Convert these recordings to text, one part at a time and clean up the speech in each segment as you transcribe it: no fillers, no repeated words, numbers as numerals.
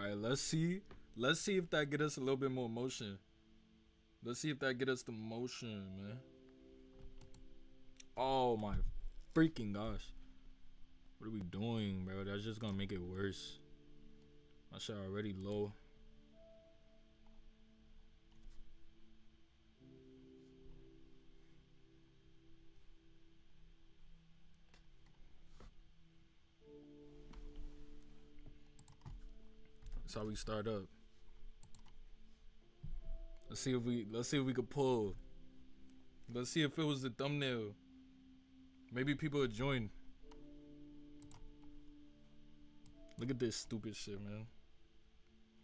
right, let's see. Let's see if that get us a little bit more motion. Let's see if that get us the motion, man. Oh my freaking gosh. What are we doing, bro? That's just gonna make it worse. My shit already low. That's how we start up. Let's see if we could pull. Let's see if it was the thumbnail. Maybe people would join. Look at this stupid shit, man.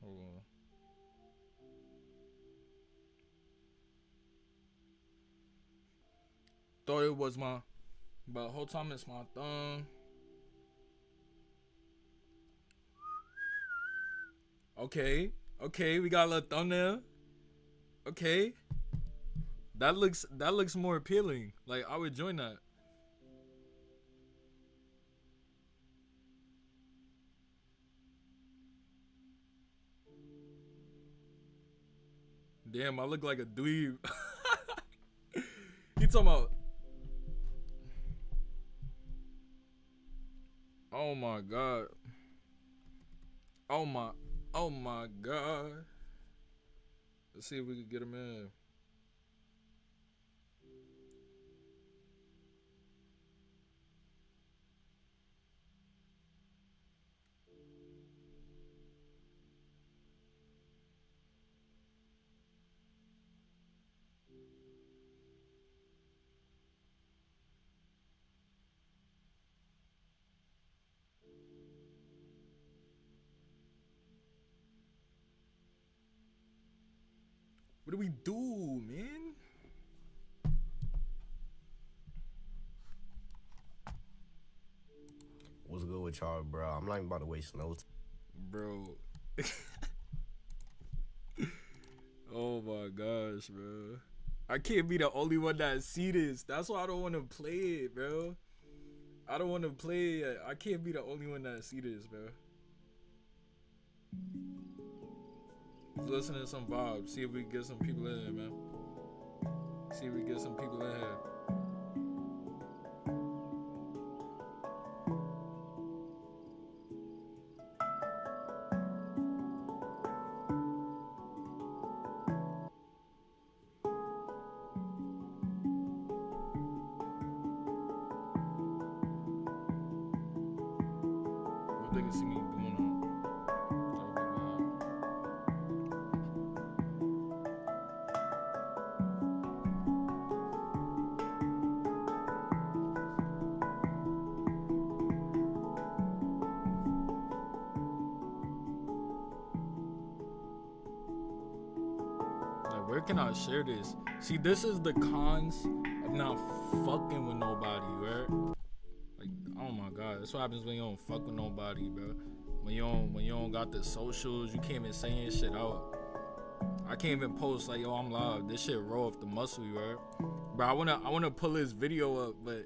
Hold on. Thought it was my, but the whole time it's my thumb. Okay, we got a little thumbnail. Okay, that looks more appealing. Like I would join that. Damn, I look like a dweeb. He talking about. Oh my god. Oh my god. Let's see if we can get him in. What do we do, man? What's good with y'all, bro? I'm not even about to waste no time. Bro. Oh my gosh, bro. I can't be the only one that see this. That's why I don't want to play it, bro. I don't want to play it. I can't be the only one that see this, bro. Let's listen to some vibes. See if we can get some people in here, man. See if we can get some people in here. What they can see me doing on. Where can I share this? See, this is the cons of not fucking with nobody, right? Like, oh my god, that's what happens when you don't fuck with nobody, bro. When you don't got the socials, you can't even say your shit out. I can't even post like, yo, I'm live. This shit roll off the muscle, right? Bro, I wanna pull this video up, but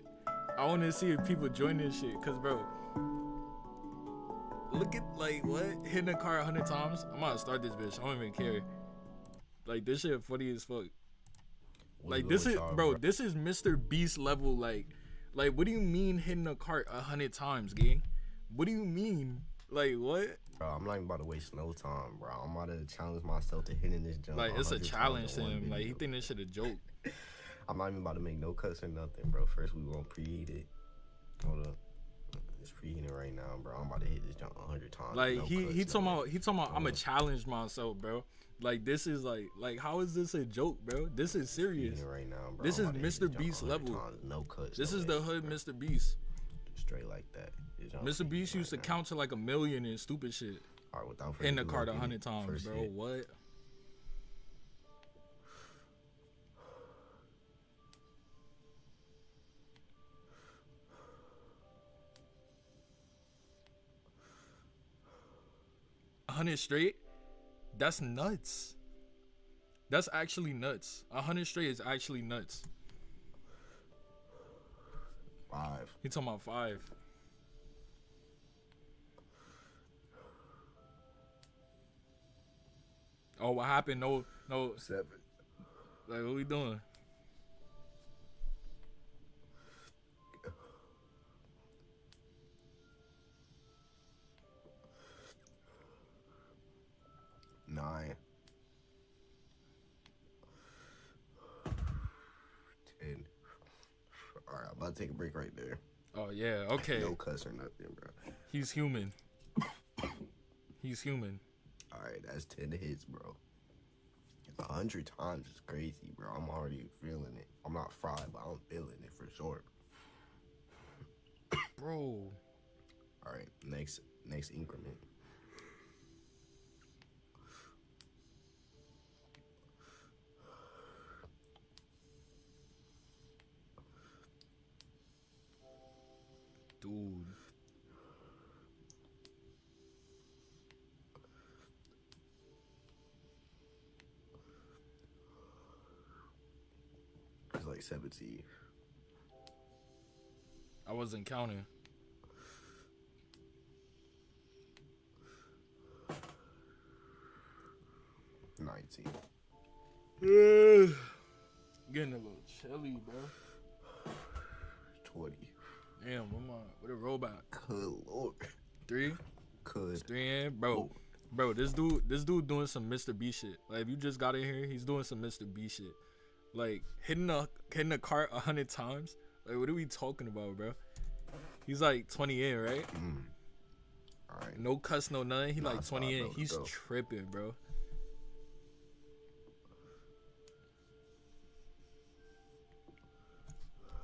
I wanna see if people join this shit, cause bro, look at like what? Hitting a car 100 times? I'm gonna start this bitch. I don't even care. Like this shit funny as fuck. Like this is bro, this is Mr. Beast level. Like what do you mean hitting a cart 100 times, gang? What do you mean? Like what? Bro, I'm not even about to waste no time, bro. I'm about to challenge myself to hitting this jump. Like it's a challenge to him. Like he think this shit a joke. I'm not even about to make no cuts or nothing, bro. First we gonna preheat it. Hold up. It's preheating right now, bro. I'm about to hit this jump 100 times. Like no he talking about I'ma challenge myself, bro. Like this is like how is this a joke, bro? This is serious. Right now, bro. This is Mr. Beast level. No cuts. This is the hood Mr. Beast. Straight like that. Mr. Beast used to count to like 1 million and stupid shit. All right, without in the cart 100 times, bro. Hit. What? $100 straight? That's nuts. That's actually nuts. 100 straight is actually nuts. 5. He talking about 5. Oh, what happened? No. 7. Like, what we doing? Nine. 10. All right, I'm about to take a break right there. Oh yeah. Okay. No cuss or nothing, bro. He's human. He's human. All right, that's 10 hits, bro. 100 times is crazy, bro. I'm already feeling it. I'm not fried, but I'm feeling it for sure. Bro. All right, next increment. Dude. It's like 17. I wasn't counting. Getting a little chilly, bro. 20. Damn, what a robot. Good lord. 3? Could. It's 3 in, bro. Bro, this dude doing some Mr. B shit. Like, if you just got in here, he's doing some Mr. B shit. Like, hitting a cart 100 times. Like, what are we talking about, bro? He's like 20 in, right? All right. No cuss, no nothing. He like 20 in. Bro, He's tripping, bro.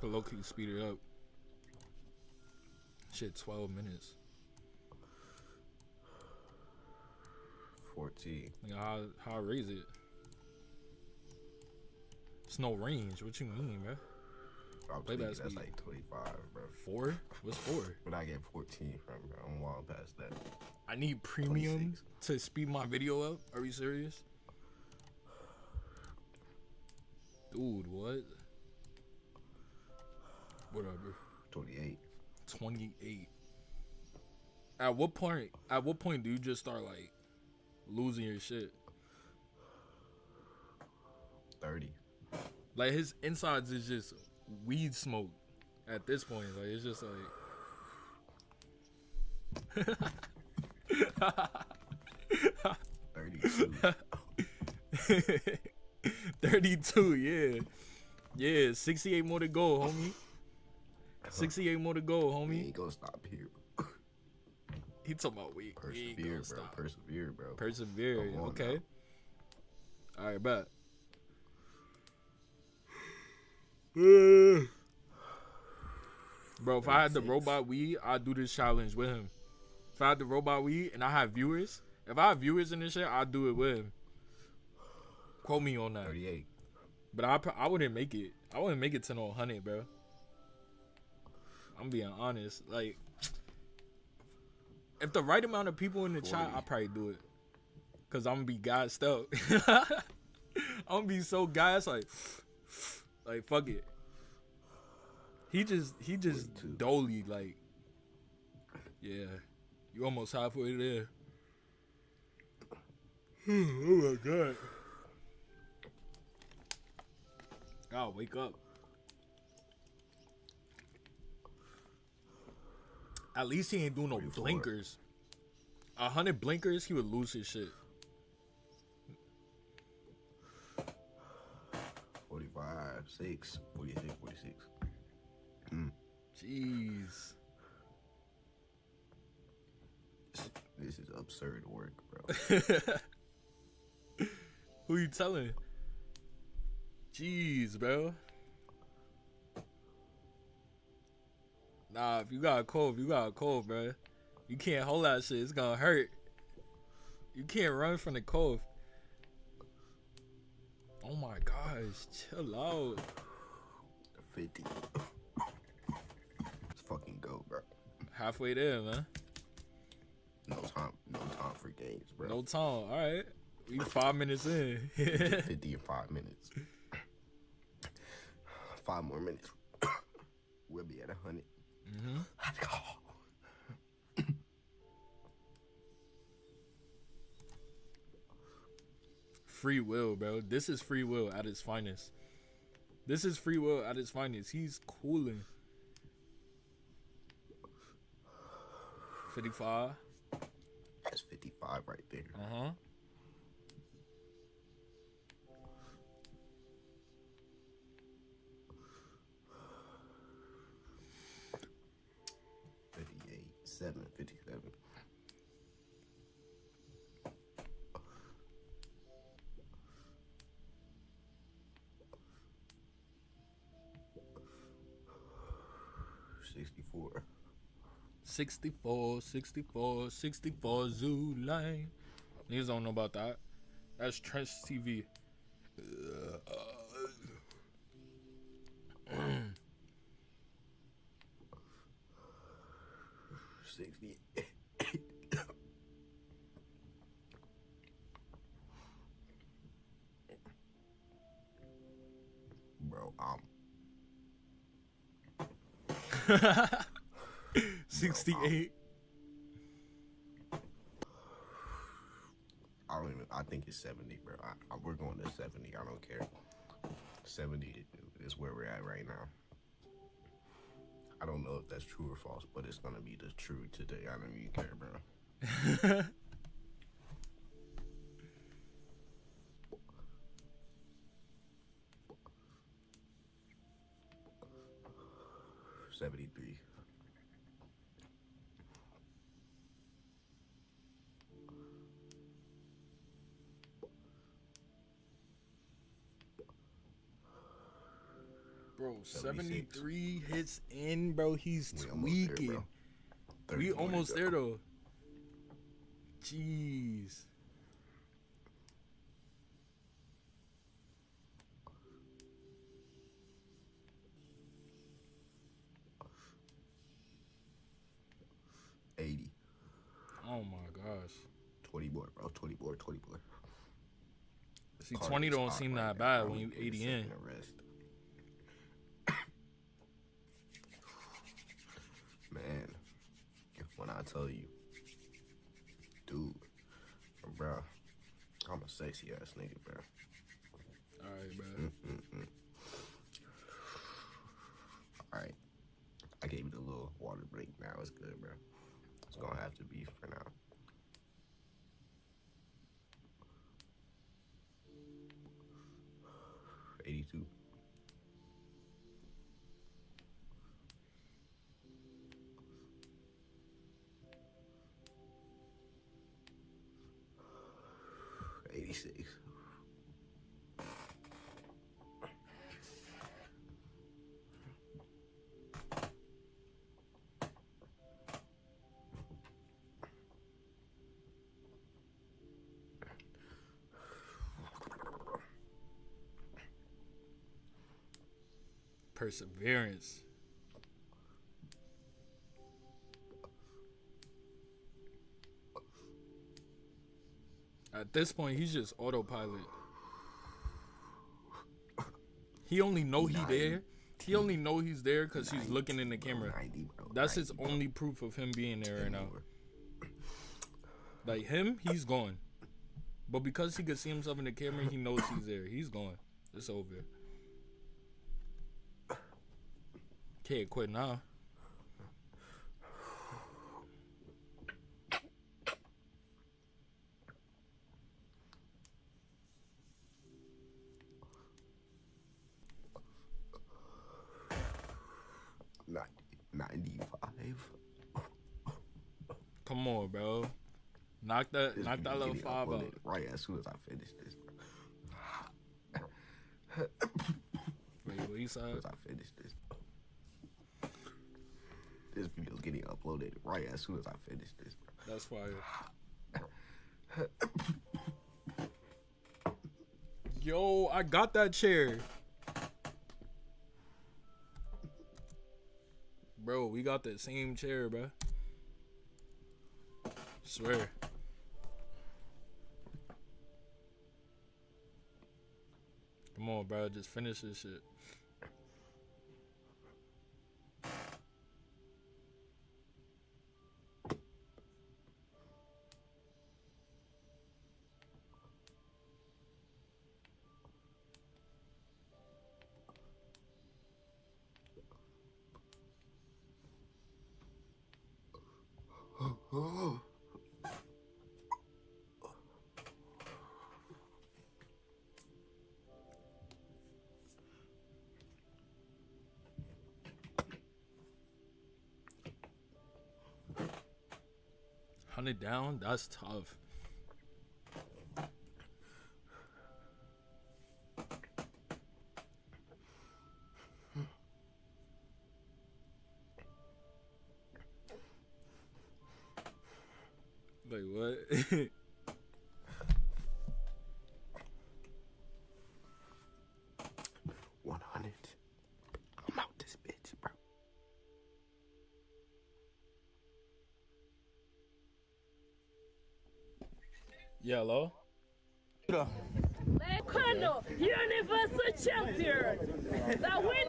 But low-key speed it up. Shit, 12 minutes. 14. Like, how I raise it? It's no range. What you mean, bro? I'm thinking that's like 25, bro. 4? What's 4? But I get 14 from, bro. I'm wild past that. I need premium 26. to speed my video up. Are you serious? Dude, what? Whatever. 28. 28. At what point do you just start like losing your shit? 30. Like, his insides is just weed smoke at this point. Like, it's just like 32. 32, yeah. Yeah, 68 more to go, homie. 68 more to go, homie. We ain't gonna stop here. He talking about we ain't Persevere, gonna bro. stop. Persevere, bro. Persevere, Come on okay. now. All right, bet. Bro, if I had the robot weed, I'd do this challenge with him. If I had the robot weed and I have viewers, if I have viewers in this shit, I'd do it with him. Quote me on that. 38. But I wouldn't make it. I wouldn't make it to no 100, bro. I'm being honest. Like, if the right amount of people in the 40. chat, I'll probably do it. Cause I'm gonna be gassed up. I'm gonna be so gassed, like fuck it. He just 42. dolly, like, yeah. You almost halfway there. Oh my god. God, wake up. At least he ain't doing no 44. blinkers. 100 blinkers, he would lose his shit. 45, 6, 46, 46. Jeez. This is absurd work, bro. Who you telling? Jeez, bro. Nah, if you got a cold, bro. You can't hold that shit. It's gonna hurt. You can't run from the cold. Oh my gosh, chill out. 50. Let's fucking go, bro. Halfway there, man. No time for games, bro. No time. All right, we 5 minutes in. 50 in 5 minutes. 5 more minutes. We'll be at 100. Let's go. free will, bro. This is free will at its finest. This is free will at its finest. He's cooling. 55. That's 55 right there. Uh-huh. Seven, 57. $64. 64 Zoo Line. Niggas don't know about that. That's Trench TV. 68. Bro, 68. I think it's 70, bro. We're going to 70. I don't care. 70 is where we're at right now. I don't know if that's true or false, but it's gonna be the truth today. I don't even care, bro. 73. Bro, 73 hits in, bro. He's tweaking. We almost there, though. Jeez. $80. Oh my gosh. 20 more, bro. 20 more. See, 20 don't seem that bad when you 80 in. Man, when I tell you, dude, bro, I'm a sexy ass nigga, bro. Alright, bro. Alright. I gave you the little water break. Now it's good, bro. It's gonna have to be for now. $82. $86. Perseverance. At this point, he's just autopilot. He only know he there. He only know he's there because he's looking in the camera. 90, bro. That's 90, his only proof of him being there right now. Like him, he's gone. But because he could see himself in the camera, he knows he's there. He's gone. It's over. Can't quit now. $95. Come on, bro. Knock that little 5 out. Right as soon as I finish this, bro. Wait, what you said? As I finish this. This video's getting uploaded right as soon as I finish this, bro. That's fire. Yo, I got that chair. Bro, we got that same chair, bro. Swear. Come on, bro. Just finish this shit. 100 down? That's tough. Like what? 100. I'm out this bitch, bro. Yeah, hello? Kondo, Universal Champion. That win.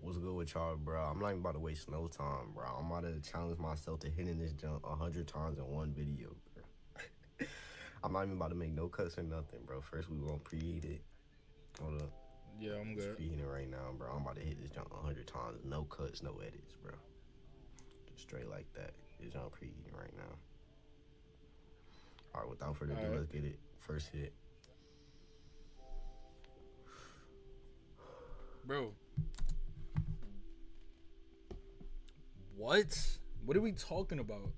What's good with y'all, bro? I'm not even about to waste no time, bro. I'm about to challenge myself to hitting this jump 100 times in one video, bro. I'm not even about to make no cuts or nothing, bro. First, we gonna preheat it. Hold up. Yeah, I'm good. Preheating it right now, bro. I'm about to hit this jump 100 times. No cuts, no edits, bro. Just straight like that. This jump preheating right now. All right, without further ado, let's get it. First hit. Bro. What? What are we talking about?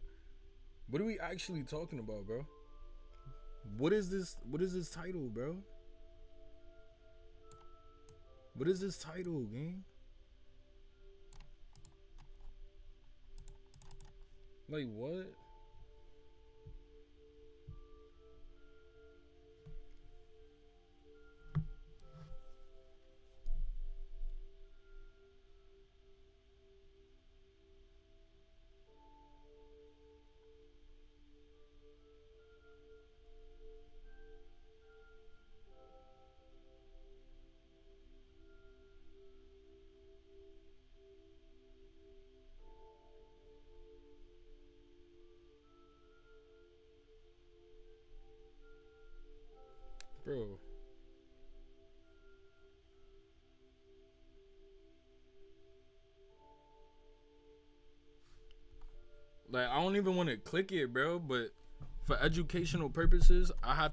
What are we actually talking about, bro? What is this? What is this title, bro? What is this title, gang? Like what? Bro. Like I don't even want to click it, bro, but for educational purposes, I had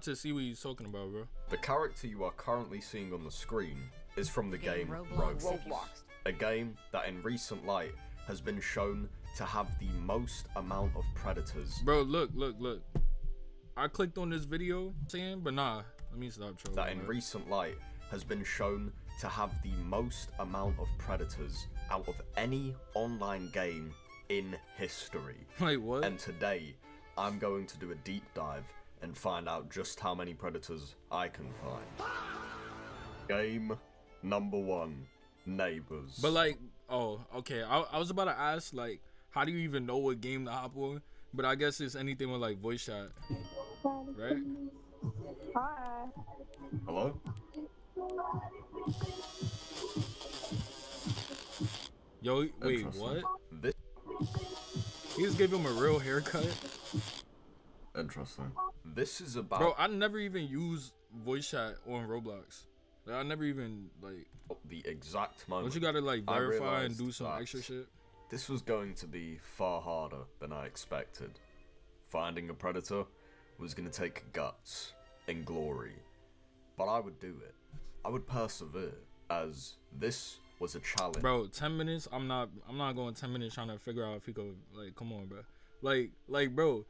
to see what he's talking about, bro. The character you are currently seeing on the screen is from the game Roblox. A game that in recent light has been shown to have the most amount of predators. Bro, look. I clicked on this video saying, but nah, let me stop trolling. That in recent light has been shown to have the most amount of predators out of any online game in history. Like what? And today, I'm going to do a deep dive and find out just how many predators I can find. Game number 1, Neighbors. But like, oh, okay. I was about to ask, like, how do you even know what game to hop on? But I guess it's anything with like voice chat, right? Hi. Hello? Yo, wait, what? This He just gave him a real haircut? Interesting. This is about... Bro, I never even used voice chat on Roblox. Like, I never even, like... the exact moment. Don't you gotta, like, verify and do some extra shit? This was going to be far harder than I expected. Finding a predator was going to take guts and glory. But I would do it. I would persevere, as this was a challenge. Bro, 10 minutes? I'm not going 10 minutes trying to figure out if he could, like, come on, bro. Like, bro,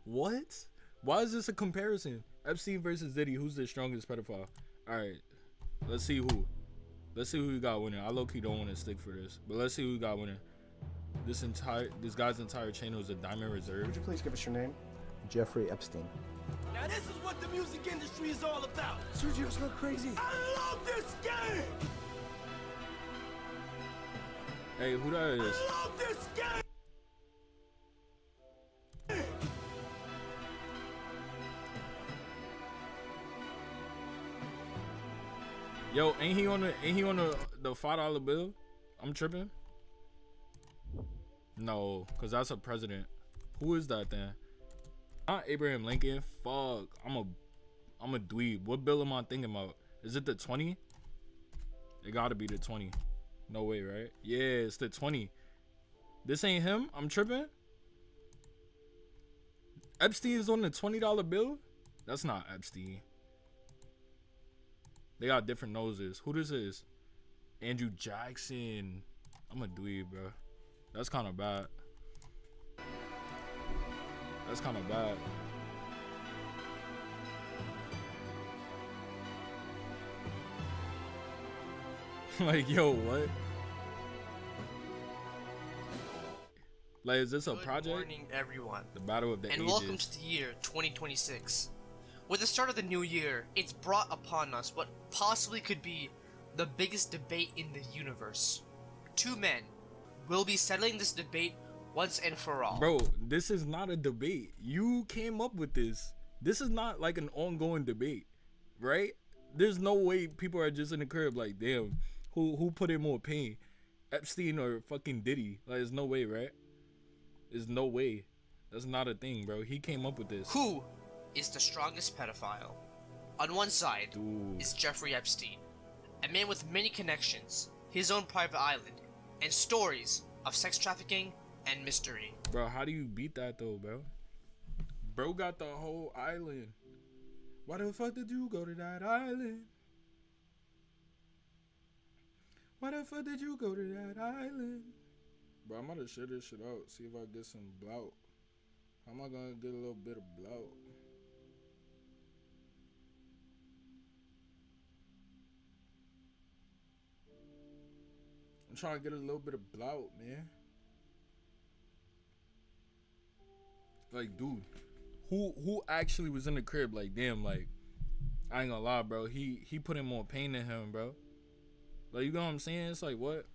what? Why is this a comparison? Epstein versus Diddy, who's the strongest pedophile? Alright, let's see who. Let's see who you got winning. I low-key don't want to stick for this, but let's see who you got winning. This guy's entire channel is a diamond reserve. Would you please give us your name? Jeffrey Epstein. Now this is what the music industry is all about. Sergio's not crazy. I love this game. Hey, who that is? I love this game. Yo, ain't he on the $5 bill? I'm tripping. No, cause that's a president. Who is that then? Not Abraham Lincoln. Fuck. I'm a dweeb. What bill am I thinking about? Is it the 20? It gotta be the 20. No way, right? Yeah, it's the 20. This ain't him? I'm tripping? Epstein is on the $20 bill? That's not Epstein. They got different noses. Who this is? Andrew Jackson. I'm a dweeb, bro. That's kind of bad. That's kind of bad. Like, yo, what? Like, is this a project? Good morning, everyone. The Battle of the Ages. And welcome to the year 2026. With the start of the new year, it's brought upon us what possibly could be the biggest debate in the universe. Two men will be settling this debate once and for all. Bro, this is not a debate. You came up with this. This is not like an ongoing debate, right? There's no way people are just in the crib like, damn, who put in more pain, Epstein or fucking Diddy? Like, there's no way, right? There's no way. That's not a thing, bro. He came up with this. Who is the strongest pedophile? On one side is Jeffrey Epstein, a man with many connections, his own private island, and stories of sex trafficking and mystery. Bro, how do you beat that though, bro? Bro got the whole island. Why the fuck did you go to that island? Why the fuck did you go to that island? Bro, I'm gonna share this shit out. See if I get some blout. How am I gonna get a little bit of blout? I'm trying to get a little bit of blout, man. Like, dude, who actually was in the crib? Like, damn, like, I ain't gonna lie, bro. He put in more pain than him, bro. Like, you know what I'm saying? It's like, what?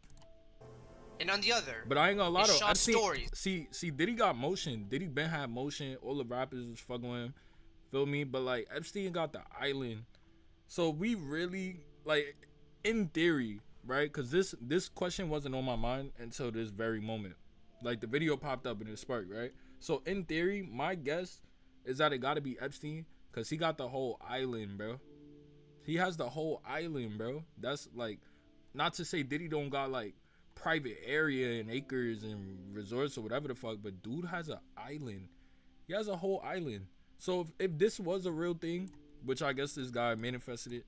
And on the other, but I ain't gonna lie though. Sean's stories. See, Diddy got motion. Diddy been had motion. All the rappers was fucking with him. Feel me? But like Epstein got the island. So we really, like, in theory, right? Because this question wasn't on my mind until this very moment. Like, the video popped up and it sparked, right? So in theory, my guess is that it gotta be Epstein because he got the whole island, bro. He has the whole island, bro. That's like, not to say Diddy don't got like private area and acres and resorts or whatever the fuck, but dude has an island. He has a whole island. So if this was a real thing, which I guess this guy manifested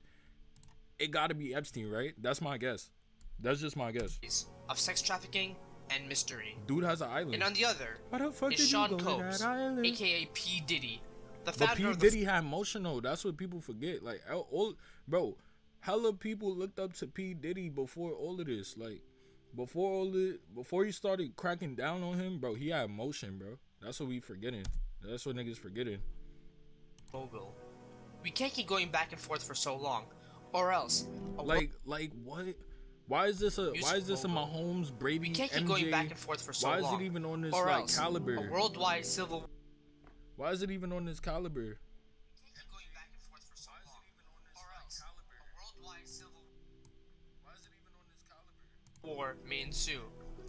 it gotta be Epstein, right? That's my guess. That's just my guess. Of sex trafficking and mystery. Dude has an island. And on the other Why the fuck is did Sean you go to that island? aka P. Diddy, the But founder P. of Diddy had motion though. That's what people forget. Like, bro, hella people looked up to P. Diddy before all of this. Like, before he started cracking down on him, bro, he had motion, bro. That's what we forgetting. That's what niggas forgetting. Mogul. We can't keep going back and forth for so long, or else. Like what? Why is this a Mahomes, Brady, We can't keep MJ? going back and forth for so long. Why is it even on this or like else caliber? A worldwide civil. Why is it even on this caliber? War may ensue.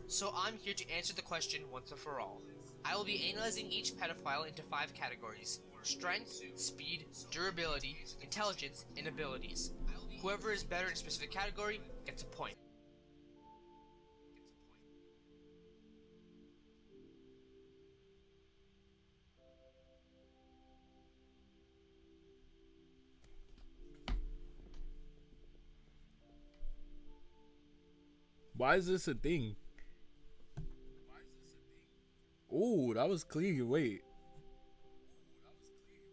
So I'm here to answer the question once and for all. I will be analyzing each pedophile into 5 categories: strength, speed, durability, intelligence, and abilities. Whoever is better in a specific category gets a point. Why is this a thing? Ooh, that was clean. Wait.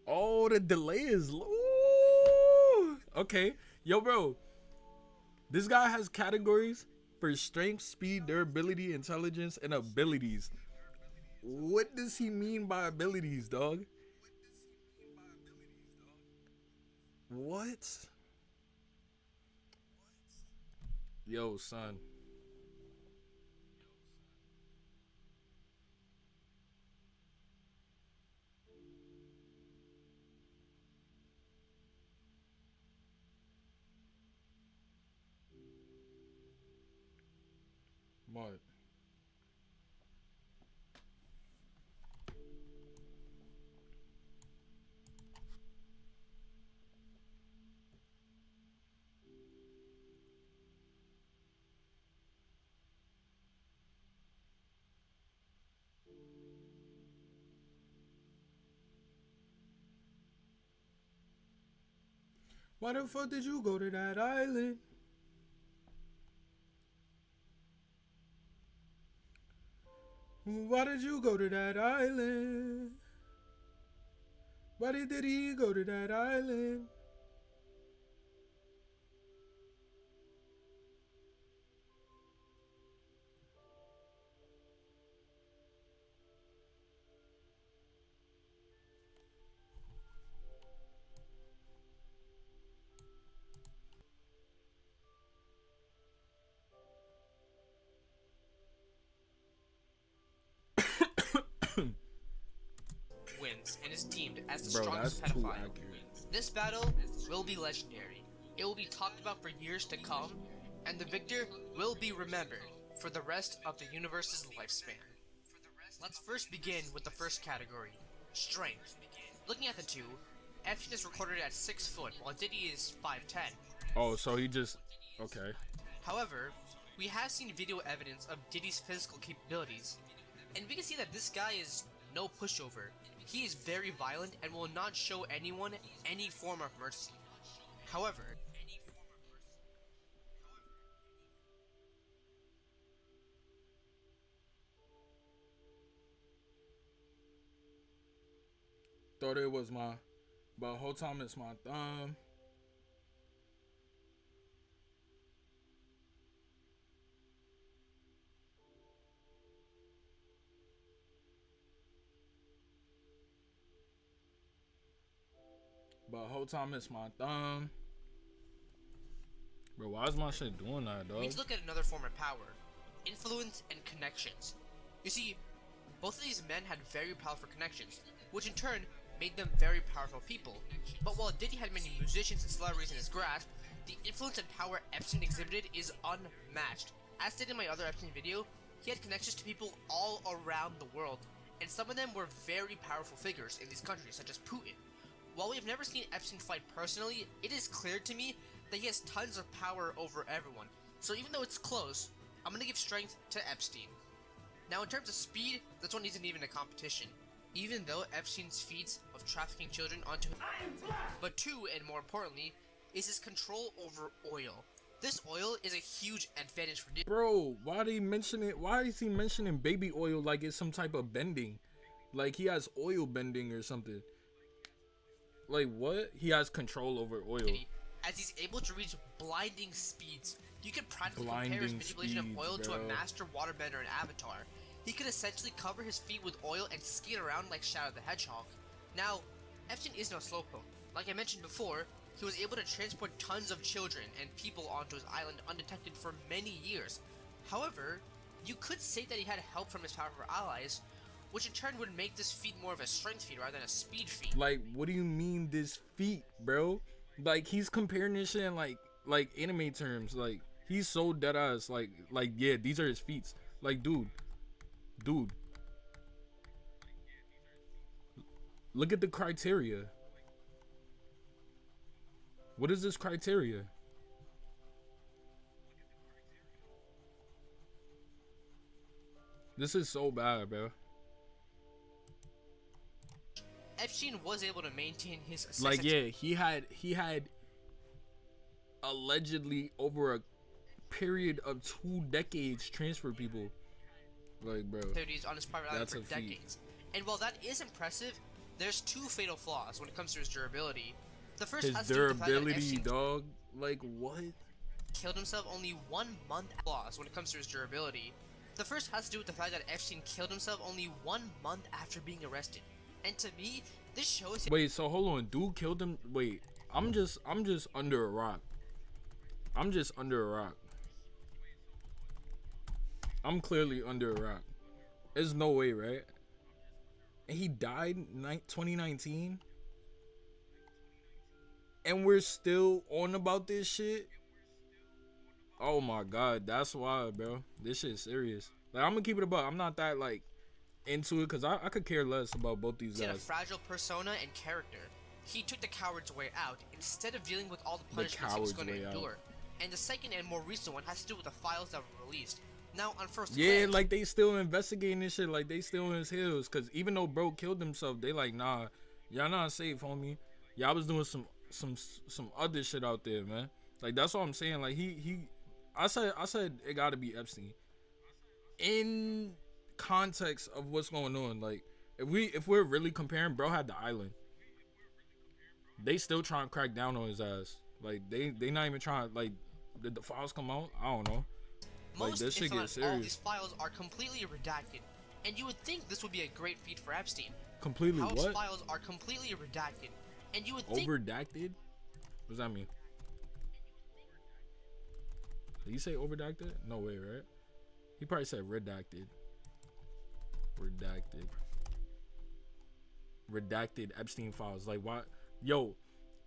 Oh, the delay is low. Okay. Yo, bro. This guy has categories for strength, speed, durability, intelligence, and abilities. What does he mean by abilities, dog? What? Yo, son. What? Why the fuck did you go to that island? Why did you go to that island? Why did he go to that island? Wins and is deemed as the Bro, strongest that's too pedophile. accurate. This battle will be legendary. It will be talked about for years to come, and the victor will be remembered for the rest of the universe's lifespan. Let's first begin with the first category, strength. Looking at the two, Epstein is recorded at 6 foot, while Diddy is 5'10". Oh, so he just... Okay. However, we have seen video evidence of Diddy's physical capabilities, and we can see that this guy is no pushover. He is very violent and will not show anyone any form of mercy. However, Thought it was my... But whole time it's my thumb. But whole time it's my thumb. Bro, why is my shit doing that, dog? we need to look at another form of power, influence and connections. You see, both of these men had very powerful connections, which in turn made them very powerful people. But while Diddy had many musicians and celebrities in his grasp, the influence and power Epstein exhibited is unmatched. As stated in my other Epstein video, he had connections to people all around the world, and some of them were very powerful figures in these countries, such as Putin. While we have never seen Epstein fight personally, it is clear to me that he has tons of power over everyone. So even though it's close, I'm gonna give strength to Epstein. Now in terms of speed, this one isn't even a competition. Even though Epstein's feats of trafficking children onto him, but two, and more importantly, is his control over oil. This oil is a huge advantage for Diddy. Bro, why did he mention it? Why is he mentioning baby oil like it's some type of bending? Like he has oil bending or something. Like what? He has control over oil. As he's able to reach blinding speeds. You can practically Blinding compare his manipulation speeds, of oil to a bro. master waterbender in Avatar. He could essentially cover his feet with oil and skate around like Shadow the Hedgehog. Now, Epstein is no slowpoke. Like I mentioned before, he was able to transport tons of children and people onto his island undetected for many years. However, you could say that he had help from his powerful allies, which in turn would make this feat more of a strength feat rather than a speed feat. Like, what do you mean this feat, bro? Like he's comparing this shit in like anime terms. Like he's so dead ass. Like yeah, these are his feats. Like dude. Look at the criteria. What is this criteria? This is so bad, bro. Epstein was able to maintain his Like yeah, he had allegedly over a period of 2 decades transfer people. Like bro, activities on his private island that's for a feat. decades. And while that is impressive, there's two fatal flaws when it comes to his durability. The first His has to do with the fact that durability, Epstein dog. Like what? killed himself only 1 month flaws when it comes to his durability. The first has to do with the fact that Epstein killed himself only 1 month after being arrested. And to me, this shows him. Wait, so hold on, dude killed him. Wait, I'm just under a rock. I'm just under a rock. I'm clearly under a rock. There's no way, right? And he died 2019, and we're still on about this shit. Oh my god, that's why, bro. This shit's serious. Like I'm gonna keep it about. I'm not that like into it because I could care less about both these He had a guys. fragile persona and character. He took the coward's way out instead of dealing with all the The punishments he was coward's going to way out. endure. And the second and more recent one has to do with the files that were released. Now, on first Yeah, glance, like they still investigating this shit. Like they still in his heels. Cause even though bro killed himself, they like nah, y'all not safe, homie. Y'all was doing some some other shit out there, man. Like that's what I'm saying. Like I said it got to be Epstein. In context of what's going on, like if we're really comparing, bro had the island. They still trying to crack down on his ass. Like they not even trying. Like did the files come out? I don't know. Like Most, this shit if get not all, serious. these files are completely redacted, and you would think this would be a great feat for Epstein. Completely House what? files are completely redacted, and you would think Overdacted? What does that mean? Did you say overdacted? No way, right? He probably said redacted. Redacted Epstein files. Like what? Yo,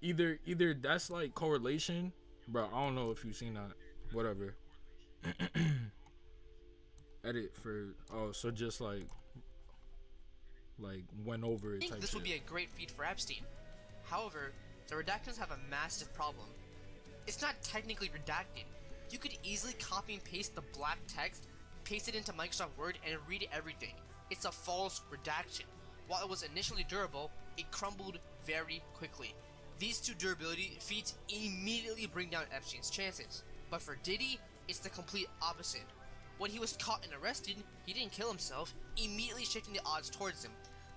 either that's like correlation, bro. I don't know if you've seen that. Whatever. Edit for so just like went over it. think this would be a great feat for Epstein. However, the redactions have a massive problem. It's not technically redacted. You could easily copy and paste the black text, paste it into Microsoft Word, and read everything. It's a false redaction. While it was initially durable, it crumbled very quickly. These two durability feats immediately bring down Epstein's chances. But for Diddy, it's the complete opposite. When he was caught and arrested, he didn't kill himself, immediately shifting the odds towards him.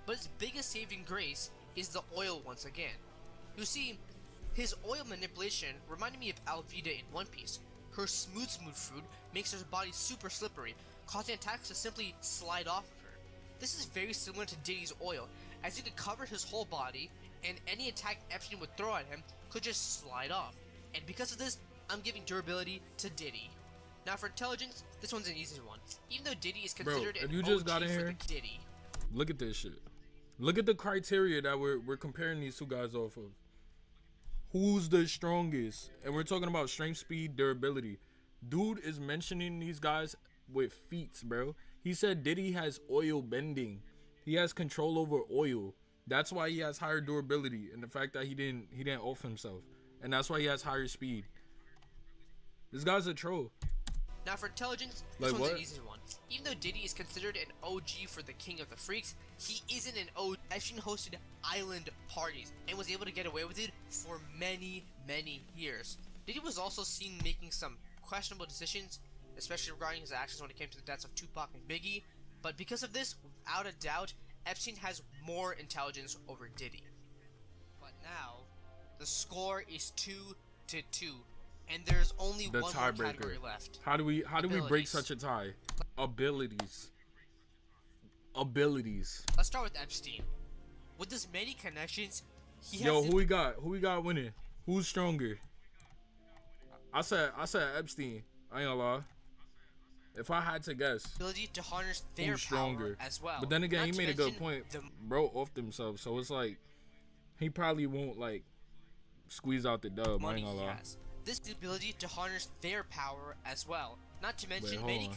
But his biggest saving grace is the oil once again. You see, his oil manipulation reminded me of Alvida in One Piece. Her smooth fruit makes her body super slippery, causing attacks to simply slide off of her. This is very similar to Diddy's oil, as you could cover his whole body, and any attack Epstein would throw at him could just slide off. And because of this, I'm giving durability to Diddy. Now for intelligence, this one's an easy one. Even though Diddy is considered if an you just OG got in for here, the Diddy. look at this shit. Look at the criteria that we're comparing these two guys off of. Who's the strongest? And we're talking about strength, speed, durability. Dude is mentioning these guys with feats, bro. He said Diddy has oil bending. He has control over oil. That's why he has higher durability, and the fact that he didn't off himself, and that's why he has higher speed. This guy's a troll. Now for intelligence, this Like one's what? an easy one. Even though Diddy is considered an OG for the King of the Freaks, he isn't an OG. Epstein hosted island parties and was able to get away with it for many years. Diddy was also seen making some questionable decisions, especially regarding his actions when it came to the deaths of Tupac and Biggie. But because of this, without a doubt, Epstein has more intelligence over Diddy. But now, the score is 2-2. And there's only The one more tiebreaker. category left. How do we break Abilities. such a tie? Abilities. Let's start with Epstein. With his many connections, he has Yo, who we got? Who we got winning? Who's stronger? I said Epstein. I ain't gonna lie. If I had to guess, the ability to harness their who's stronger? power as well. But then again, Not he to made a good mention point. the Bro offed himself, so it's like he probably won't like squeeze out the dub. I money ain't gonna he lie. has. This ability to harness their power as well. Not to mention hold many on.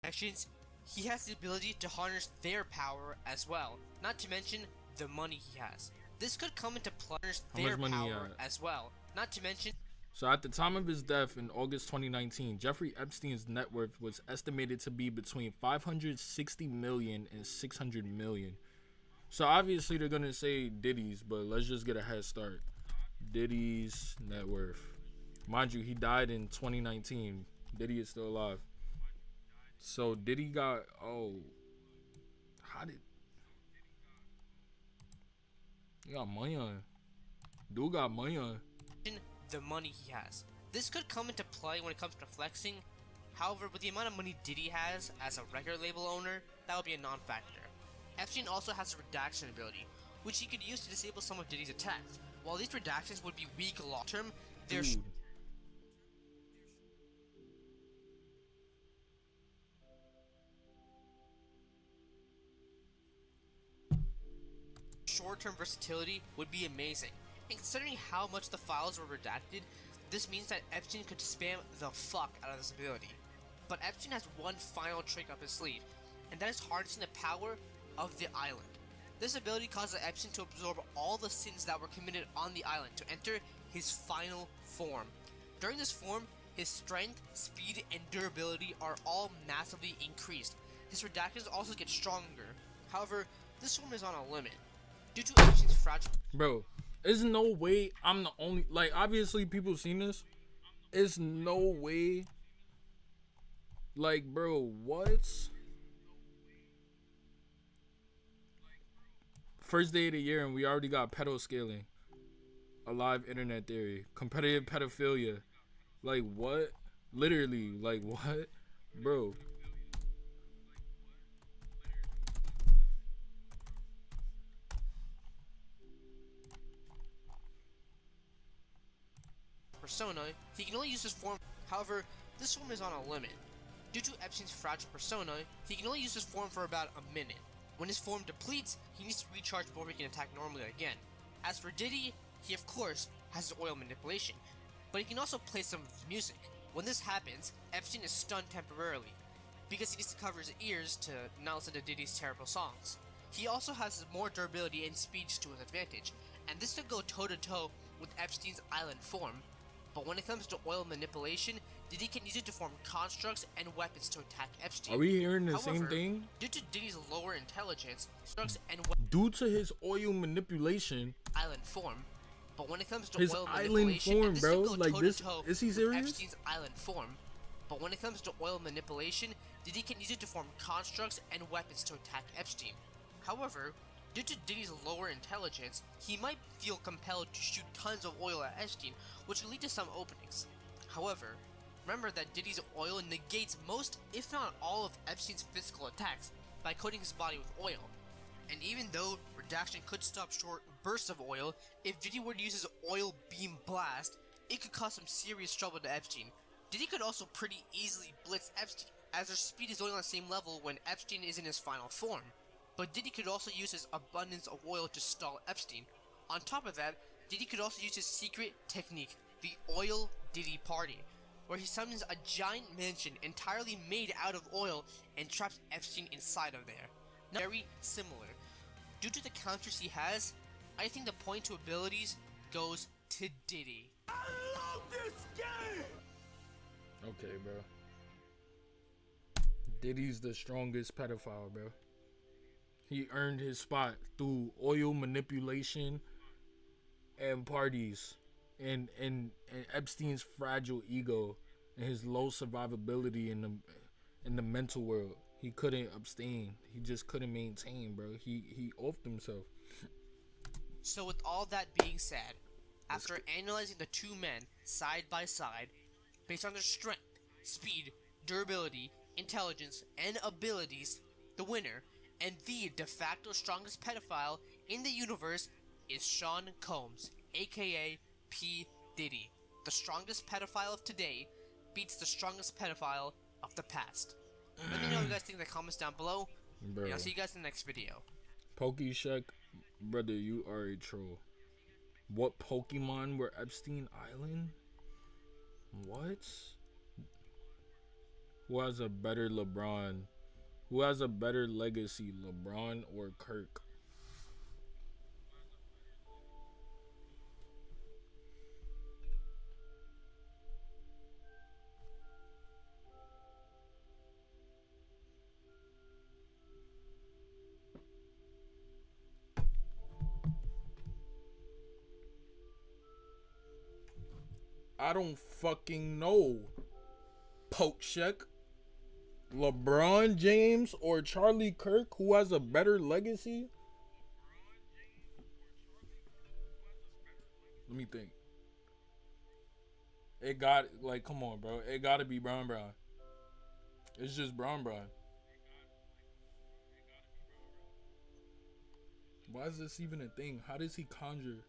connections. He has the ability to harness their power as well. Not to mention the money he has. This could come into play How their much money he power had? as well. Not to mention So at the time of his death in August 2019, Jeffrey Epstein's net worth was estimated to be between 560 million and 600 million. So obviously they're gonna say Diddy's, but let's just get a head start. Diddy's net worth. Mind you, he died in 2019. Diddy is still alive. So Diddy got he got money on. Dude got money on. the money he has. This could come into play when it comes to flexing. However, with the amount of money Diddy has as a record label owner, that would be a non-factor. Epstein also has a redaction ability, which he could use to disable some of Diddy's attacks. While these redactions would be weak long-term, they're Dude. short-term versatility would be amazing. And considering how much the files were redacted, this means that Epstein could spam the fuck out of this ability. But Epstein has one final trick up his sleeve, and that is harnessing the power of the island. This ability causes Epstein to absorb all the sins that were committed on the island to enter his final form. During this form, his strength, speed, and durability are all massively increased. His redactions also get stronger. However, this woman is on a limit. Due to Epstein's fragile... Bro, there's no way I'm the only... Like, obviously people seen this. It's no way... Like, bro, what? First day of the year and we already got pedo scaling. Alive internet theory. Competitive pedophilia. Like, what? Literally, like, what? Bro. persona, he can only use his form. However, this woman is on a limit. Due to Epstein's fragile persona, he can only use his form for about a minute. When his form depletes, he needs to recharge before he can attack normally again. As for Diddy, he of course has his oil manipulation, but he can also play some of his music. When this happens, Epstein is stunned temporarily, because he needs to cover his ears to not listen to Diddy's terrible songs. He also has more durability and speed to his advantage, and this could go toe to toe with Epstein's island form. But when it comes to oil manipulation, Diddy can use it to form constructs and weapons to attack Epstein. Are we hearing the However, same thing? Due to Diddy's lower intelligence, constructs and due to his oil manipulation, island form. But when it comes to his oil island manipulation, form, and this bro, could go like toe this, to toe is he with serious? Epstein's island form. But when it comes to oil manipulation, Diddy can use it to form constructs and weapons to attack Epstein. However, due to Diddy's lower intelligence, he might feel compelled to shoot tons of oil at Epstein, which will lead to some openings. However, remember that Diddy's oil negates most, if not all, of Epstein's physical attacks by coating his body with oil. And even though redaction could stop short bursts of oil, if Diddy were to use his oil beam blast, it could cause some serious trouble to Epstein. Diddy could also pretty easily blitz Epstein, as their speed is only on the same level when Epstein is in his final form. But Diddy could also use his abundance of oil to stall Epstein. On top of that, Diddy could also use his secret technique, the Oil Diddy Party, where he summons a giant mansion entirely made out of oil and traps Epstein inside of there. Now, very similar. Due to the counters he has, I think the point to abilities goes to Diddy. I love this game! Okay, bro. Diddy's the strongest pedophile, bro. He earned his spot through oil manipulation and parties and Epstein's fragile ego and his low survivability in the mental world. He couldn't abstain. He just couldn't maintain, bro. He offed himself. So with all that being said, after analyzing the two men side by side, based on their strength, speed, durability, intelligence, and abilities, the winner and the de facto strongest pedophile in the universe is Sean Combs, aka P. Diddy. The strongest pedophile of today beats the strongest pedophile of the past. Let me know what you guys think in the comments down below, Bro. and I'll see you guys in the next video. Pokeshek, brother, you are a troll. What Pokemon were Epstein Island? What? Who has a better LeBron? Who has a better legacy, LeBron or Kirk? I don't fucking know. Pokeshek. LeBron James or Charlie Kirk, who has a better legacy? Let me think. It got, like, come on, bro. It gotta be Brown. It's just Brown. Why is this even a thing? How does he conjure?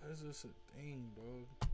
Why is this a thing, bro?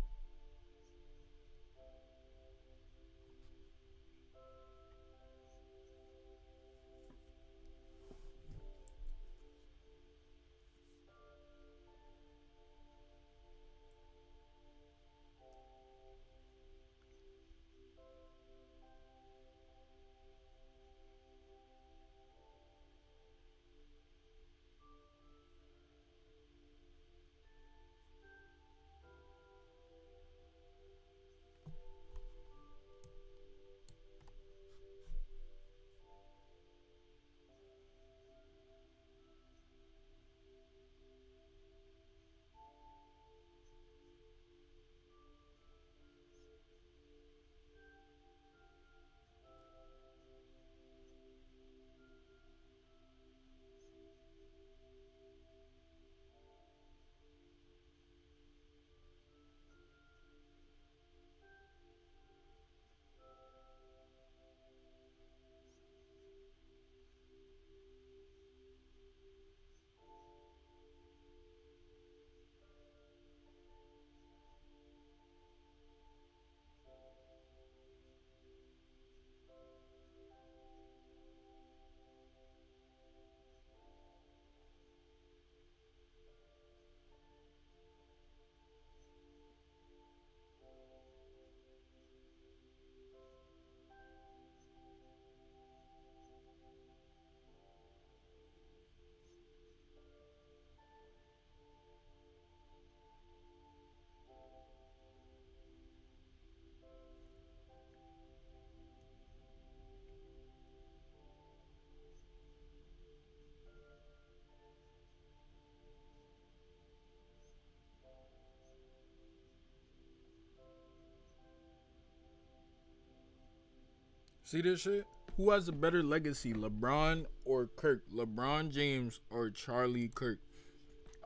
See this shit? Who has a better legacy, LeBron or Kirk? LeBron James or Charlie Kirk?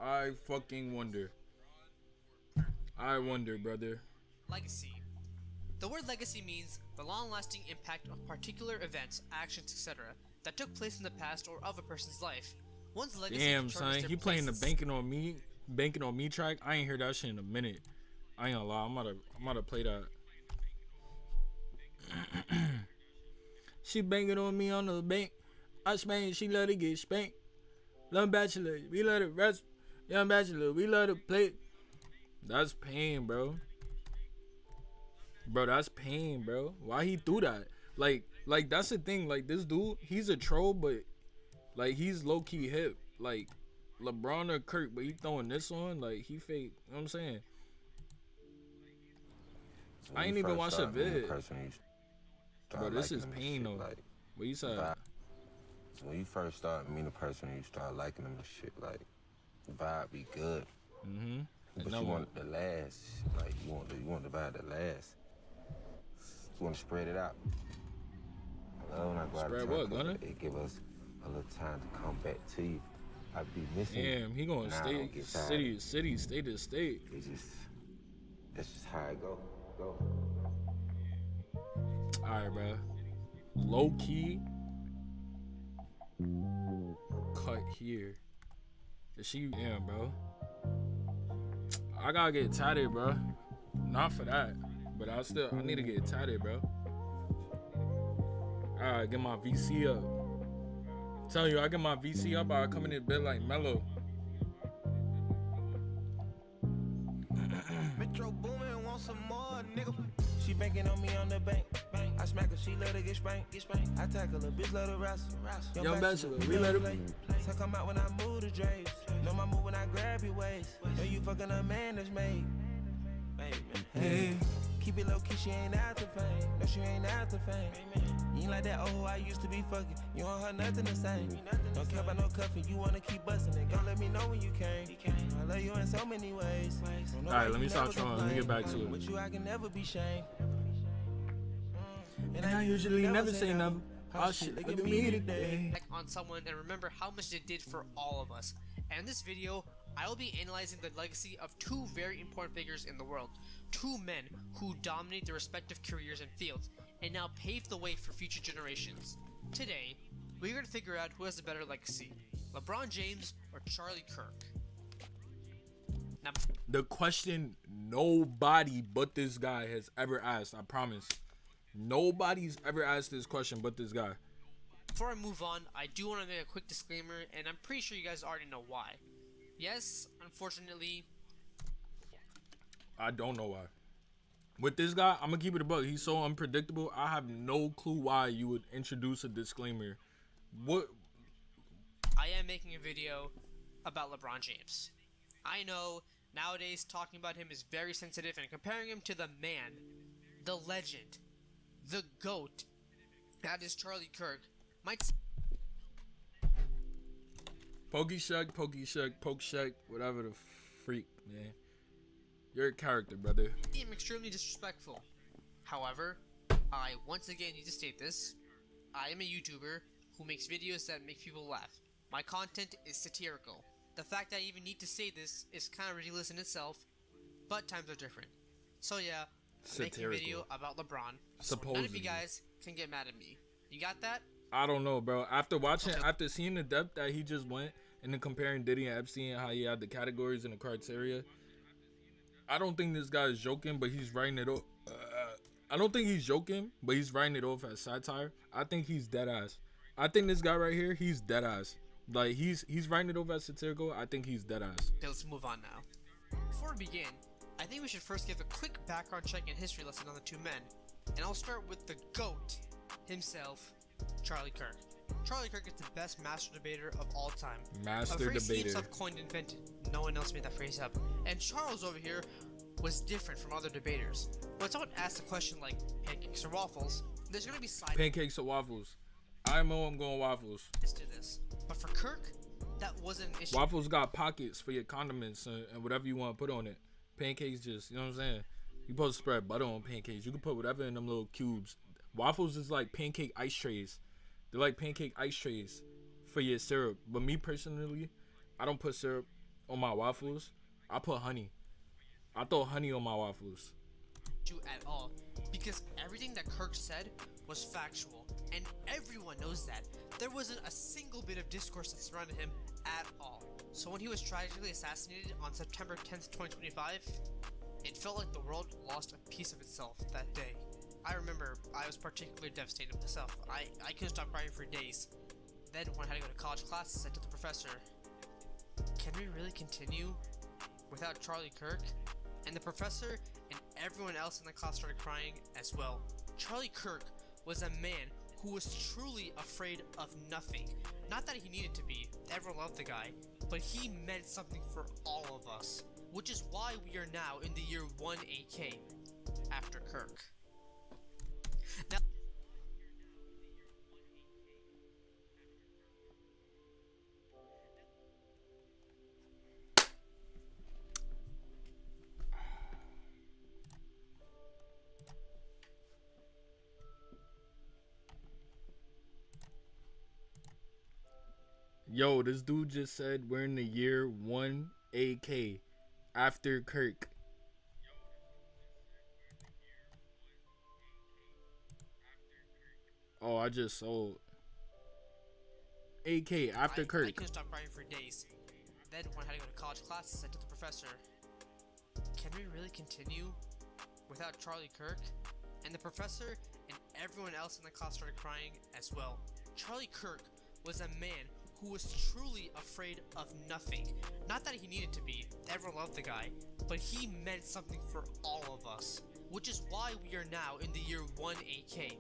I fucking wonder. I wonder, brother. Legacy. The word legacy means the long-lasting impact of particular events, actions, etc. that took place in the past or of a person's life. One's legacy Damn, determines son, their he playing the place- banking on me track. I ain't heard that shit in a minute. I ain't gonna lie, I'm about to play that. She banking on me on the bank. I spank, she let it get spanked. Young bachelor, we let it rest. Young bachelor, we let it play. That's pain, bro. Bro, that's pain, bro. Why he do that? Like that's the thing. Like, this dude, he's a troll, but like, he's low key hip. Like LeBron or Kirk, but he throwing this on. Like, he fake. You know what I'm saying? So I ain't even watched a vid. Bro, this is pain though. Like, what you said? So when you first start meeting a person and you start liking them and shit, like, the vibe be good. Mm-hmm. But you want it to last. Like, you want the vibe to last. You want to spread it out. When I go out Spread of what, town, Gunner? it give us a little time to come back to you. I be missing. Damn, he going state, city, state to state. It's just, that's just how I go. Alright, bro. Low key. Cut here. Is she? Damn, bro. I gotta get tatted, bro. Not for that, but I need to get tatted, bro. Alright, get my VC up. Tell you, I get my VC up, I come in this bed like Mellow. Metro Boomin want some more, nigga. She banking on me on the bank. I smack her, she let her get spanked. I tackle a bitch, let her wrestle. Young bachelor, we let her. So come out when I move the drapes. Know my move when I grab your waist. Know you fucking a man that's made. Hey, keep it low key, she ain't out to fame. No, she ain't out to fame. You ain't like that old I used to be fucking. You don't have nothing the same. Don't care about no cuffing, you wanna keep busting it. Don't let me know when you came. I love you in so many ways. Alright, let me stop trolling. Let me get back to it. With you, I can never be shamed. And I usually never say nothing. Oh shit, look at me today. on someone and remember how much they did for all of us. And in this video, I will be analyzing the legacy of two very important figures in the world. Two men who dominate their respective careers and fields, and now pave the way for future generations. Today, we're going to figure out who has a better legacy, LeBron James or Charlie Kirk. Now, The question nobody but this guy has ever asked, I promise. Nobody's ever asked this question but this guy. before I move on, I do want to make a quick disclaimer, and I'm pretty sure you guys already know why. Yes, unfortunately, I don't know why. With this guy, I'm gonna keep it a buck. He's so unpredictable. I have no clue why you would introduce a disclaimer. What? I am making a video about LeBron James. I know nowadays talking about him is very sensitive, and comparing him to the man, the legend, the GOAT, that is Charlie Kirk, might Pokey Shuck, Poke Shuck, whatever the freak, man. You're a character, brother. seem extremely disrespectful. However, I once again need to state this. I am a YouTuber who makes videos that make people laugh. My content is satirical. The fact that I even need to say this is kind of ridiculous in itself, but times are different. So yeah, I'm making a video about LeBron. So none of you guys can get mad at me. You got that? I don't know, bro. After seeing the depth that he just went, and then comparing Diddy and Epstein, how he had the categories and the criteria, I don't think this guy is joking, but he's writing it off. I don't think he's joking, but he's writing it off as satire. I think he's dead ass. I think this guy right here, he's dead ass. Like, he's writing it off as satirical. I think he's dead ass. Okay, let's move on now. Before we begin, I think we should first give a quick background check and history lesson on the two men. And I'll start with the GOAT himself, Charlie Kirk. Charlie Kirk is the best master debater of all time. Master a phrase he debater. himself coined and invented. No one else made that phrase up. And Charles over here was different from other debaters. When someone asks a question like pancakes or waffles, there's going to be side Pancakes or waffles? I know I'm going waffles. to this. But for Kirk, that wasn't an issue. Waffles got pockets for your condiments and whatever you want to put on it. Pancakes just, you know what I'm saying? You supposed to spread butter on pancakes. You can put whatever in them little cubes. Waffles is like pancake ice trays. They're like pancake ice trays for your syrup. But me personally, I don't put syrup on my waffles. I put honey. I throw honey on my waffles. At all, because everything that Kirk said was factual, and everyone knows that. There wasn't a single bit of discourse that surrounded him at all. So when he was tragically assassinated on September 10th, 2025, it felt like the world lost a piece of itself that day. I remember I was particularly devastated myself. I couldn't stop crying for days. Then when I had to go to college classes, I told the professor, can we really continue without Charlie Kirk? And the professor and everyone else in the class started crying as well. Charlie Kirk was a man who was truly afraid of nothing. Not that he needed to be, everyone loved the guy, but he meant something for all of us. Which is why we are now in the year 1 AK after Kirk. Now, Yo, this dude just said we're in the year 1 AK after Kirk. Oh, I just sold. AK after Kirk. I couldn't stop crying for days. Then when I had to go to college classes, I told the professor, can we really continue without Charlie Kirk? And the professor and everyone else in the class started crying as well. Charlie Kirk was a man who was truly afraid of nothing. Not that he needed to be, everyone loved the guy, but he meant something for all of us. Which is why we are now in the year 1 AK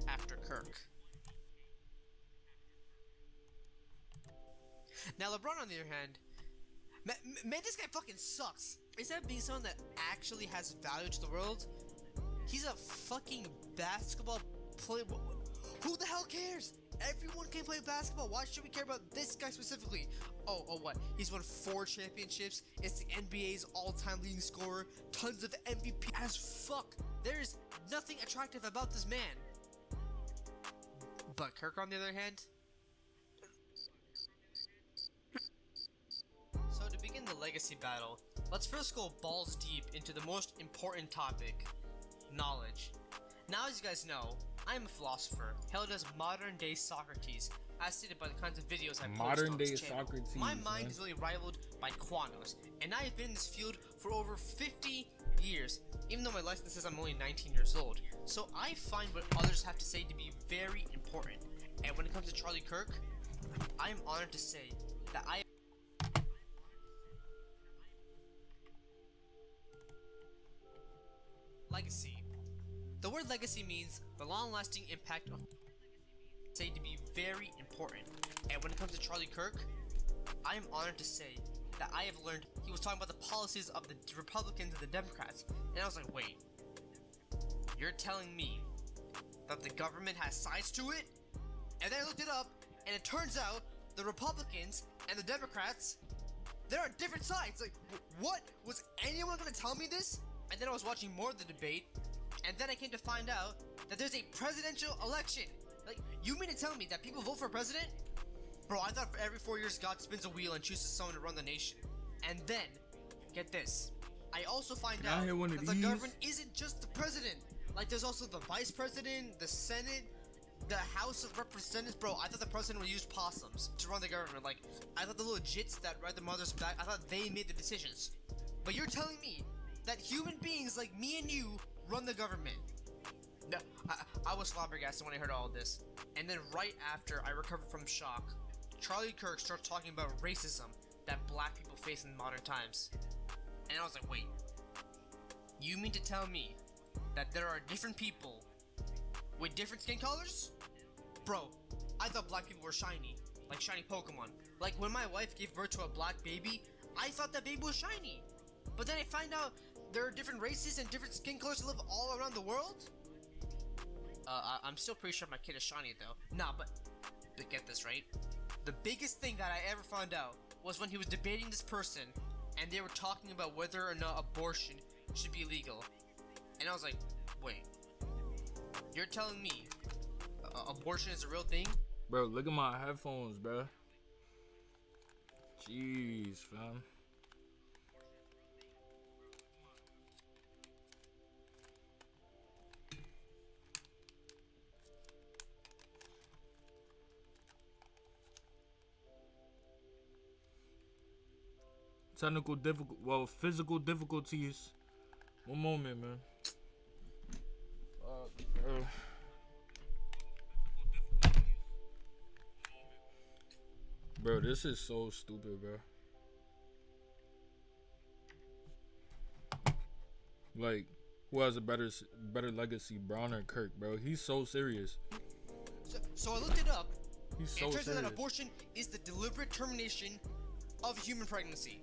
after Kirk. Now LeBron on the other hand, man, this guy fucking sucks. Instead of being someone that actually has value to the world, he's a fucking basketball player. Who the hell cares? Everyone can play basketball. Why should we care about this guy specifically? Oh, what? He's won 4 championships. It's the NBA's all-time leading scorer. Tons of MVP as fuck. There's nothing attractive about this man. But Kirk, on the other hand. So to begin the legacy battle, let's first go balls deep into the most important topic: knowledge. Now, as you guys know, I am a philosopher, hailed as modern-day Socrates, as stated by the kinds of videos I post on this channel. Socrates, my mind is really rivaled by Quanos, and I have been in this field for over 50 years, even though my license says I'm only 19 years old. So I find what others have to say to be very important. And when it comes to Charlie Kirk, I am honored to say that I legacy. The word legacy means the long-lasting impact of say to be very important. And when it comes to Charlie Kirk, I am honored to say that I have learned he was talking about the policies of the Republicans and the Democrats. And I was like, wait, you're telling me that the government has sides to it? And then I looked it up, and it turns out the Republicans and the Democrats, there are different sides. Like, what? Was anyone gonna tell me this? And then I was watching more of the debate, and then I came to find out that there's a presidential election. Like, you mean to tell me that people vote for president? Bro, I thought for every 4 years God spins a wheel and chooses someone to run the nation. And then, get this, I also find out that the government isn't just the president. Like, there's also the vice president, the Senate, the House of Representatives. Bro, I thought the president would use possums to run the government. Like, I thought the little jits that ride the mother's back, I thought they made the decisions. But you're telling me that human beings like me and you run the government? No, I was flabbergasted when I heard all of this. And then right after I recovered from shock, Charlie Kirk starts talking about racism that black people face in modern times. And I was like, wait, you mean to tell me that there are different people with different skin colors? Bro, I thought black people were shiny, like shiny Pokemon. Like when my wife gave birth to a black baby, I thought that baby was shiny. But then I find out there are different races and different skin colors that live all around the world? I'm still pretty sure my kid is shiny though. Nah, but get this right. The biggest thing that I ever found out was when he was debating this person and they were talking about whether or not abortion should be legal. And I was like, wait, you're telling me abortion is a real thing? Bro, look at my headphones, bro. Jeez, fam. Physical difficulties. One moment, man. Bro, this is so stupid, bro. Like, who has a better legacy, Braun or Kirk, bro? He's so serious. So I looked it up. He's so and it turns out serious. that abortion is the deliberate termination of human pregnancy.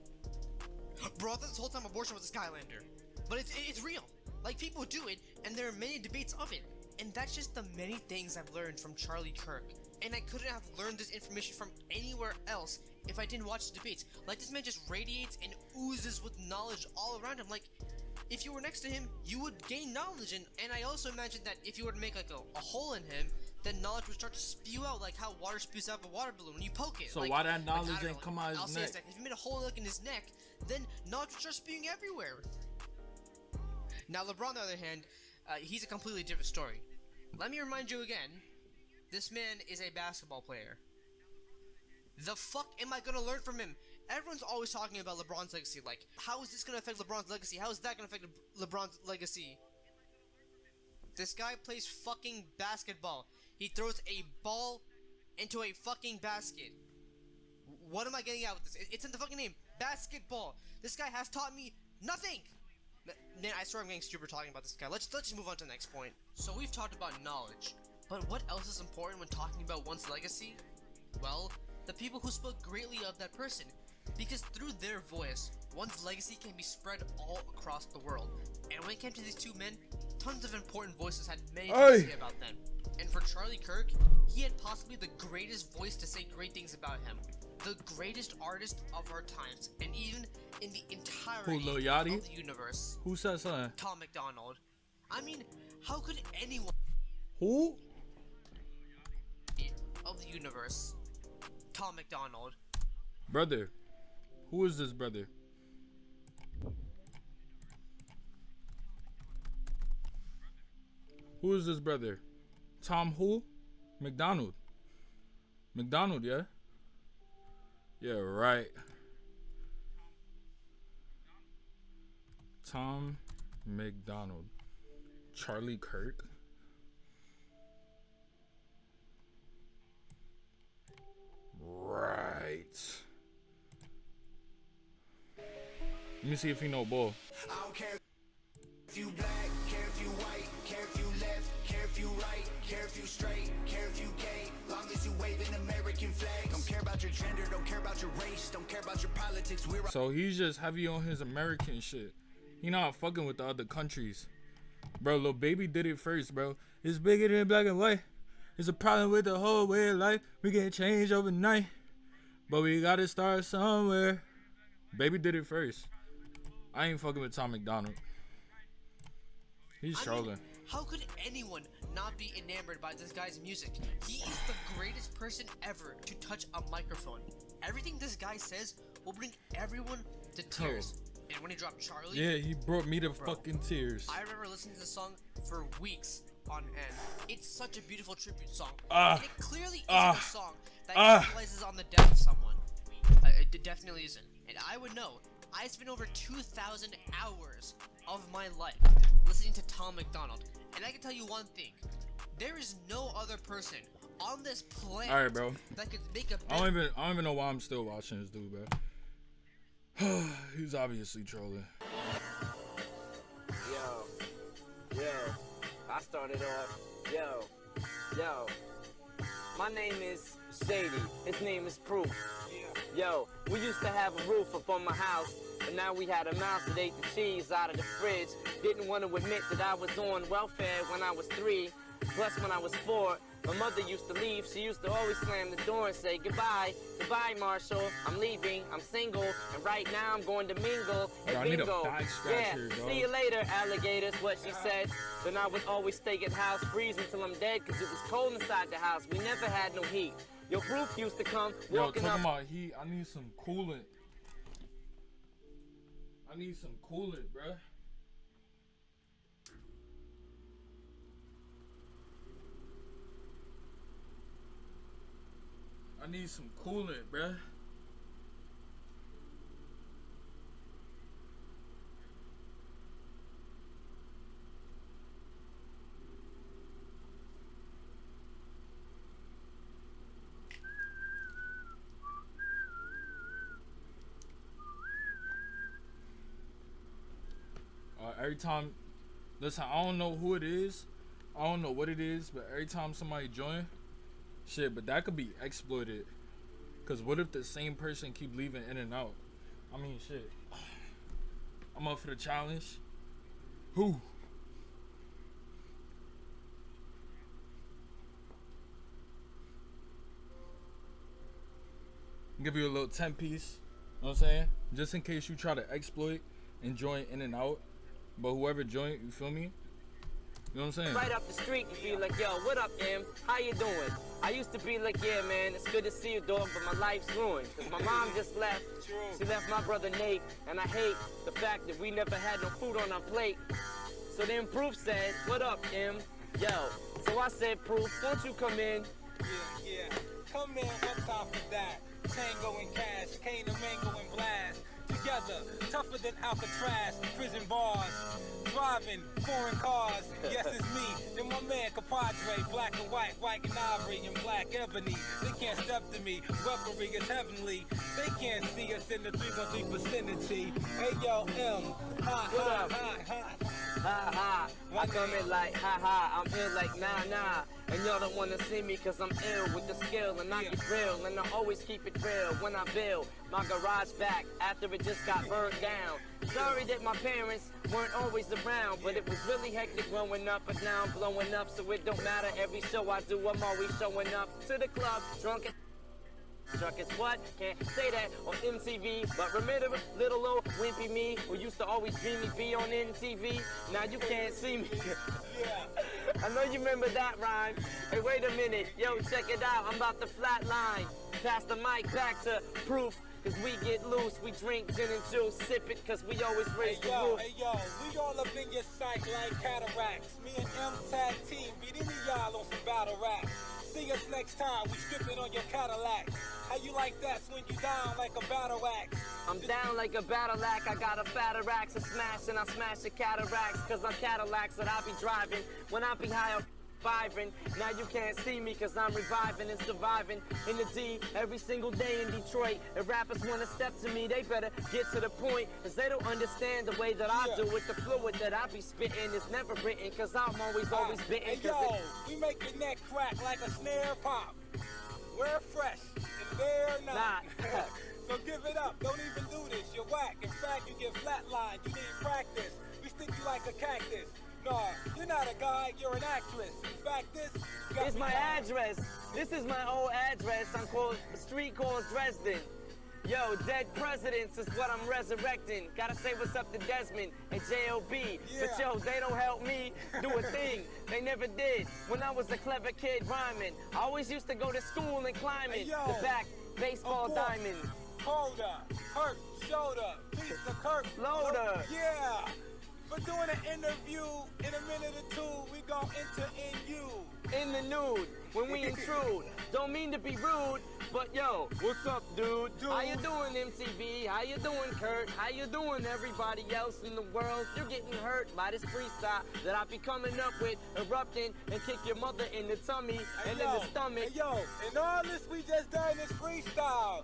Bro, I thought this whole time abortion was a Skylander. But it's real. Like, people do it, and there are many debates of it. And that's just the many things I've learned from Charlie Kirk. And I couldn't have learned this information from anywhere else if I didn't watch the debates. Like, this man just radiates and oozes with knowledge all around him. Like, if you were next to him, you would gain knowledge. And I also imagine that if you were to make, like, a hole in him, then knowledge would start to spew out, like how water spews out of a water balloon when you poke it. So like, why that knowledge like, ain't come out I'll his say neck? this, if you made a hole like in his neck, then knowledge would start spewing everywhere. Now, LeBron, on the other hand, he's a completely different story. Let me remind you again, this man is a basketball player. The fuck am I gonna learn from him? Everyone's always talking about LeBron's legacy, like, how is this gonna affect LeBron's legacy? How is that gonna affect LeBron's legacy? This guy plays fucking basketball. He throws a ball into a fucking basket. What am I getting at with this? It's in the fucking name. Basketball. This guy has taught me nothing. Man, I swear I'm getting stupid talking about this guy. Let's just move on to the next point. So we've talked about knowledge. But what else is important when talking about one's legacy? Well, the people who spoke greatly of that person. Because through their voice, one's legacy can be spread all across the world. And when it came to these two men, tons of important voices had many things to say about them. And for Charlie Kirk, he had possibly the greatest voice to say great things about him. The greatest artist of our times, and even in the entirety of the universe. Who said something? Tom McDonald. I mean, how could anyone... Who? Of the universe. Tom McDonald. Brother. Who is this brother? Who is this brother? Tom who? McDonald. McDonald, yeah? Yeah, right. Tom McDonald. Charlie Kirk. Right. Let me see if he know bull. I don't care if you black, care if you white, care if you left, care if you right, care if you straight, care if you gay, long as you wave an American flag. Don't care about your gender, don't care about your race, don't care about your politics. So he's just heavy on his American shit. He not fucking with the other countries. Bro, Lil Baby did it first, bro. It's bigger than black and white. It's a problem with the whole way of life. We can't change overnight, but we gotta start somewhere. Baby did it first. I ain't fucking with Tom McDonald. He's trolling. How could anyone not be enamored by this guy's music? He is the greatest person ever to touch a microphone. Everything this guy says will bring everyone to tears. And when he dropped Charlie, yeah, he brought me to fucking tears. I remember listening to the song for weeks on end. It's such a beautiful tribute song. And it clearly isn't a song that capitalizes on the death of someone. It definitely isn't. And I would know. I spent over 2,000 hours of my life listening to Tom McDonald. And I can tell you one thing. There is no other person on this planet all right, bro. that could make a I don't even know why I'm still watching this dude, bro. He's obviously trolling. Yo, I started off, yo, my name is Shady, his name is Proof. Yo, we used to have a roof up on my house, but now we had a mouse that ate the cheese out of the fridge. Didn't want to admit that I was on welfare when I was 3, plus when I was 4, My mother used to leave, she used to always slam the door and say, goodbye, goodbye, Marshall, I'm leaving, I'm single, and right now I'm going to mingle and Yo, I need a bingo. back scratcher, Yeah, dog. see you later, alligators, what she said. Then I would always stay at house freezing till I'm dead, cause it was cold inside the house, we never had no heat. Your proof used to come Yo, walking talking up. about heat, I need some coolant. I need some coolant, bruh. I need some coolant, bruh. Every time, listen, I don't know who it is, I don't know what it is, but every time somebody join, shit, but that could be exploited. Cause what if the same person keep leaving in and out? I mean, shit. I'm up for the challenge. Who? Give you a little 10 piece. You know what I'm saying? Just in case you try to exploit and join in and out. But whoever joined, you feel me? You know what I'm saying? Right up the street and be like, yo, what up, M? How you doing? I used to be like, yeah, man, it's good to see you, dog, but my life's ruined. Cause my mom just left. She left my brother Nate, and I hate the fact that we never had no food on our plate. So then Proof said, what up, M? Yo. So I said, Proof, won't you come in? Yeah. Come in, one time for that. Tango and Cash, Kane and Mango and Blast. Together, tougher than Alcatraz, prison bars. Driving foreign cars, yes it's me. Then my man Compadre, black and white and ivory and black ebony. They can't step to me, weaponry is heavenly. They can't see us in the 313 vicinity. Hey yo, M, ha What ha up? ha ha. Ha ha. I come in like, ha ha, I'm ill like, nah. And y'all don't wanna see me cause I'm ill with the skill and I get real. And I always keep it real when I build my garage back after it just got burned down. Sorry that my parents weren't always around, but it was really hectic growing up, but now I'm blowing up, so it don't matter. Every show I do, I'm always showing up to the club, drunk as what? Can't say that on MTV, but remember little old wimpy me who used to always dream me be on MTV? Now you can't see me. I know you remember that rhyme. Hey, wait a minute, yo, check it out. I'm about to flatline. Pass the mic back to Proof. Cause we get loose, we drink gin and juice, sip it cause we always raise the roof. Hey yo, we all up in your sight like cataracts. Me and M tag team, beat any y'all on some battle rap. See us next time, we stripping on your Cadillac. How you like that when you down like a battle axe? I'm down like a battle axe, I got a fatter axe to smash and I smash the cataracts. Cause I'm Cadillacs that I be driving when I be high up. Now you can't see me cause I'm reviving and surviving in the D every single day in Detroit. If rappers wanna step to me, they better get to the point, cause they don't understand the way that I do it. The fluid that I be spitting is never written, cause I'm always bitten. Hey yo, we make your neck crack like a snare pop. We're fresh and they're not. So give it up, don't even do this, you're whack. In fact, you get flatlined, you need practice. We stick you like a cactus. No, you're not a guy, you're an actress. In fact, this is my address. This is my old address. I'm called, the street calls Dresden. Yo, dead presidents is what I'm resurrecting. Gotta say what's up to Desmond and J.O.B. But yo, they don't help me do a thing. They never did. When I was a clever kid rhyming, I always used to go to school and climbing. The back, baseball diamond. Hold up, hurt, shoulder, piece of Kirk. Loader. Yeah. For doing an interview in a minute or two, we gon' enter in you. In the nude, when we intrude. Don't mean to be rude, but yo, what's up, dude? How you doing, MTV? How you doing, Kurt? How you doing, everybody else in the world? You're getting hurt by this freestyle that I be coming up with, erupting and kick your mother in the tummy and in the stomach. Hey, yo, and all this we just done is freestyle.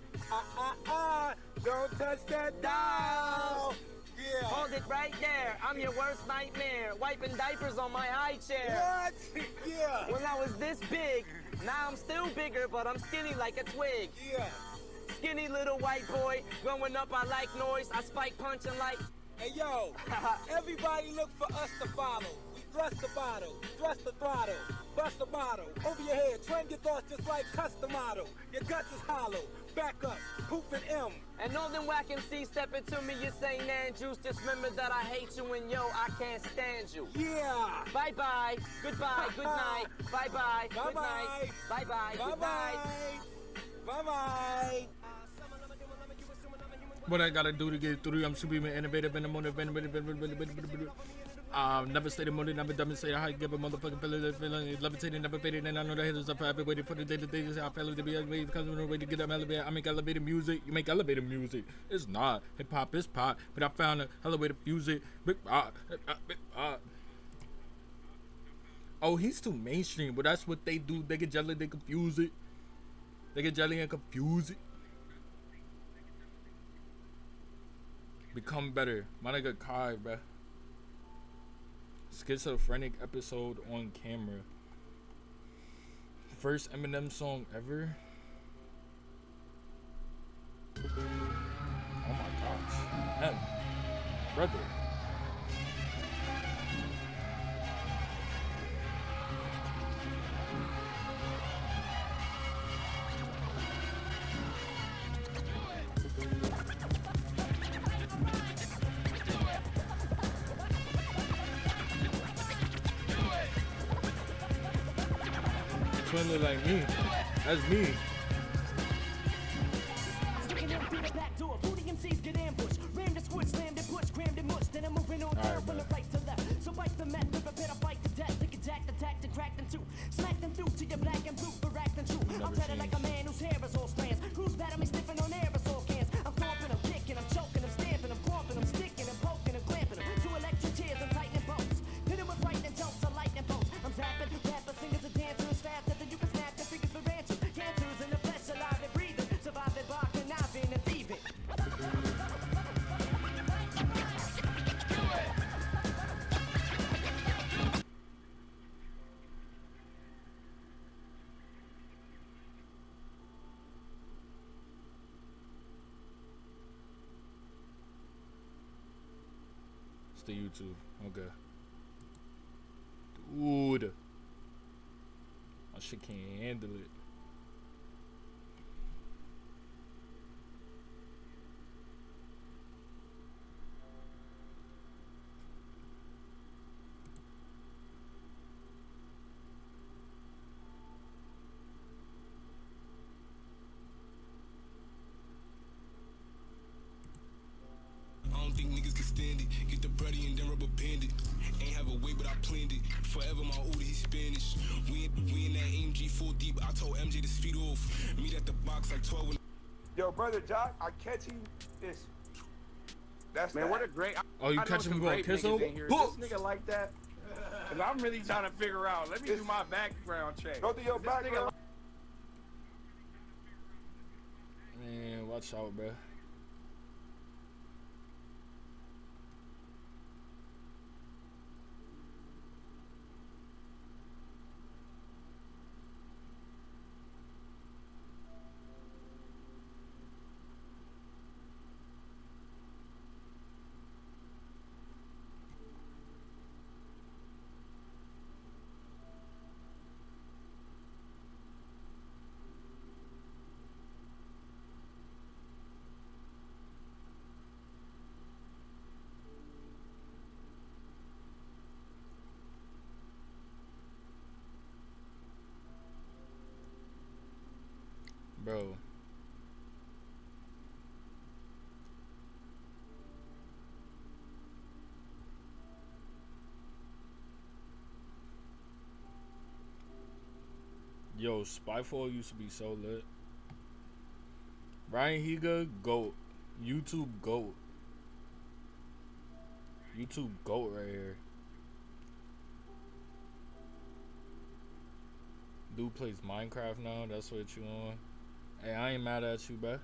Don't touch that dial. Yeah. Hold it right there. I'm your worst nightmare. Wiping diapers on my high chair. What? Yeah. When I was this big, now I'm still bigger, but I'm skinny like a twig. Yeah. Skinny little white boy. Growing up, I like noise. I spike punching like. Hey, yo. Everybody look for us to follow. We thrust the bottle, thrust the throttle, bust the bottle, over your head, train your thoughts just like custom model. Your guts is hollow, back up, poof and M. And all them whack MCs stepping to me, you say nan juice. Just remember that I hate you and yo, I can't stand you. Yeah. Bye bye, goodbye, good night. Bye bye, good night. Bye bye, good night. Bye bye. What I gotta do to get through? I'm super innovative and I'm motivated. Never stayed in mood, never demonstrated how you give a motherfucking feeling levitating, never faded, and I know the haters are forever waiting for the day to day. I feel to be elevated because there's no way to get them elevated. I make elevated music, you make elevated music. It's not hip hop, it's pop, but I found a hella way to fuse it. Oh, he's too mainstream, but that's what they do. They get jelly, they confuse it. They get jelly and confuse it. Become better, my nigga Kai, bruh. Schizophrenic episode on camera. First Eminem song ever. Oh my gosh. M. Brother. Twin look like me. That's me. Smack them through to your black and blue for acting true. I'm treading like a man whose hair is all strands. Who's better me sniffing on aerosol cans? I'm stomping, I'm kicking, I'm choking, I'm stamping, I'm clomping, I'm sticking, I'm poking, I'm clamping them. To electric tears and tightening bolts. Hit them with lightning jumps or lightning bolts. I'm zapping, rappers, singers, and dancers faster than you can snap your fingers for ransom. Cancers in the flesh, alive and breathing. Surviving by conniving and thieving. It's the YouTube. Okay. Dude. My shit can't handle it. I don't think niggas can stand it. Get the bready and then rubber band it. Ain't have a way, but I planned it. Forever my Uda, he's Spanish. We in that AMG full deep. I told MJ to speed off. Meet at the box like 12. Yo, brother Jock, I catch you this. That's Man, that. what a great. Oh, you I know catch him some going great kiss niggas him? in here. Book. This nigga like that? Cause I'm really trying to figure out. Let me do my background check. Go through your This nigga background. Man, watch out, bruh. Bro. Yo, Spyfall used to be so lit. Ryan Higa, GOAT. YouTube GOAT. YouTube GOAT right here. Dude plays Minecraft now, that's what you on. Hey, I ain't mad at you, bruh.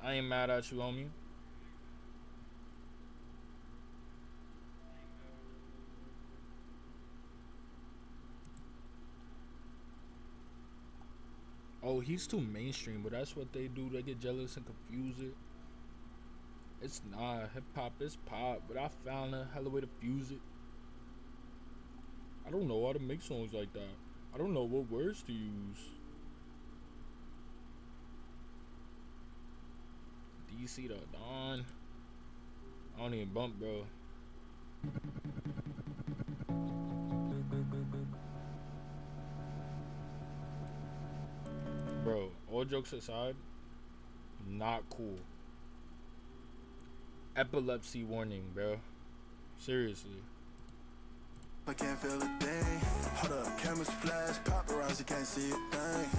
I ain't mad at you, homie. Oh, he's too mainstream, but that's what they do. They get jealous and confuse it. It's not hip hop, it's pop, but I found a hella way to fuse it. I don't know how to make songs like that. I don't know what words to use. DC the Dawn. I don't even bump, bro. Bro, all jokes aside, not cool. Epilepsy warning, bro. Seriously. I can't feel a thing. Hold up, cameras flash, paparazzi can't see a thing.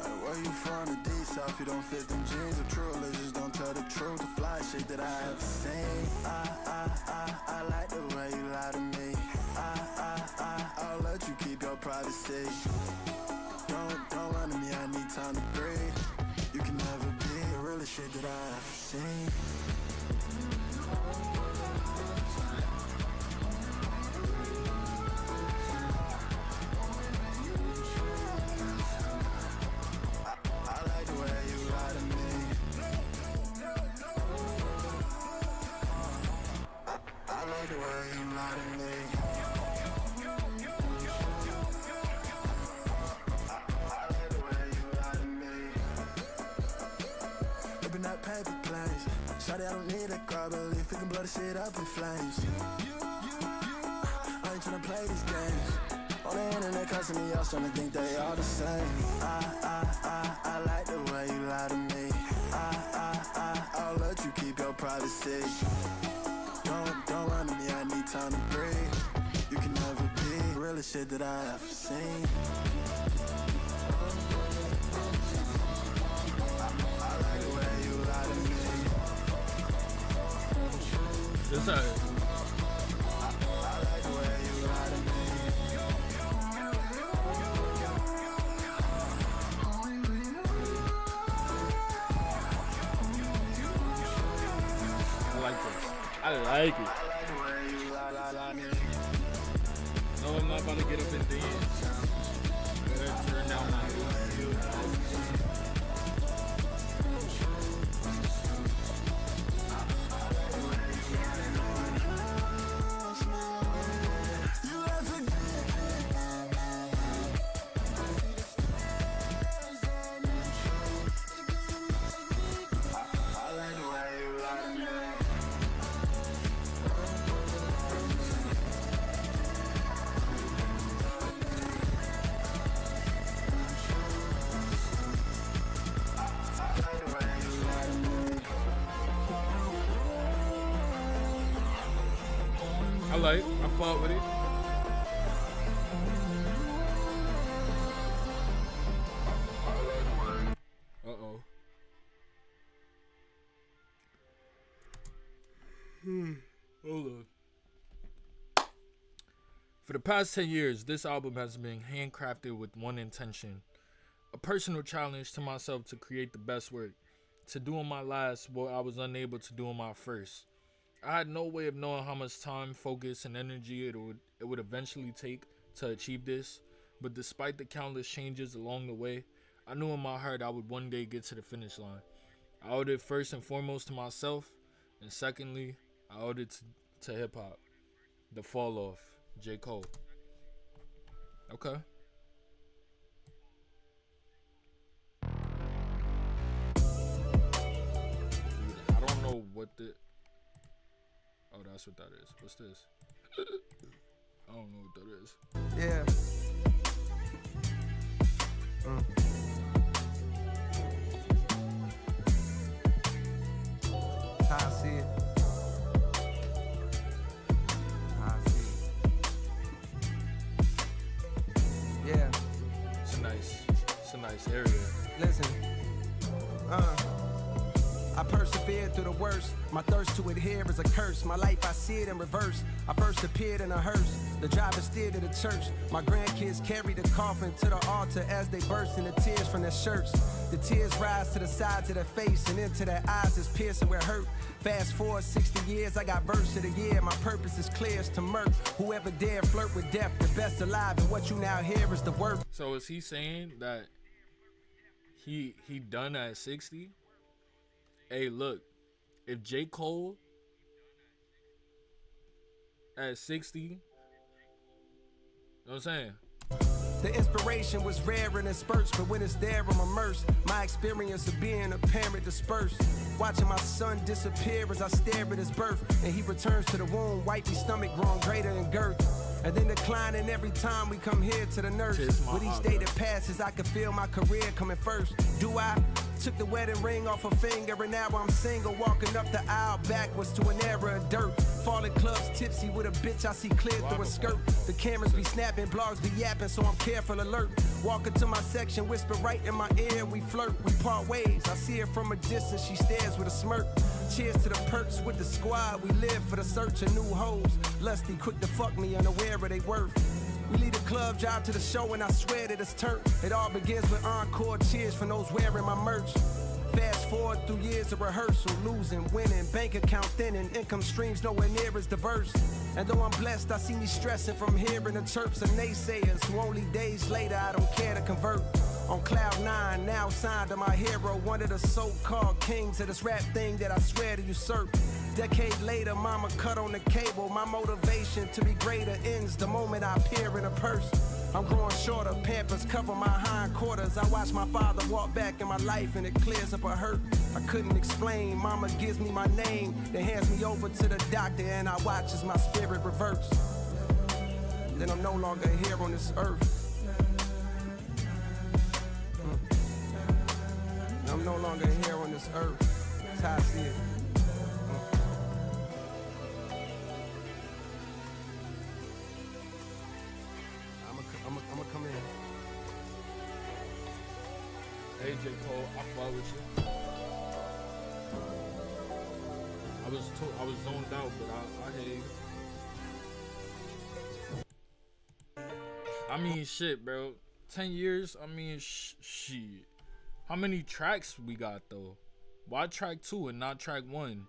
Like, where you from? The D South, you don't fit them jeans. The true religions don't tell the truth. The fly shit that I have seen. I like the way you lie to me. I'll let you keep your privacy. Don't run to me, I need time to breathe. You can never be the realest shit that I have seen. Paper planes. Shawty, I don't need a car, believe we can blow the shit up in flames. I ain't tryna play these games. On the internet, cussing me out, trying to think they all the same. I like the way you lie to me. I'll let you keep your privacy. Don't run to me, I need time to breathe. You can never be the realest shit that I have seen. This I like this. I like it. No, I'm not about to get up and dance. Gotta turn down my I fought with it. Uh-oh. Hold on. For the past 10 years, this album has been handcrafted with one intention. A personal challenge to myself to create the best work. To do on my last what I was unable to do on my first. I had no way of knowing how much time, focus, and energy it would eventually take to achieve this, but despite the countless changes along the way, I knew in my heart I would one day get to the finish line. I owed it first and foremost to myself, and secondly, I owed it to hip-hop. The Fall Off, J. Cole. Okay. I don't know what the... Oh, that's what that is. What's this? I don't know what that is. Yeah. How I see it. How I see it. Yeah. It's a nice area. Listen. I persevered through the worst. My thirst to adhere is a curse. My life, I see it in reverse. I first appeared in a hearse. The driver steered to the church. My grandkids carried the coffin to the altar as they burst into tears from their shirts. The tears rise to the sides of their face and into their eyes is piercing where hurt. Fast forward 60 years, I got verse of the year. My purpose is clear as to murk. Whoever dare flirt with death, the best alive. And what you now hear is the word. So is he saying that he done at 60? Hey, look, if J. Cole at 60 know what I'm saying? The inspiration was rare in spurts, but when it's there, I'm immersed. My experience of being a parent dispersed. Watching my son disappear as I stare at his birth. And he returns to the womb, wifey stomach growing greater in girth. And then declining every time we come here to the nurse. With each day that passes, I can feel my career coming first. Do I? Took the wedding ring off her finger and now I'm single. Walking up the aisle backwards to an era of dirt. Falling clubs tipsy with a bitch I see clear through a skirt. The cameras be snapping, blogs be yapping, so I'm careful alert. Walking to my section, whisper right in my ear, we flirt, we part ways. I see her from a distance, she stares with a smirk. Cheers to the perks with the squad, we live for the search of new hoes. Lusty, quick to fuck me, unaware of they worth. We lead the club, drive to the show, and I swear that it's turned. It all begins with encore cheers from those wearing my merch. Fast forward through years of rehearsal, losing, winning, bank account thinning, income streams nowhere near as diverse. And though I'm blessed, I see me stressing from hearing the chirps of naysayers who only days later I don't care to convert. On cloud 9, now signed to my hero, one of the so-called kings of this rap thing that I swear to usurp. Decade later, mama cut on the cable. My motivation to be greater ends the moment I appear in a purse. I'm growing shorter, Pampers cover my hindquarters. I watch my father walk back in my life and it clears up a hurt I couldn't explain. Mama gives me my name, then hands me over to the doctor and I watch as my spirit reverts. Then I'm no longer here on this earth. I'm no longer here on this earth. That's how I see it. I'ma come in. Hey J. Cole, I fuck with you. I was zoned out, but I hear you. I mean, shit, bro. 10 years. I mean, shit. How many tracks we got though? Why track 2 and not track 1?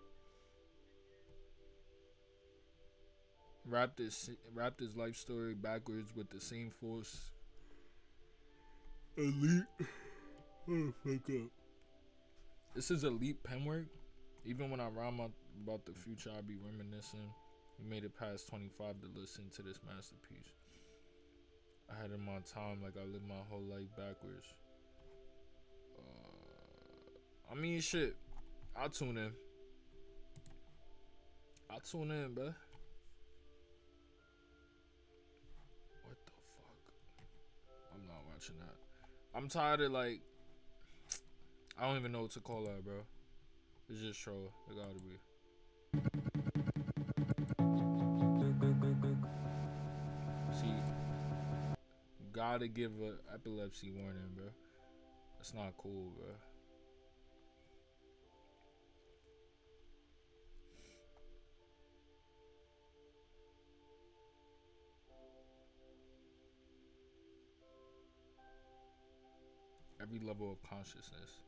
Rap this life story backwards with the same force. Elite. Oh, fuck up. This is elite pen work. Even when I rhyme about the future, I be reminiscing. We made it past 25 to listen to this masterpiece. I had in my time like I lived my whole life backwards. I mean, shit. I'll tune in. Bruh. What the fuck? I'm not watching that. I'm tired of like, I don't even know what to call that, bro. It's just troll. It gotta be. See, you gotta give a epilepsy warning, bro. That's not cool, bro. Every level of consciousness.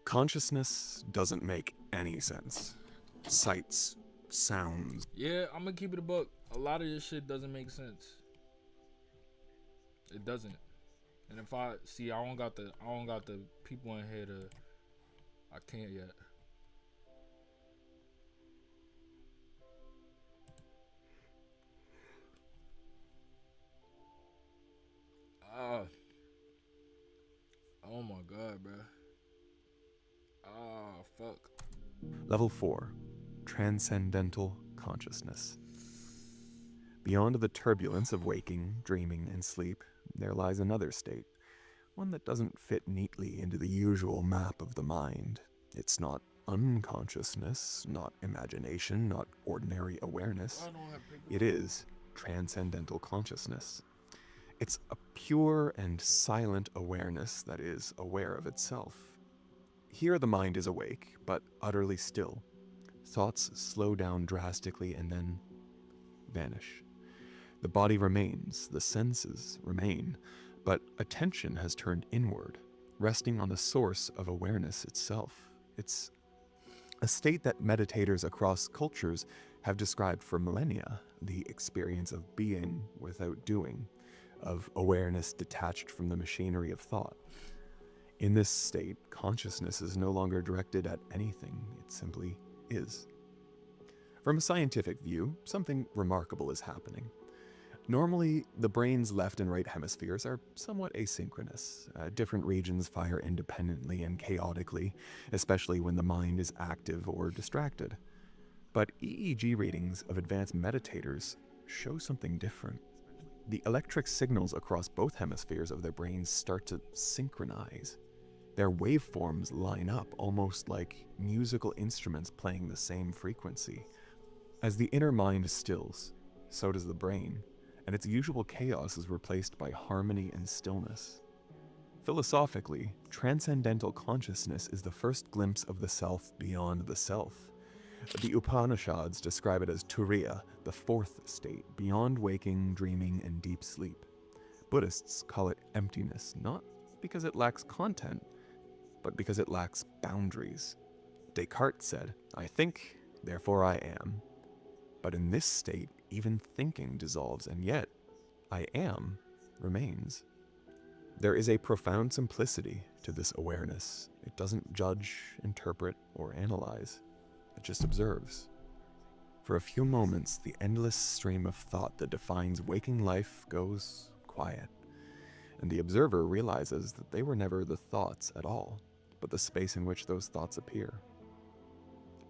Consciousness doesn't make any sense. Sights, sounds. Yeah, I'm gonna keep it a buck. A lot of this shit doesn't make sense. It doesn't. And if I see, I don't got the people in here to. I can't yet. Oh my god, bro. Fuck. Level 4. Transcendental consciousness. Beyond the turbulence of waking, dreaming, and sleep, there lies another state. One that doesn't fit neatly into the usual map of the mind. It's not unconsciousness, not imagination, not ordinary awareness. It is transcendental consciousness. It's a pure and silent awareness that is aware of itself. Here the mind is awake, but utterly still. Thoughts slow down drastically and then vanish. The body remains, the senses remain, but attention has turned inward, resting on the source of awareness itself. It's a state that meditators across cultures have described for millennia, the experience of being without doing, of awareness detached from the machinery of thought. In this state, consciousness is no longer directed at anything, it simply is. From a scientific view, something remarkable is happening. Normally, the brain's left and right hemispheres are somewhat asynchronous. Different regions fire independently and chaotically, especially when the mind is active or distracted. But EEG readings of advanced meditators show something different. The electric signals across both hemispheres of their brains start to synchronize. Their waveforms line up almost like musical instruments playing the same frequency. As the inner mind stills, so does the brain, and its usual chaos is replaced by harmony and stillness. Philosophically, transcendental consciousness is the first glimpse of the self beyond the self. The Upanishads describe it as Turiya, the fourth state, beyond waking, dreaming, and deep sleep. Buddhists call it emptiness, not because it lacks content, but because it lacks boundaries. Descartes said, "I think, therefore I am." But in this state, even thinking dissolves, and yet, I am remains. There is a profound simplicity to this awareness. It doesn't judge, interpret, or analyze. It just observes. For a few moments, the endless stream of thought that defines waking life goes quiet, and the observer realizes that they were never the thoughts at all, but the space in which those thoughts appear.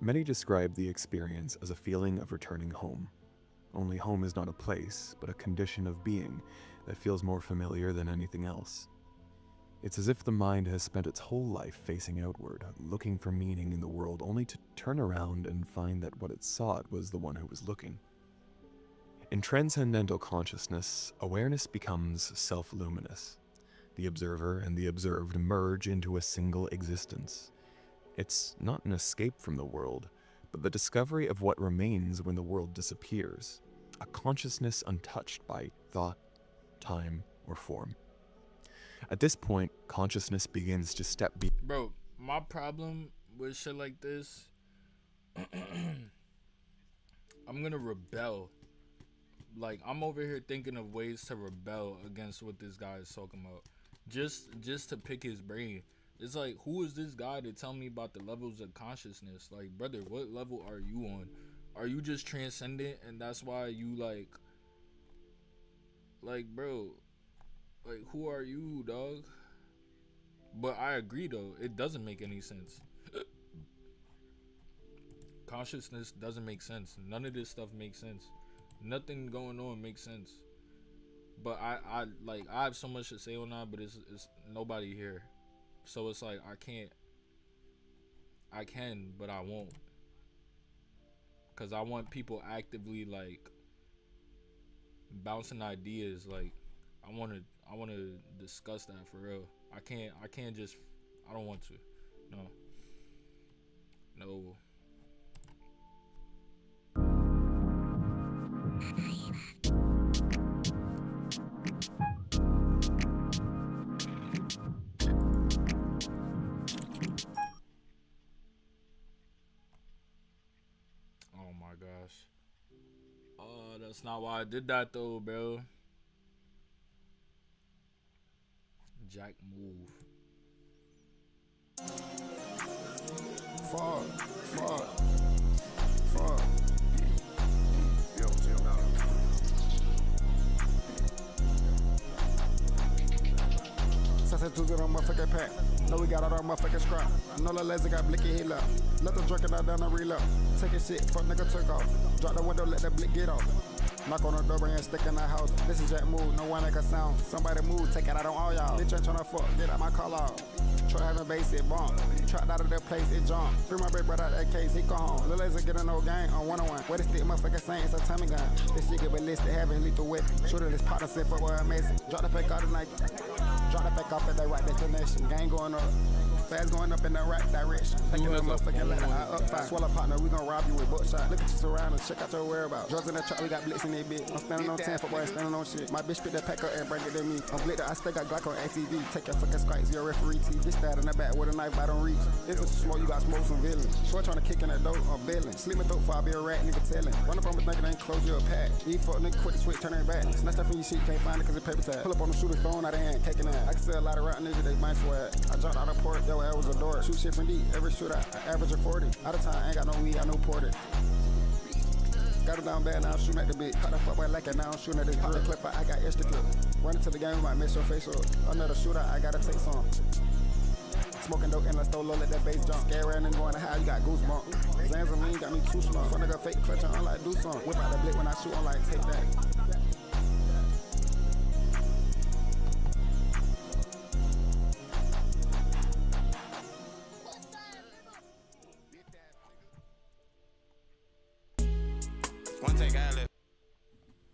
Many describe the experience as a feeling of returning home. Only home is not a place, but a condition of being that feels more familiar than anything else. It's as if the mind has spent its whole life facing outward, looking for meaning in the world, only to turn around and find that what it sought was the one who was looking. In transcendental consciousness, awareness becomes self-luminous. The observer and the observed merge into a single existence. It's not an escape from the world, but the discovery of what remains when the world disappears, a consciousness untouched by thought, time, or form. At this point, consciousness begins to step Bro, my problem with shit like this, I'm gonna rebel. Like, I'm over here thinking of ways to rebel against what this guy is talking about. Just to pick his brain. It's like, who is this guy to tell me about the levels of consciousness? Like, brother, what level are you on? Are you just transcendent and that's why you like, bro, like, who are you, dog? But I agree, though. It doesn't make any sense. Consciousness doesn't make sense. None of this stuff makes sense. Nothing going on makes sense. But I have so much to say on that, but it's nobody here. So it's like, I can, but I won't. Because I want people actively, like, bouncing ideas. Like, I want to discuss that for real. I can't just, I don't want to. No. Oh my gosh. Oh, that's not why I did that though, bro. Jack move. Fuck. Yo, chill out. Sunset to get on motherfucking pack. No, we got all our motherfucking scrap. No, the laser got blicky hit up. Let the drunk it out down the reload. Take a shit, fuck nigga took off. Drop the window, let the blick get off. Knock on the door, bring a stick in the house. This is Jack move, no one make a sound. Somebody move, take it out on all y'all. Bitch ain't tryna fuck, get out my call out. Truck having bass, it bump. Trapped out of that place, it jump. Free my big brother out that case, he go home. Lil' laser get in no gang on 1-on-1. Where the stick motherfucker saying it's a timing gun. This shit get ballistic, having lethal weapon. Shooter this partner set fuck with a mason. Drop the pack out tonight. Drop the pack off at the right destination. Gang going up. Fast going up in the right direction. Taking a motherfucking ladder, I up five. Swallow partner, we gon' rob you with buckshot. Look at your surroundings, check out your whereabouts. Drugs in that truck, we got blitz in that bitch. I'm standing on 10 for boy, standing on shit. My bitch pick that pack up and bring it to me. I'm blitzed, I still got Glock on ATV. Take your fucking strikes, your referee T. Bitch stab in the back with a knife, I don't reach. If it's smoke, you got smoke some villain. Short trying to kick in that door, I'm bailing. Sleep my throat, I be a rat, nigga telling. Run up on me thinking I ain't close your pack. These fuck nigga quit the switch, turn it back. Snatch that from your shit, can't find it cause it paper tag. Pull up on the shooter phone out of hand, caking that. I can sell a lot of rap niggas, they might swear. I jumped out of port, yo, I was a door. Shoot shit from deep, every shooter, I average of 40. Out of time, ain't got no weed, I no ported. Got it down bad, now I'm shooting at the bitch. Caught the fuck boy like it, now I'm shooting at this drip. Clip, I got extra clip. Running to the game, might mess your face up. Another shooter, I gotta take some. Smoking dope and let's throw low, let that bass jump. Scare around and going to high, you got goosebumps. Zanzaline got me too strong. Fuck nigga fake clutch, I'm like do something. Whip out the blick when I shoot, I'm like take that.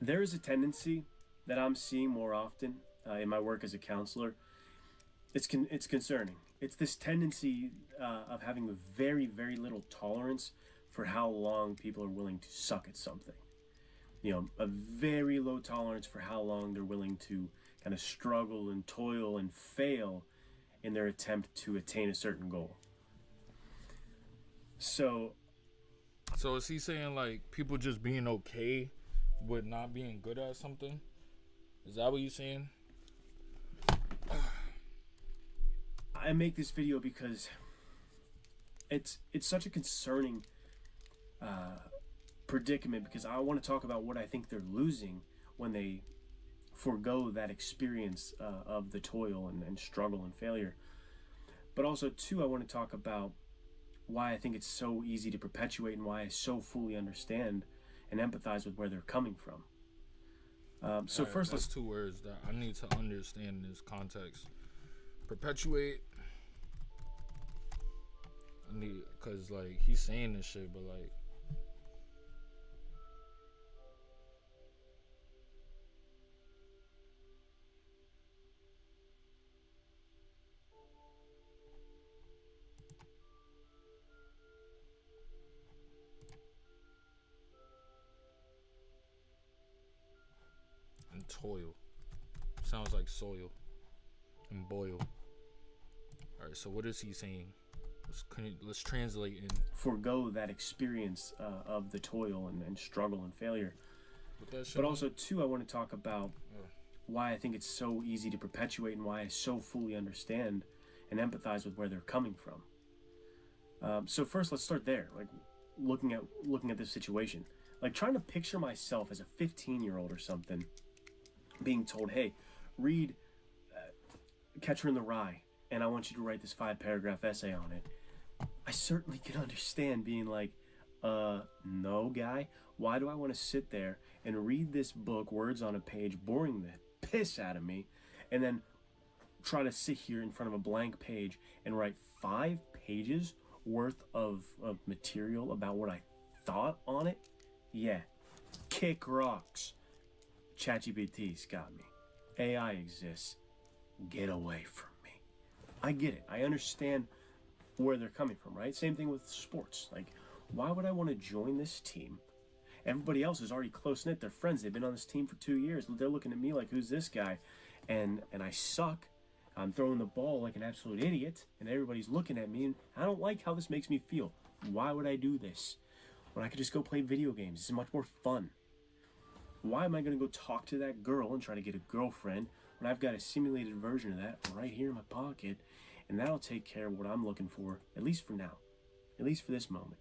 There is a tendency that I'm seeing more often in my work as a counselor. It's concerning. It's this tendency of having very, very little tolerance for how long people are willing to suck at something. You know, a very low tolerance for how long they're willing to kind of struggle and toil and fail in their attempt to attain a certain goal. So is he saying like people just being okay with not being good at something? Is that what you're saying? I make this video because it's such a concerning predicament, because I want to talk about what I think they're losing when they forego that experience of the toil and struggle and failure. But also, too, I want to talk about why I think it's so easy to perpetuate and why I so fully understand and empathize with where they're coming from. So right, first, that's two words that I need to understand in this context. Perpetuate. I need, cause like he's saying this shit, but like and toil sounds like soil and boil. All right, so what is he saying? Let's translate in. Forgo that experience of the toil and struggle and failure. But also, too, I want to talk about why I think it's so easy to perpetuate and why I so fully understand and empathize with where they're coming from. So first, let's start there. Like looking at this situation, like trying to picture myself as a 15-year-old or something, being told, "Hey, read Catcher in the Rye, and I want you to write this 5-paragraph essay on it." I certainly can understand being like, no, guy, why do I want to sit there and read this book, words on a page, boring the piss out of me, and then try to sit here in front of a blank page and write 5 pages worth of material about what I thought on it? Yeah, kick rocks. ChatGPT's got me. AI exists. Get away from me. I get it. I understand where they're coming from, right? Same thing with sports. Like, why would I want to join this team? Everybody else is already close-knit. They're friends. They've been on this team for 2 years. They're looking at me like, who's this guy? And I suck. I'm throwing the ball like an absolute idiot, and everybody's looking at me, and I don't like how this makes me feel. Why would I do this when I could just go play video games? This is much more fun. Why am I going to go talk to that girl and try to get a girlfriend when I've got a simulated version of that right here in my pocket, and that'll take care of what I'm looking for, at least for now, at least for this moment?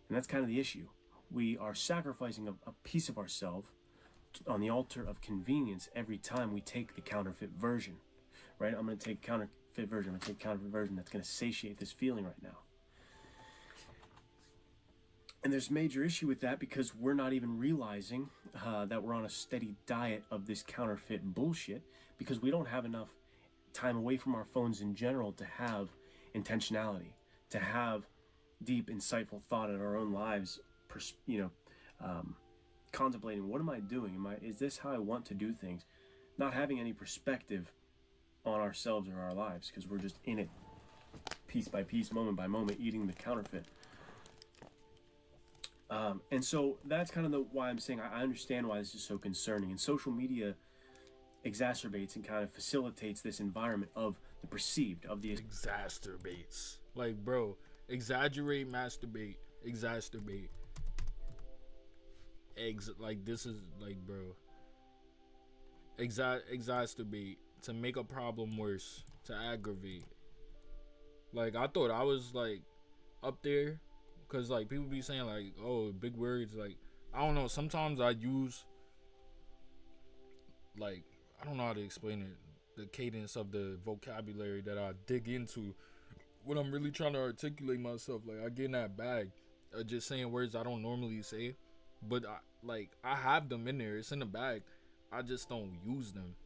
And that's kind of the issue. We are sacrificing a piece of ourselves on the altar of convenience every time we take the counterfeit version, right? I'm going to take a counterfeit version. I'm going to take a counterfeit version that's going to satiate this feeling right now. And there's major issue with that because we're not even realizing that we're on a steady diet of this counterfeit bullshit, because we don't have enough time away from our phones in general to have intentionality, to have deep, insightful thought in our own lives, contemplating, what am I doing? Is this how I want to do things? Not having any perspective on ourselves or our lives, because we're just in it piece by piece, moment by moment, eating the counterfeit. And so that's kind of why I'm saying I understand why this is so concerning. And social media exacerbates and kind of facilitates this environment of the perceived, of the exacerbates. Like, bro, exaggerate, masturbate, exacerbate. Like, this is like, bro, exacerbate, to make a problem worse, to aggravate. Like, I thought I was like up there, because like people be saying like, oh, big words, like I don't know. Sometimes I use, like, I don't know how to explain it. The cadence of the vocabulary that I dig into when I'm really trying to articulate myself. Like, I get in that bag of just saying words I don't normally say, but I have them in there. It's in the bag. I just don't use them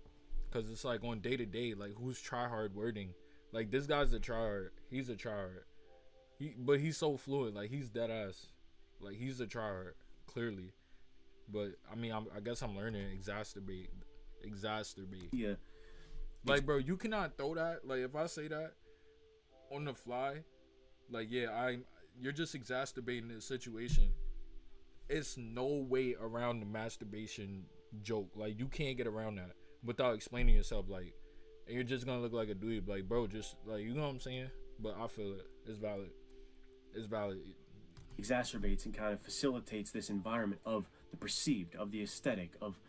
because it's like on day to day. Like, who's try hard wording? Like, this guy's a tryhard. He's a tryhard. But he's so fluid. Like, he's dead ass. Like, he's a tryhard, clearly. But I mean, I guess I'm learning. Exacerbate. Yeah. Like, bro, you cannot throw that. Like, if I say that on the fly, like, yeah, you're just exacerbating the situation. It's no way around the masturbation joke. Like, you can't get around that without explaining yourself. Like, and you're just gonna look like a dweeb. Like, bro, just like, you know what I'm saying? But I feel it. It's valid. It's valid. Exacerbates and kind of facilitates this environment of the perceived, of the aesthetic, of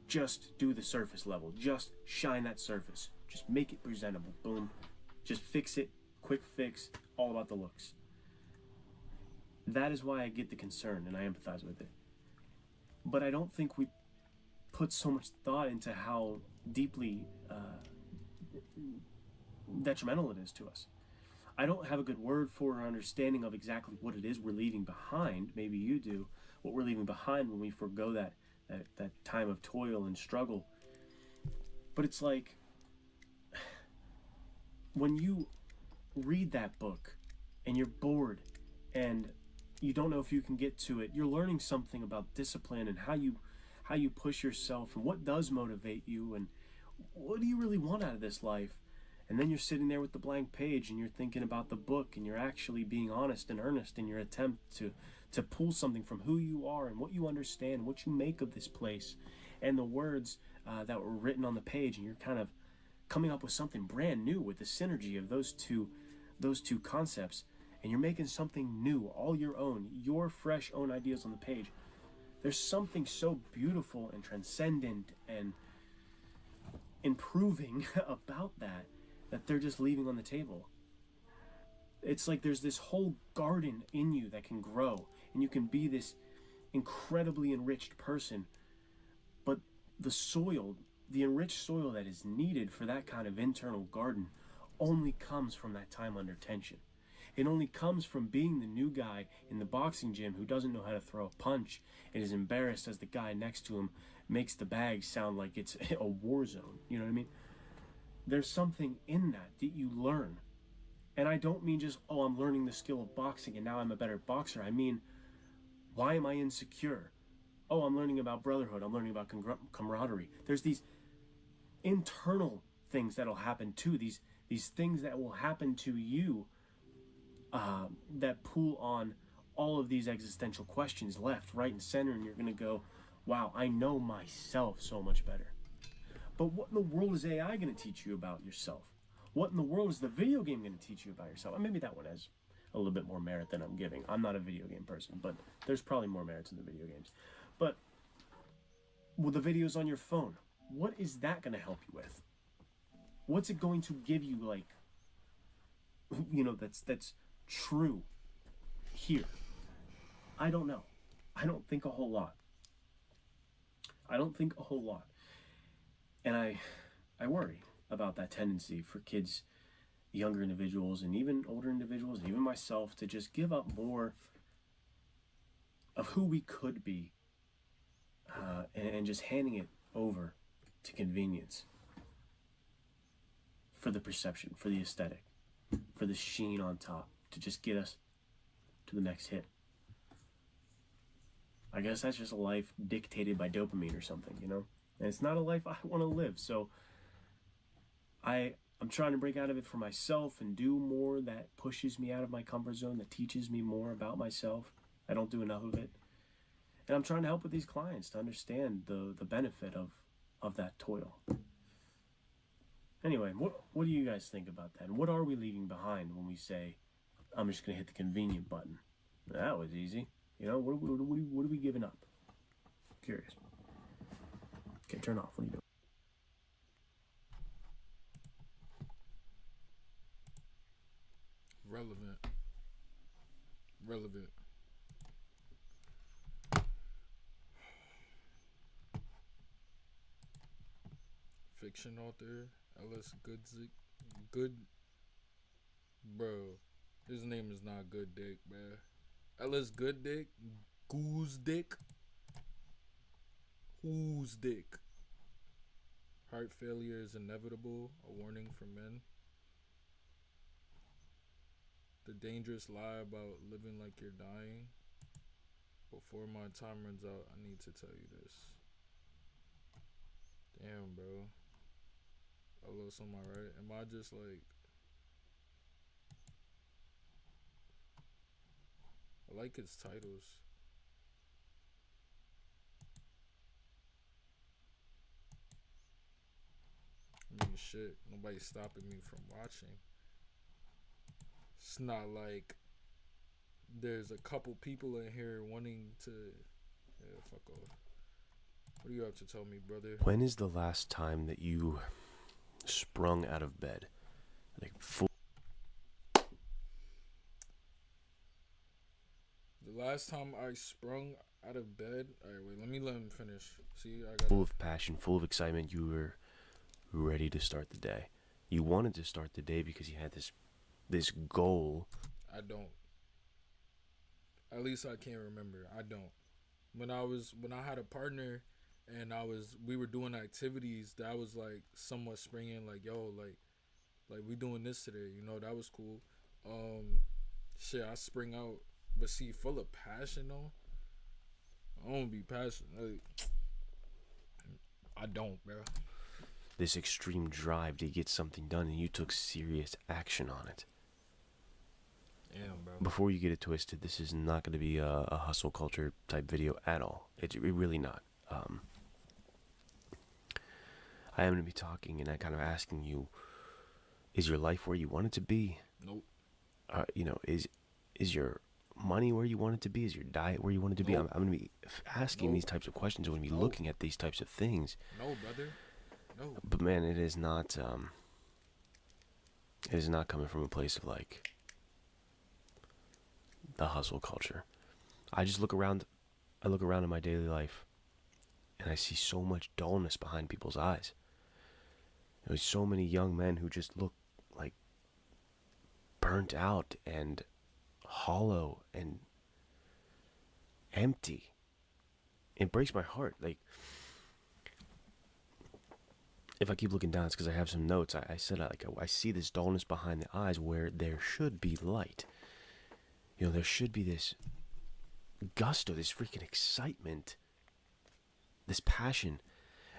just do the surface level, just shine that surface, just make it presentable, boom, just fix it, quick fix, all about the looks. That is why I get the concern and I empathize with it. But I don't think we put so much thought into how deeply detrimental it is to us. I don't have a good word for or understanding of exactly what it is we're leaving behind. Maybe you do. What we're leaving behind when we forgo that time of toil and struggle. But it's like, when you read that book and you're bored and you don't know if you can get to it, you're learning something about discipline and how you push yourself and what does motivate you and what do you really want out of this life. And then you're sitting there with the blank page and you're thinking about the book and you're actually being honest and earnest in your attempt to pull something from who you are and what you understand, what you make of this place and the words that were written on the page, and you're kind of coming up with something brand new with the synergy of those two concepts, and you're making something new, all your own, your fresh own ideas on the page. There's something so beautiful and transcendent and improving about that they're just leaving on the table. It's like there's this whole garden in you that can grow, and you can be this incredibly enriched person, but the soil, the enriched soil that is needed for that kind of internal garden only comes from that time under tension. It only comes from being the new guy in the boxing gym who doesn't know how to throw a punch and is embarrassed as the guy next to him makes the bag sound like it's a war zone. You know what I mean? There's something in that you learn. And I don't mean just, oh, I'm learning the skill of boxing and now I'm a better boxer. I mean, why am I insecure? Oh, I'm learning about brotherhood. I'm learning about camaraderie. There's these internal things that'll happen too. These things that will happen to you that pull on all of these existential questions left, right, and center. And you're going to go, wow, I know myself so much better. But what in the world is AI going to teach you about yourself? What in the world is the video game going to teach you about yourself? And maybe that one has a little bit more merit than I'm giving. I'm not a video game person, but there's probably more merits in the video games. But with the videos on your phone, what is that going to help you with? What's it going to give you, like, you know, that's true here? I don't know. I don't think a whole lot. And I worry about that tendency for kids, younger individuals, and even older individuals, and even myself, to just give up more of who we could be and just handing it over to convenience for the perception, for the aesthetic, for the sheen on top, to just get us to the next hit. I guess that's just a life dictated by dopamine or something, you know? And it's not a life I want to live, so I'm trying to break out of it for myself and do more that pushes me out of my comfort zone, that teaches me more about myself. I don't do enough of it. And I'm trying to help with these clients to understand the benefit of that toil. Anyway, what do you guys think about that? And what are we leaving behind when we say, I'm just going to hit the convenient button? That was easy. You know, what are we giving up? Curious. Okay, turn off. What are you doing? Relevant. fiction author, Ellis Good, bro. His name is not Good Dick, man. Ellis Good Dick, Goose Dick, Who's Dick. Heart failure is inevitable. A warning for men. The dangerous lie about living like you're dying. Before my time runs out, I need to tell you this. Damn, bro. Ellis, am I right? Am I just like... I like his titles. I mean, shit. Nobody's stopping me from watching. It's not like there's a couple people in here wanting to... Yeah, fuck off. What do you have to tell me, brother? When is the last time that you sprung out of bed? Like, full... The last time I sprung out of bed... Alright, wait, let him finish. See, I got full of passion, full of excitement, you were ready to start the day. You wanted to start the day because you had this goal. I don't. At least I can't remember. I don't. When I had a partner and we were doing activities that was like somewhat springing, like, yo, like we doing this today, you know, that was cool. Shit, I spring out, but see, full of passion though. I don't be passionate. Like, I don't, bro. This extreme drive to get something done, and you took serious action on it. Damn, bro. Before you get it twisted, this is not going to be a hustle culture type video at all. It's really not. I am going to be talking and kind of asking you, is your life where you want it to be? Nope. You know, is your money where you want it to be? Is your diet where you want it to be? Nope. I'm going to be asking these types of questions. I'm going to be looking at these types of things. No, brother. No. But man, it is not coming from a place of like the hustle culture. I just look around in my daily life and I see so much dullness behind people's eyes. There's so many young men who just look like burnt out and hollow and empty. It breaks my heart. Like, if I keep looking down, it's because I have some notes. I said, I see this dullness behind the eyes where there should be light. You know, there should be this gusto, this freaking excitement, this passion.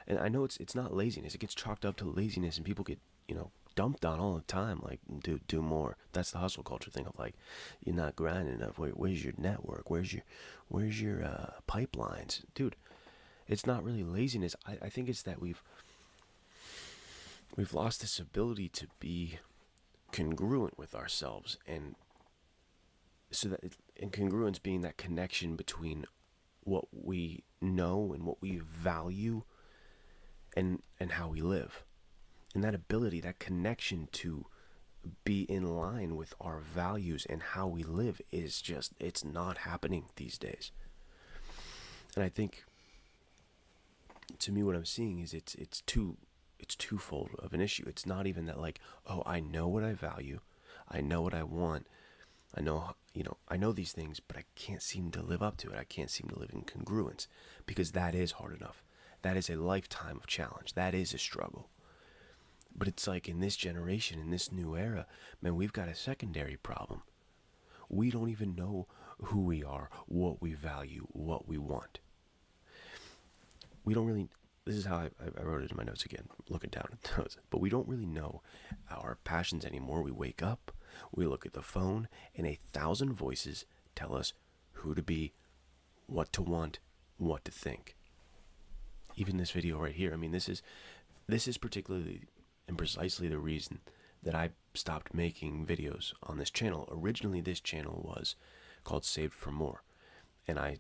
And I know it's not laziness. It gets chalked up to laziness, and people get, you know, dumped on all the time. Like, do more. That's the hustle culture thing of like, you're not grinding enough. Where's your network? Where's your pipelines, dude? It's not really laziness. I think it's that we've lost this ability to be congruent with ourselves, and so that and congruence being that connection between what we know and what we value and how we live. And that ability, that connection to be in line with our values and how we live is just, it's not happening these days. And I think, to me, what I'm seeing is it's twofold of an issue. It's not even that like, oh, I know what I value, I know what I want, I know these things, but I can't seem to live up to it. I can't seem to live in congruence, because that is hard enough. That is a lifetime of challenge. That is a struggle. But it's like in this generation, in this new era, man, we've got a secondary problem. We don't even know who we are, what we value, what we want. We don't really, this is how I wrote it in my notes again, looking down at the notes, but we don't really know our passions anymore. We wake up, we look at the phone, and 1,000 voices tell us who to be, what to want, what to think. Even this video right here, I mean, this is particularly and precisely the reason that I stopped making videos on this channel. Originally, this channel was called Saved for More, and I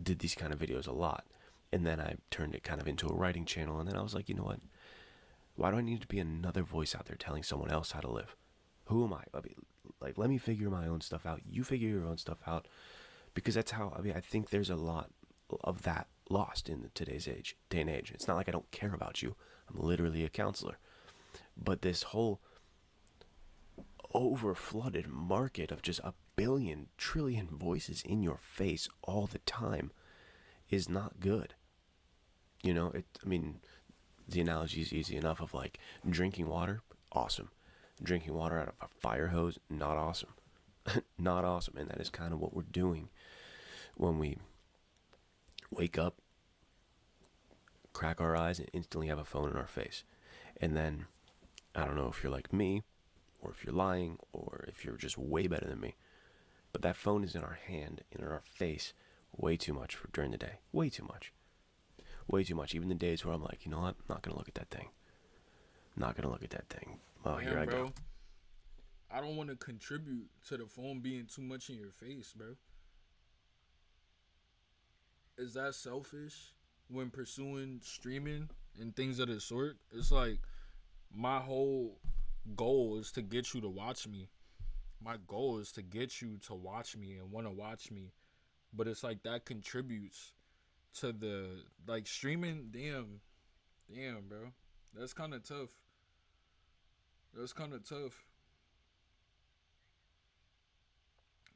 did these kind of videos a lot. And then I turned it kind of into a writing channel, and then I was like, you know what? Why do I need to be another voice out there telling someone else how to live? Who am I? I mean, like, let me figure my own stuff out. You figure your own stuff out, because that's how, I mean, I think there's a lot of that lost in today's day and age. It's not like I don't care about you. I'm literally a counselor. But this whole over-flooded market of just a billion, trillion voices in your face all the time is not good. You know, I mean, the analogy is easy enough of like drinking water, awesome. Drinking water out of a fire hose, not awesome. Not awesome. And that is kind of what we're doing when we wake up, crack our eyes, and instantly have a phone in our face. And then, I don't know if you're like me, or if you're lying, or if you're just way better than me, but that phone is in our hand, in our face, way too much during the day. Way too much. Way too much. Even the days where I'm like, you know what? I'm not going to look at that thing. I'm not going to look at that thing. Oh, Damn, here I bro. go. I don't want to contribute to the phone being too much in your face, bro. Is that selfish when pursuing streaming and things of the sort? It's like my whole goal is to get you to watch me. My goal is to get you to watch me and want to watch me. But it's like that contributes to the, like, streaming. Damn, bro. That's kind of tough.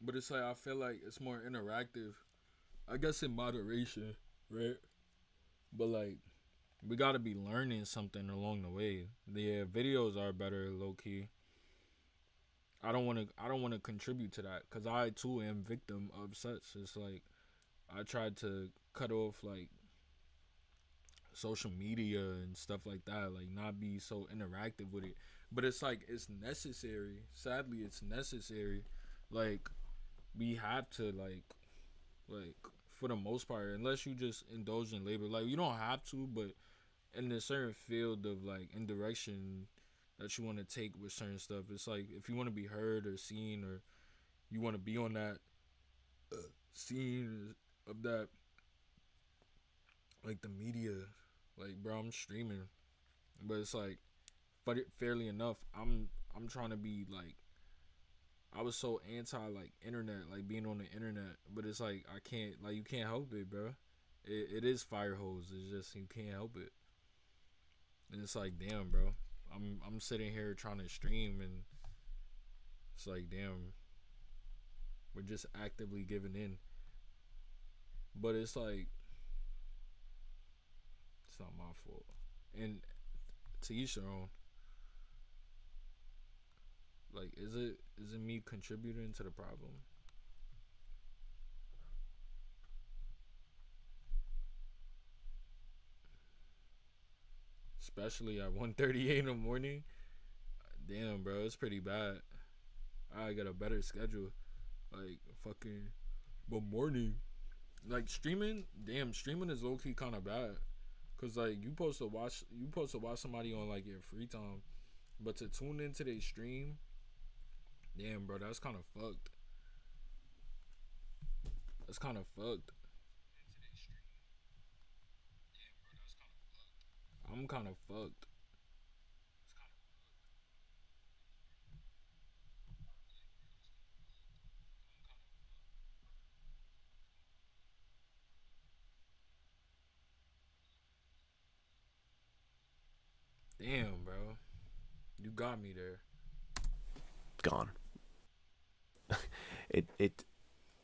But it's like, I feel like it's more interactive. I guess in moderation, right? But like, we gotta be learning something along the way. The videos are better, low key. I don't want to contribute to that because I too am victim of such. It's like I tried to cut off like social media and stuff like that, like not be so interactive with it. But it's like it's necessary. Sadly, it's necessary. Like we have to like for the most part, unless you just indulge in labor, like you don't have to, but in a certain field of like in direction that you want to take with certain stuff, it's like if you want to be heard or seen, or you want to be on that scene of that, like the media, like bro, I'm streaming, but it's like, but fairly enough, I'm trying to be like, I was so anti like internet, like being on the internet, but it's like I can't, like you can't help it, bro. It is fire hose. It's just you can't help it, and it's like damn, bro. I'm sitting here trying to stream, and it's like damn, we're just actively giving in. But it's like it's not my fault, and to each their own. Like, is it me contributing to the problem? Especially at 1:38 in the morning. Damn, bro, it's pretty bad. I got a better schedule. Like, fucking, but morning. Like, streaming is low-key kind of bad. Cause, like, you supposed to watch somebody on, like, your free time. But to tune into their stream, damn, bro, that's kind of fucked. I'm kind of fucked. Damn, bro. You got me there. Gone.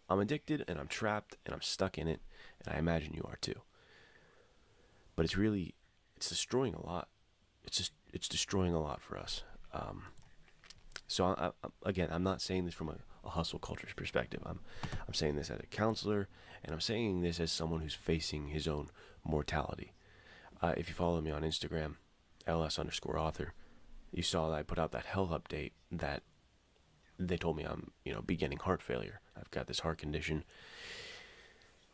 I'm addicted and I'm trapped and I'm stuck in it, and I imagine you are too. But it's destroying a lot. It's destroying a lot for us. So again, I'm not saying this from a hustle culture's perspective. I'm saying this as a counselor, and I'm saying this as someone who's facing his own mortality. If you follow me on Instagram, ls_author, you saw that I put out that health update that they told me I'm, beginning heart failure. I've got this heart condition,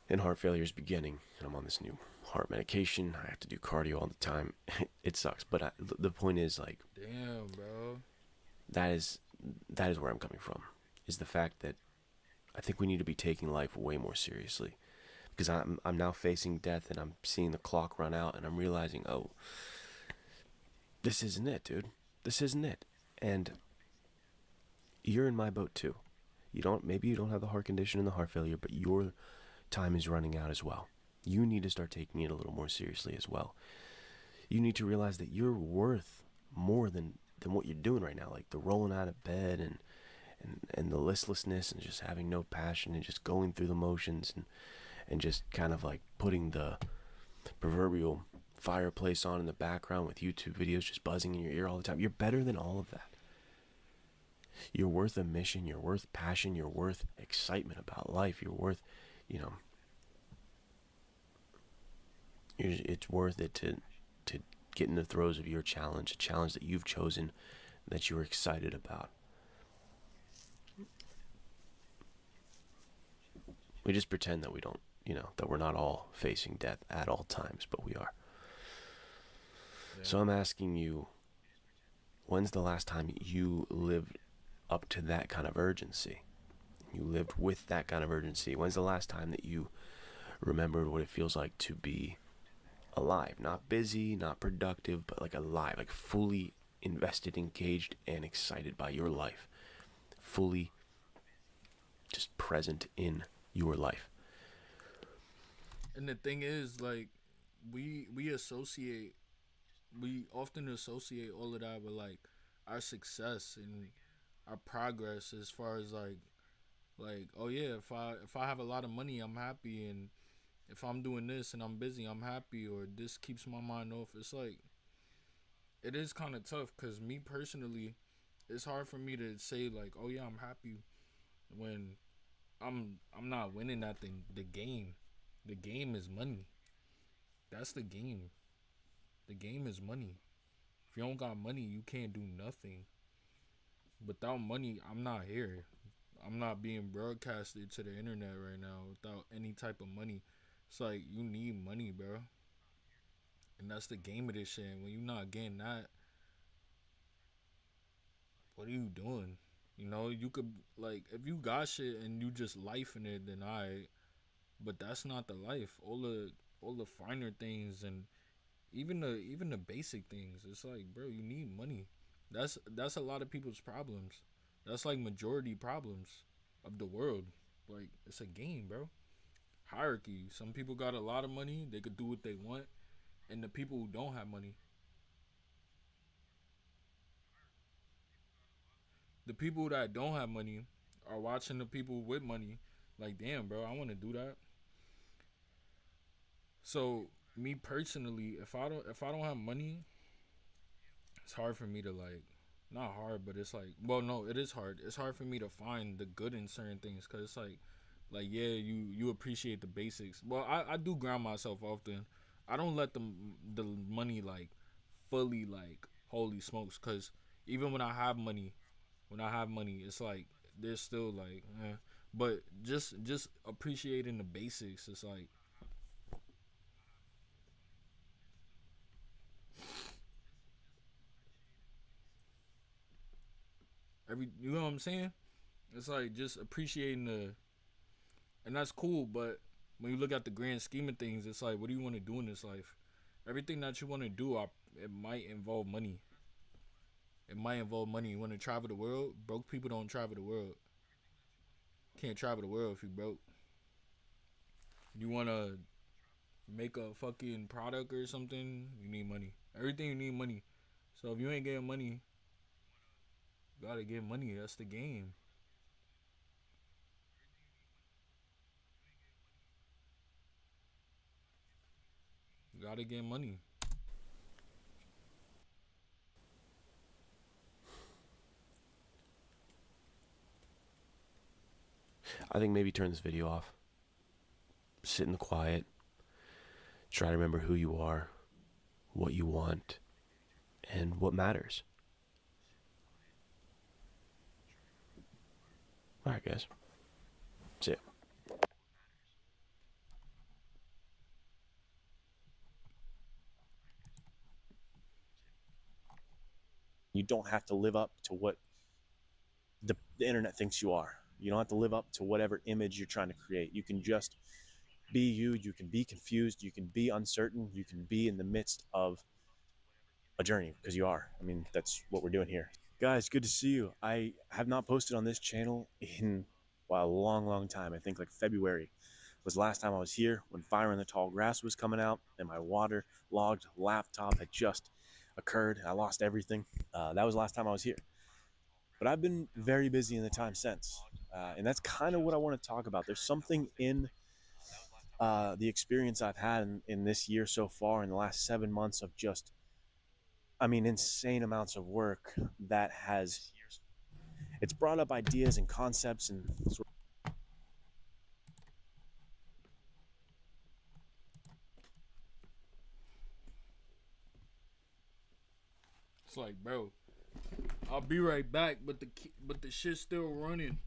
and heart failure is beginning, and I'm on this new heart medication. I have to do cardio all the time. It sucks, but the point is, like, damn, bro, that is where I'm coming from, is the fact that I think we need to be taking life way more seriously, because I'm now facing death, and I'm seeing the clock run out, and I'm realizing, oh, this isn't it, dude. This isn't it. And you're in my boat too. Maybe you don't have the heart condition and the heart failure, but your time is running out as well. you need to start taking it a little more seriously as well. You need to realize that you're worth more than what you're doing right now, like the rolling out of bed and the listlessness and just having no passion and just going through the motions and just kind of like putting the proverbial fireplace on in the background with YouTube videos just buzzing in your ear all the time. You're better than all of that. You're worth a mission, you're worth passion, you're worth excitement about life, you're worth, it's worth it to get in the throes of your challenge, a challenge that you've chosen, that you're excited about. We just pretend that we don't, that we're not all facing death at all times, but we are. Yeah. So I'm asking you, when's the last time you lived up to that kind of urgency? You lived with that kind of urgency. When's the last time that you remembered what it feels like to be alive? Not busy, not productive, but like alive, like fully invested, engaged, and excited by your life. Fully just present in your life. And the thing is, like, we often associate all of that with like our success and our progress, as far as like oh yeah, if I have a lot of money, I'm happy, and if I'm doing this and I'm busy, I'm happy, or this keeps my mind off. It's like, it is kind of tough, because me personally, it's hard for me to say like, oh yeah, I'm happy, when I'm not winning at the game. The game is money. That's the game. The game is money. If you don't got money, you can't do nothing. Without money, I'm not here. I'm not being broadcasted to the internet right now without any type of money. It's like, you need money, bro. And that's the game of this shit. And when you're not getting that, what are you doing? You could, like, if you got shit and you just life in it, then alright. But that's not the life. All the finer things, and even the basic things. It's like, bro, you need money. That's a lot of people's problems. That's like majority problems of the world. Like, it's a game, bro. Hierarchy. Some people got a lot of money, they could do what they want, and the people who don't have money, the people that don't have money are watching the people with money like, damn, bro, I want to do that. So me personally, if I don't have money, it's hard for me to, like, not hard, but it's like, well, no, it is hard. It's hard for me to find the good in certain things, because it's like yeah, you appreciate the basics. Well, I do ground myself often. I don't let the money like fully, like, holy smokes, because even when I have money, it's like there's still like, but just appreciating the basics. It's like, you know what I'm saying? It's like just appreciating and that's cool. But when you look at the grand scheme of things, it's like, what do you want to do in this life? Everything that you want to do, it might involve money. It might involve money. You want to travel the world? Broke people don't travel the world. Can't travel the world if you broke. You want to make a fucking product or something? You need money. Everything, you need money. So if you ain't getting money, you gotta get money. That's the game. You gotta get money. I think maybe turn this video off. Sit in the quiet. Try to remember who you are, what you want, and what matters. Alright, guys. See ya. You don't have to live up to what the internet thinks you are. You don't have to live up to whatever image you're trying to create. You can just be you. You can be confused. You can be uncertain. You can be in the midst of a journey, because you are. I mean, that's what we're doing here. Guys, good to see you. I have not posted on this channel in, well, a long time. I think like February. was the last time I was here when Fire in the Tall Grass was coming out and my water-logged laptop had just occurred. I lost everything. That was the last time I was here. But I've been very busy in the time since. And that's kind of what I want to talk about. There's something in the experience I've had in this year so far, in the last 7 months of just, insane amounts of work that it's brought up ideas and concepts and sort of. It's like, bro, I'll be right back, but the shit's still running.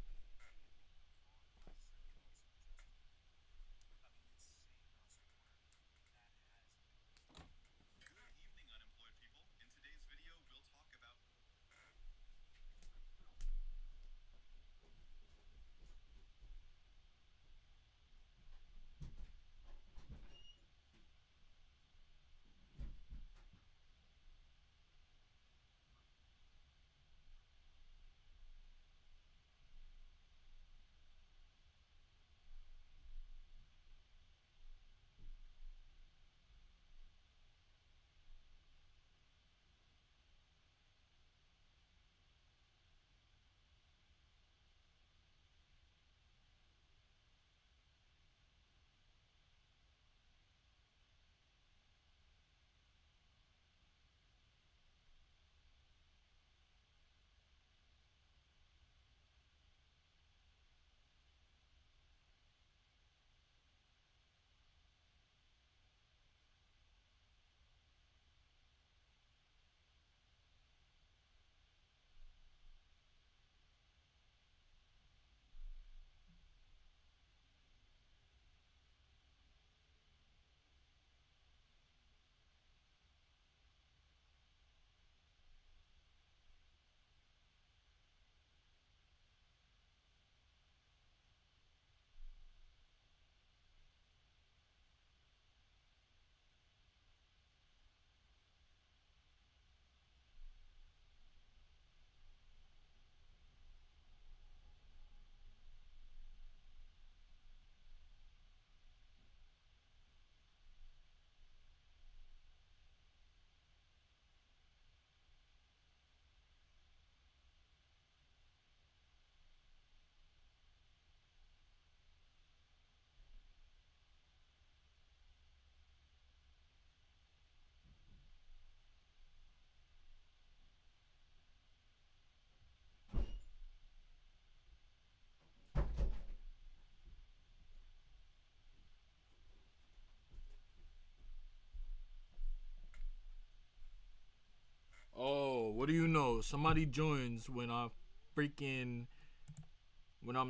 Oh, what do you know? Somebody joins when I'm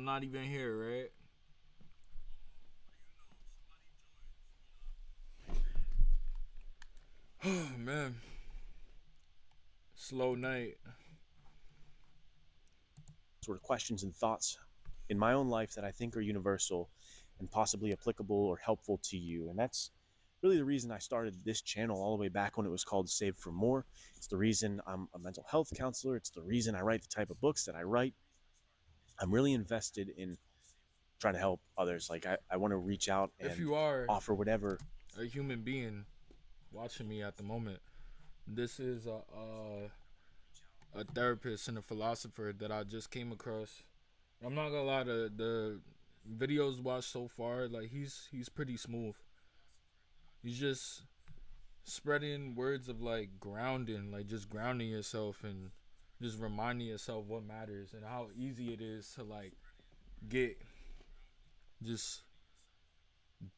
not even here, right? Oh man. Slow night. Sort of questions and thoughts in my own life that I think are universal and possibly applicable or helpful to you. And that's really the reason I started this channel all the way back when it was called Save for More. It's the reason I'm a mental health counselor. It's the reason I write the type of books that I write. I'm really invested in trying to help others. Like I want to reach out and If you are offer whatever a human being watching me at the moment, this is a therapist and a philosopher that I just came across. I'm not gonna lie, the videos watched so far, like he's pretty smooth. He's just spreading words of like grounding, like just grounding yourself and just reminding yourself what matters and how easy it is to like get just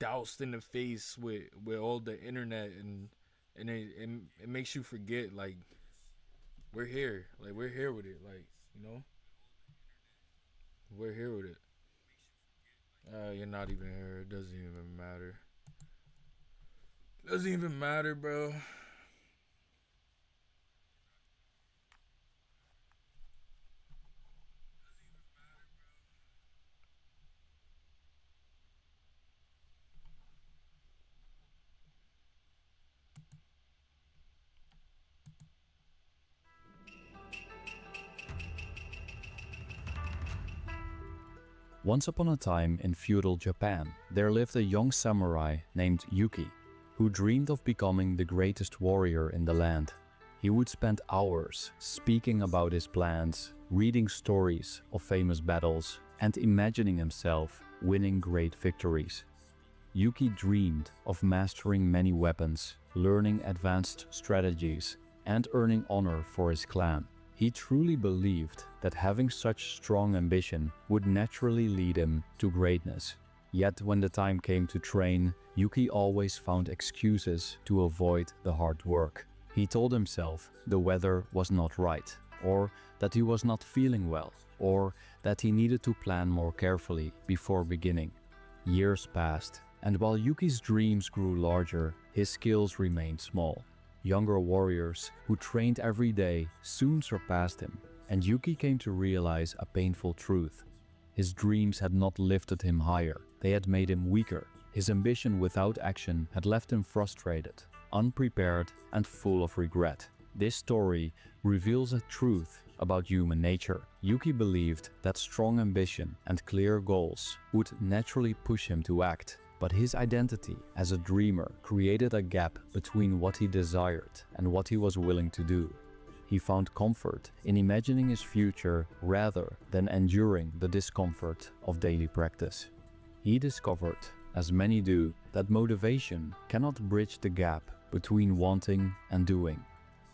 doused in the face with all the internet and it makes you forget like we're here with it, like, you know, we're here with it. You're not even here. It doesn't even matter. Doesn't even matter, bro. Once upon a time in feudal Japan, there lived a young samurai named Yuki, who dreamed of becoming the greatest warrior in the land. He would spend hours speaking about his plans, reading stories of famous battles, and imagining himself winning great victories. Yuki dreamed of mastering many weapons, learning advanced strategies, and earning honor for his clan. He truly believed that having such strong ambition would naturally lead him to greatness. Yet when the time came to train, Yuki always found excuses to avoid the hard work. He told himself the weather was not right, or that he was not feeling well, or that he needed to plan more carefully before beginning. Years passed, and while Yuki's dreams grew larger, his skills remained small. Younger warriors who trained every day soon surpassed him, and Yuki came to realize a painful truth. His dreams had not lifted him higher, they had made him weaker. His ambition without action had left him frustrated, unprepared, and full of regret. This story reveals a truth about human nature. Yuki believed that strong ambition and clear goals would naturally push him to act, but his identity as a dreamer created a gap between what he desired and what he was willing to do. He found comfort in imagining his future rather than enduring the discomfort of daily practice. He discovered, as many do, that motivation cannot bridge the gap between wanting and doing.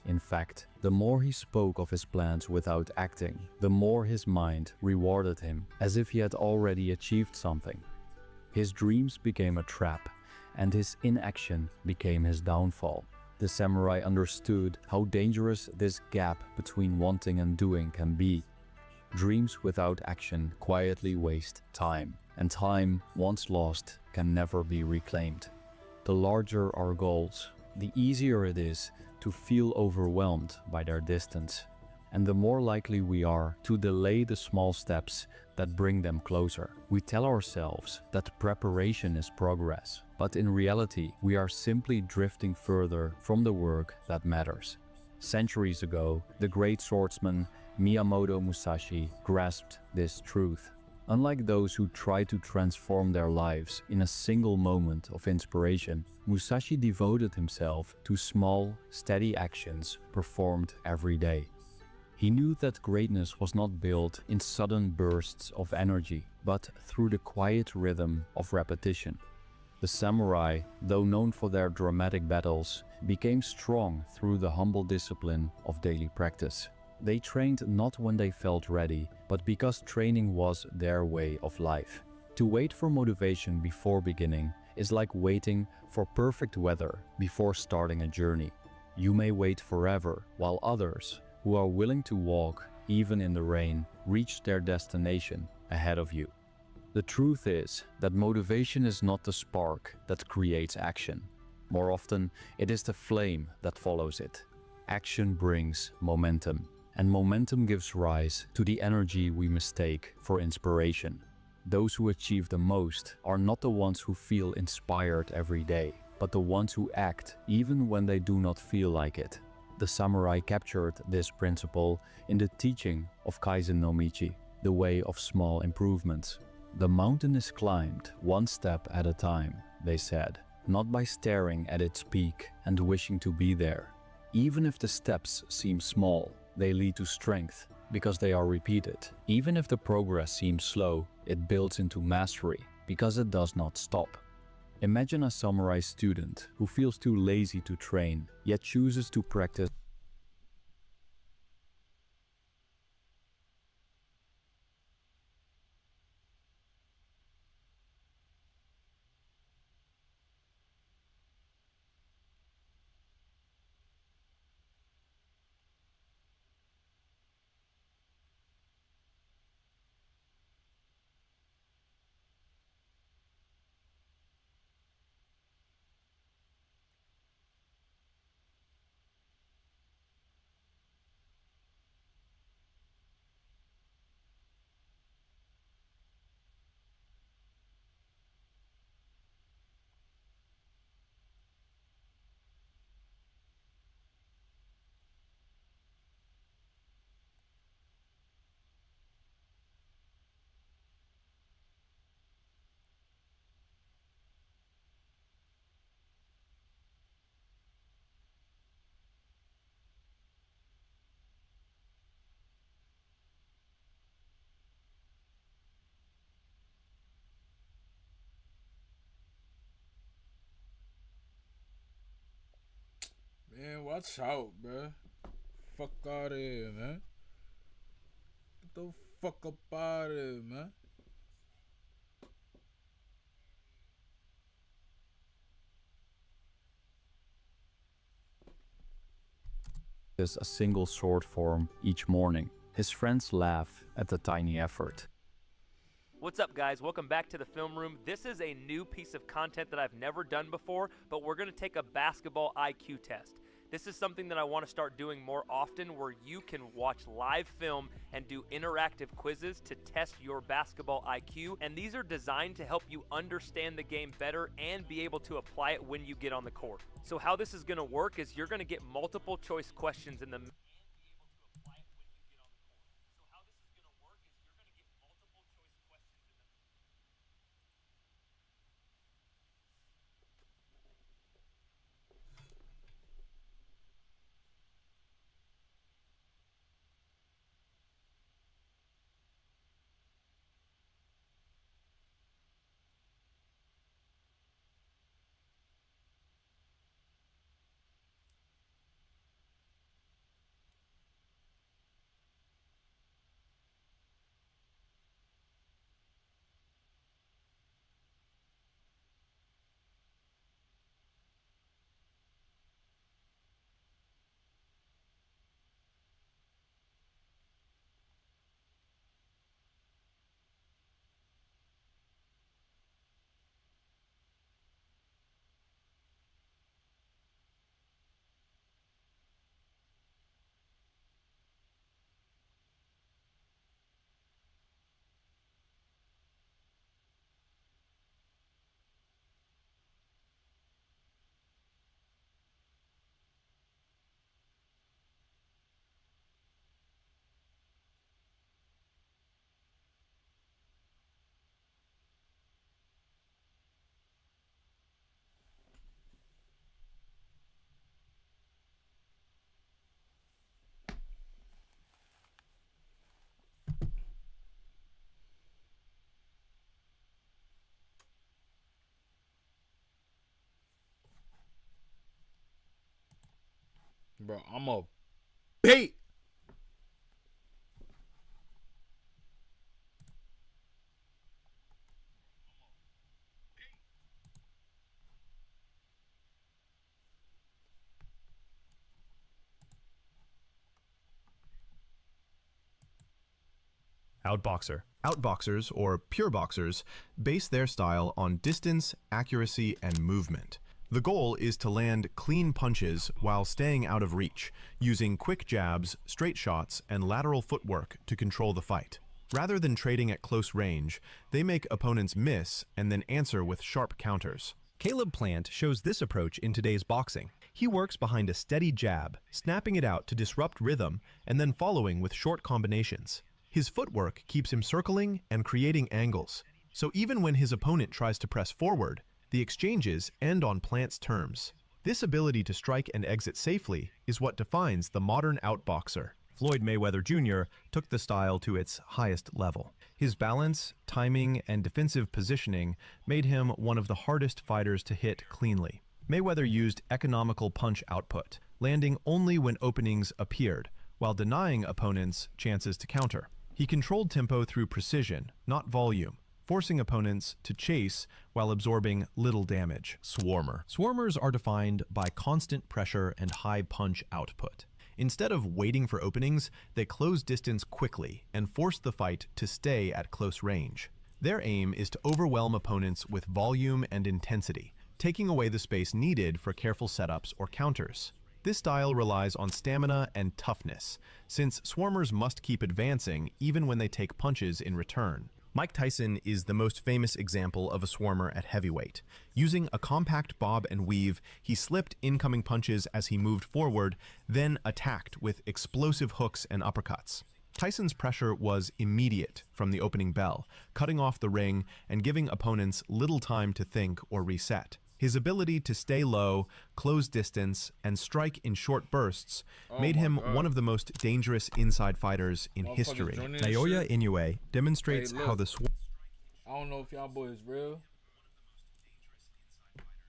In fact, the more he spoke of his plans without acting, the more his mind rewarded him as if he had already achieved something. His dreams became a trap, and his inaction became his downfall. The samurai understood how dangerous this gap between wanting and doing can be. Dreams without action quietly waste time, and time, once lost, can never be reclaimed. The larger our goals, the easier it is to feel overwhelmed by their distance, and the more likely we are to delay the small steps that bring them closer. We tell ourselves that preparation is progress, but in reality, we are simply drifting further from the work that matters. Centuries ago, the great swordsman Miyamoto Musashi grasped this truth. Unlike those who try to transform their lives in a single moment of inspiration, Musashi devoted himself to small, steady actions performed every day. He knew that greatness was not built in sudden bursts of energy, but through the quiet rhythm of repetition. The samurai, though known for their dramatic battles, became strong through the humble discipline of daily practice. They trained not when they felt ready, but because training was their way of life. To wait for motivation before beginning is like waiting for perfect weather before starting a journey. You may wait forever, while others, who are willing to walk, even in the rain, reach their destination ahead of you. The truth is that motivation is not the spark that creates action. More often, it is the flame that follows it. Action brings momentum, and momentum gives rise to the energy we mistake for inspiration. Those who achieve the most are not the ones who feel inspired every day, but the ones who act even when they do not feel like it. The samurai captured this principle in the teaching of Kaizen no Michi, the way of small improvements. The mountain is climbed one step at a time, they said, not by staring at its peak and wishing to be there. Even if the steps seem small, they lead to strength because they are repeated. Even if the progress seems slow, it builds into mastery because it does not stop. Imagine a samurai student who feels too lazy to train, yet chooses to practice Man, watch out, bruh. Fuck out of here, man. Get the fuck up out of here, man. A single sword form each morning. His friends laugh at the tiny effort. What's up, guys? Welcome back to the film room. This is a new piece of content that I've never done before, but we're going to take a basketball IQ test. This is something that I want to start doing more often, where you can watch live film and do interactive quizzes to test your basketball IQ. And these are designed to help you understand the game better and be able to apply it when you get on the court. So how this is going to work is you're going to get multiple choice questions in the Bro, I'm a bait. Outboxer. Outboxers, or pure boxers, base their style on distance, accuracy, and movement. The goal is to land clean punches while staying out of reach, using quick jabs, straight shots, and lateral footwork to control the fight. Rather than trading at close range, they make opponents miss and then answer with sharp counters. Caleb Plant shows this approach in today's boxing. He works behind a steady jab, snapping it out to disrupt rhythm, and then following with short combinations. His footwork keeps him circling and creating angles, so even when his opponent tries to press forward, the exchanges end on Plant's terms. This ability to strike and exit safely is what defines the modern outboxer. Floyd Mayweather Jr. took the style to its highest level. His balance, timing, and defensive positioning made him one of the hardest fighters to hit cleanly. Mayweather used economical punch output, landing only when openings appeared, while denying opponents chances to counter. He controlled tempo through precision, not volume, forcing opponents to chase while absorbing little damage. Swarmer. Swarmers are defined by constant pressure and high punch output. Instead of waiting for openings, they close distance quickly and force the fight to stay at close range. Their aim is to overwhelm opponents with volume and intensity, taking away the space needed for careful setups or counters. This style relies on stamina and toughness, since swarmers must keep advancing even when they take punches in return. Mike Tyson is the most famous example of a swarmer at heavyweight. Using a compact bob and weave, he slipped incoming punches as he moved forward, then attacked with explosive hooks and uppercuts. Tyson's pressure was immediate from the opening bell, cutting off the ring and giving opponents little time to think or reset. His ability to stay low, close distance, and strike in short bursts made him one of the most dangerous inside fighters in history. Naoya Inoue demonstrates how the I don't know if y'all boys real.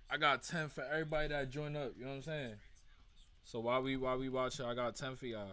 I got 10 for everybody that joined up, you know what I'm saying? So while we watch it, I got 10 for y'all.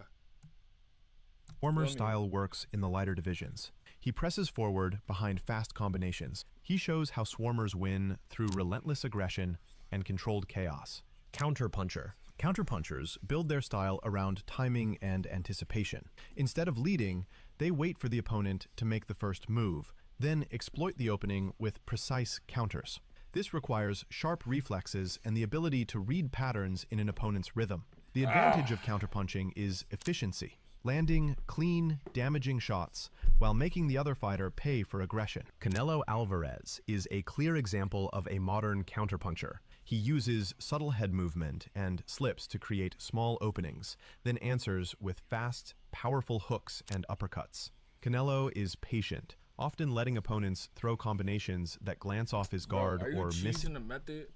Swarmer's style works in the lighter divisions. He presses forward behind fast combinations. He shows how Swarmers win through relentless aggression and controlled chaos. Counterpuncher. Counterpunchers build their style around timing and anticipation. Instead of leading, they wait for the opponent to make the first move, then exploit the opening with precise counters. This requires sharp reflexes and the ability to read patterns in an opponent's rhythm. The advantage of counterpunching is efficiency, landing clean, damaging shots while making the other fighter pay for aggression. Canelo Alvarez is a clear example of a modern counterpuncher. He uses subtle head movement and slips to create small openings, then answers with fast, powerful hooks and uppercuts. Canelo is patient, often letting opponents throw combinations that glance off his guard or miss. The method?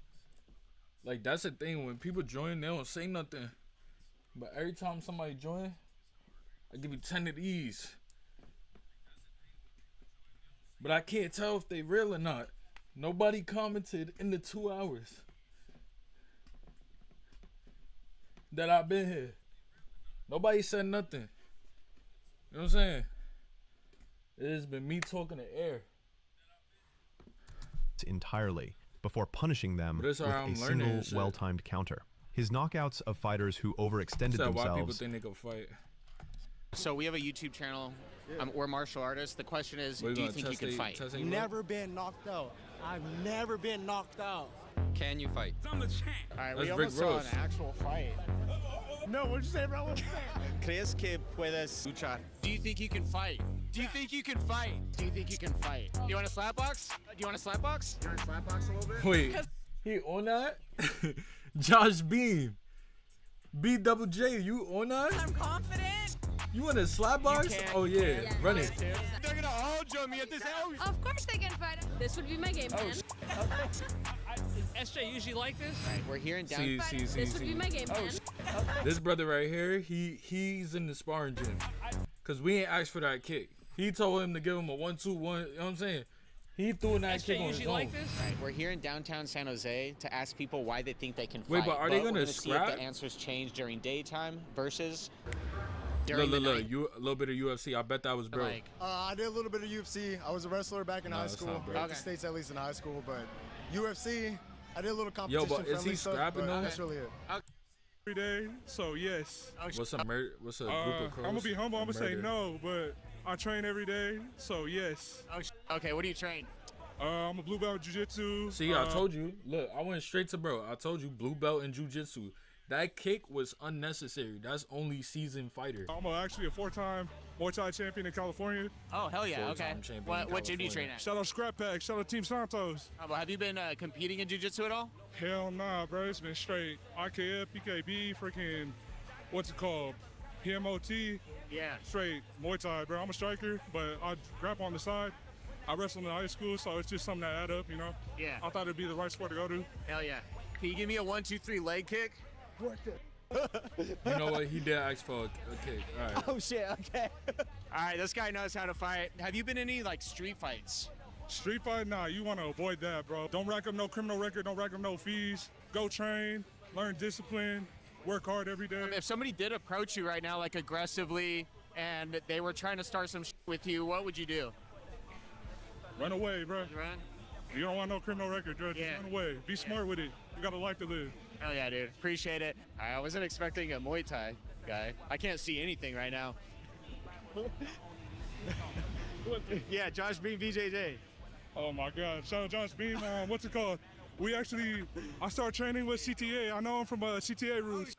Like, that's the thing. When people join, they don't say nothing. But every time somebody join, I give you 10 of these. But I can't tell if they real or not. Nobody commented in the 2 hours that I've been here. Nobody said nothing. You know what I'm saying? It has been me talking to air. Entirely before punishing them with a single well-timed counter. His knockouts of fighters who overextended themselves. Why people think they can fight. So we have a YouTube channel. We're martial artists. The question is, do you think you can fight? Never been knocked out. I've never been knocked out. Can you fight? I'm the champ. All right, That's we almost Rick saw Ross. an actual fight. No, what'd you say, bro? What'd you say? ¿Crees que puedes luchar? Do you think you can fight? Do you think you can fight? Do you think you can fight? Do you want a slap box? Do you want a slap box? You want a slap box a little bit? Wait, he on that? Josh Beam. BJJ, you on that? I'm confident. You want a slap box? Oh yeah, run it. They're gonna all join me at this house. Of course they can fight. This would be my game plan. SJ usually like this. All right, we're here in down. This would be my game plan. This brother right here, he's in the sparring gym. Cause we ain't asked for that kick. He told him to give him a 1-2-1. You know what I'm saying? He threw that kick on his own. All right, we're here in downtown San Jose to ask people why they think they can fight. Wait, but are they gonna scrap? See if scrap? the answers change during daytime versus during Look, the night. a little bit of UFC. I bet that was bro. I did a little bit of UFC. I was a wrestler back in high school. At the States, at least in high school. But UFC, I did a little competition. Yo, but is he scrapping though? That's really it. Every day, so yes. What's a group of crows? I'm gonna be humble. I'm gonna say Murder. no, but I train every day, so yes. Okay, what do you train? I'm a blue belt in jiu-jitsu. See, I told you. Look, I went straight to bro. I told you, blue belt in jiu-jitsu. That kick was unnecessary. That's only seasoned fighter. I'm actually a 4-time Muay Thai champion in California. Oh, hell yeah, okay. Four-time champion in What gym do you train California. at? Shout out Scrap Pack. Shout out Team Santos. Well, have you been competing in jiu-jitsu at all? Hell nah, bro. It's been straight IKF, PKB, freaking, what's it called? PMOT. Yeah. Straight Muay Thai, bro. I'm a striker, but I grapple on the side. I wrestled in high school, so it's just something that add up, you know? Yeah. I thought it'd be the right sport to go to. Hell yeah. Can you give me a 1-2-3 leg kick? You know what? He did ask for a kick. All right. Oh shit, okay. All right, this guy knows how to fight. Have you been in any like street fights? Street fight? Nah, you want to avoid that, bro. Don't rack up no criminal record. Don't rack up no fees. Go train, learn discipline, work hard every day. If somebody did approach you right now, like aggressively, and they were trying to start some shit with you, what would you do? Run away, bro. Run? You don't want no criminal record, bro. Just run away. Be smart with it. You got a life to live. Hell yeah, dude. Appreciate it. I wasn't expecting a Muay Thai guy. I can't see anything right now. Yeah, Josh Beam, BJJ. Oh my God. Shout out Josh Beam. What's it called? I started training with CTA. I know him from CTA roots.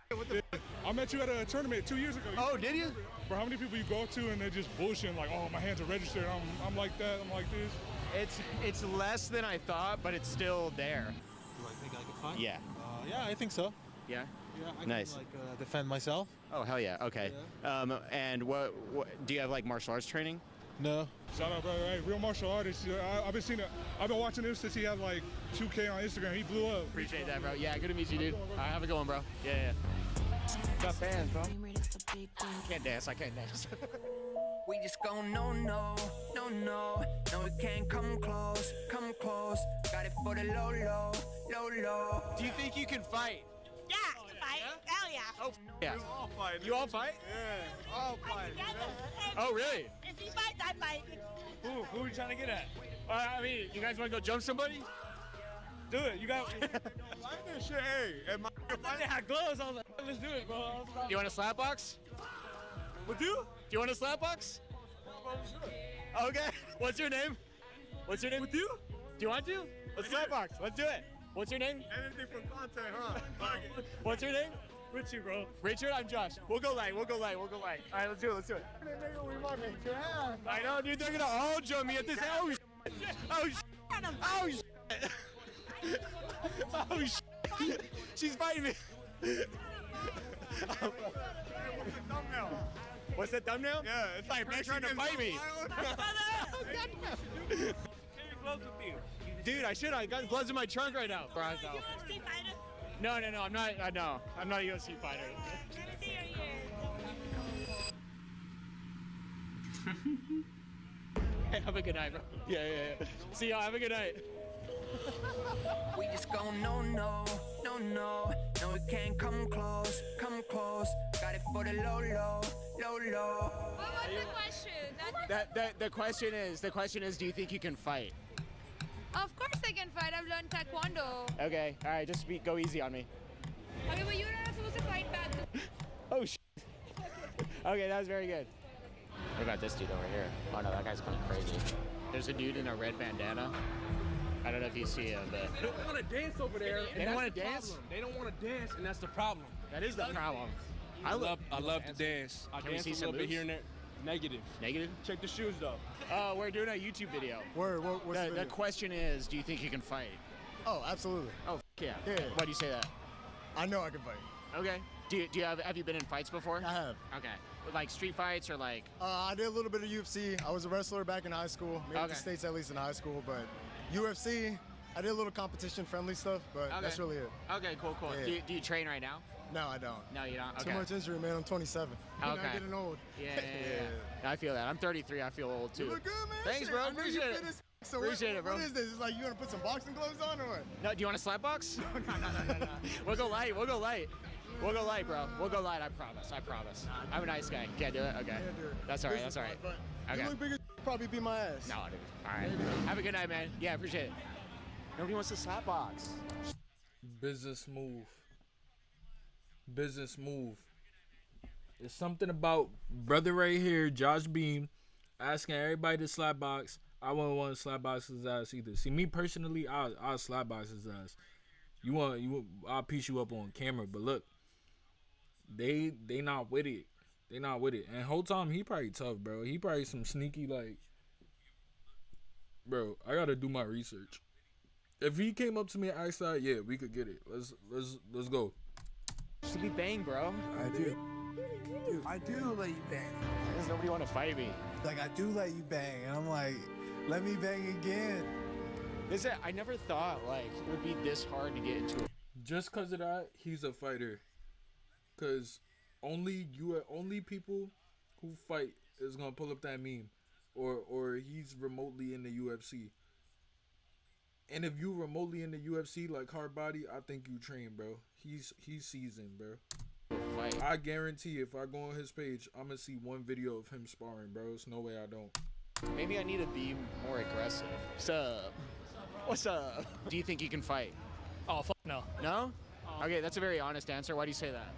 I met you at a tournament 2 years ago. Oh, did you? Bro, how many people you go to and they're just bullshitting like, oh, my hands are registered. I'm like that. I'm like this. It's less than I thought, but it's still there. Do I think I can fight? Yeah. Yeah, I think so. Yeah? Yeah, I Nice. can defend myself. Oh, hell yeah. Okay. And what do you have like martial arts training? No. Shout out, brother. Hey, real martial artist. I've been watching him since he had like 2K on Instagram. He blew up. Appreciate that, bro. Yeah, good to meet you, dude. All right, have a good one, bro. Yeah. Got fans, bro. Can't dance. I can't dance. We just go no, we can't come close. Got it for the low. Do you think you can fight? Yeah, I can fight. Hell yeah. Oh, yeah. You all fight. You all fight? Yeah, all fight. Oh, really? If he fights, I fight. Who are you trying to get at? I mean, you guys want to go jump somebody? Do it. You got. I like this shit. Hey, they had gloves. I was like, let's do it, bro. You want a slap box? With you? Do you want a slap box? Okay. What's your name? What's your name? With you? Do you want to? Let's slap box. Let's do it. What's your name? Anything for content, huh? What's your name? Richard, bro. Richard, I'm Josh. We'll go light. We'll go light. We'll go light. All right, let's do it. Let's do it. I know, dude. They're gonna all jump me at this. Oh shit. Oh shit. Oh shit. Oh shit. She's fighting me. What's the thumbnail? Yeah, it's like they're trying to fight me. Dude, I should. I got gloves in my trunk right now. No, I'm not. No, I'm not a UFC fighter. Hey, have a good night, bro. Yeah. See y'all. Have a good night. We just go no, we can't come close. Got it for the low. What was the question? The question is, do you think you can fight? Of course I can fight. I've learned taekwondo. Okay, all right, just go easy on me. Okay, but you're not supposed to fight back. Oh shit. Okay, that was very good. What about this dude over here? Oh no, that guy's going crazy. There's a dude in a red bandana. I don't know if you see him, but they don't want to dance over there. They don't want to dance? They don't want to dance, and that's the problem. That is the problem. I love to dance. I dance a little bit here and there. Negative. Check the shoes though. We're doing a YouTube video. What's the video? The question is, do you think you can fight? Oh, absolutely. Oh, yeah. Yeah. Why do you say that? I know I can fight. Okay. Do you have you been in fights before? I have. Okay. Like street fights or like? I did a little bit of UFC. I was a wrestler back in high school. Made it to States at least in high school, but UFC, I did a little competition-friendly stuff, but that's really it. Okay, cool. Yeah. Do you train right now? No, I don't. No, you don't? Okay. Too much injury, man. I'm 27. Okay. I'm getting old. Yeah. I feel that. I'm 33. I feel old too. You look good, man. Thanks, bro. Appreciate it. So Appreciate it, bro. What is this? It's like you gonna put some boxing gloves on or what? No, do you want a slap box? No. We'll go light, bro. We'll go light, I promise. I'm a nice guy. Can't do it? Okay. Can't do it. That's all right. Okay. You look bigger, probably beat my ass. No, dude. All right. Have a good night, man. Yeah, appreciate it. Nobody wants a slap box. Business move. There's something about brother right here, Josh Beam, asking everybody to slap box. I wouldn't want to slap box his ass either. See, me personally, I'll slap box his ass. I'll piece you up on camera, but look, they not with it. They not with it. And whole time he probably tough, bro. He probably some sneaky like, bro. I gotta do my research. If he came up to me and asked that, yeah, we could get it. Let's go. Should be bang, bro. I do. Dude, I do let you bang. Does nobody want to fight me? Like I do let you bang, and I'm like, let me bang again. I never thought like it would be this hard to get into it. Just cause of that, he's a fighter. Cause only people who fight is gonna pull up that meme, or he's remotely in the UFC. And if you remotely in the UFC like hard body, I think you train, bro. He's seasoned, bro. Fight. I guarantee if I go on his page, I'm gonna see one video of him sparring, bro. There's no way I don't. Maybe I need to be more aggressive. What's up? Do you think you can fight? Oh, fuck no. No? Okay, that's a very honest answer. Why do you say that?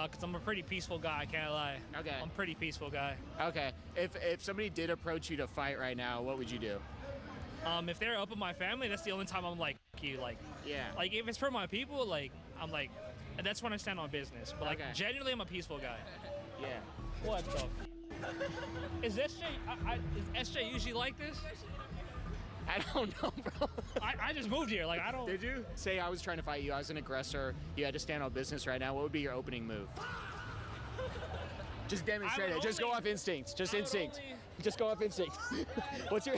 Because I'm a pretty peaceful guy, I can't lie. Okay. I'm a pretty peaceful guy. Okay. If somebody did approach you to fight right now, what would you do? If they're up with my family, that's the only time I'm like, fuck you. Like, yeah. Like, if it's for my people, like, I'm like, that's when I stand on business. But, like, Okay. genuinely, I'm a peaceful guy. Yeah. What the Is SJ usually like this? I don't know, bro. I just moved here. Like, I don't. Did you? Say I was trying to fight you. I was an aggressor. You had to stand on business right now. What would be your opening move? Just demonstrate it. Just go off instinct. Just instinct. Just go off instinct. What's your...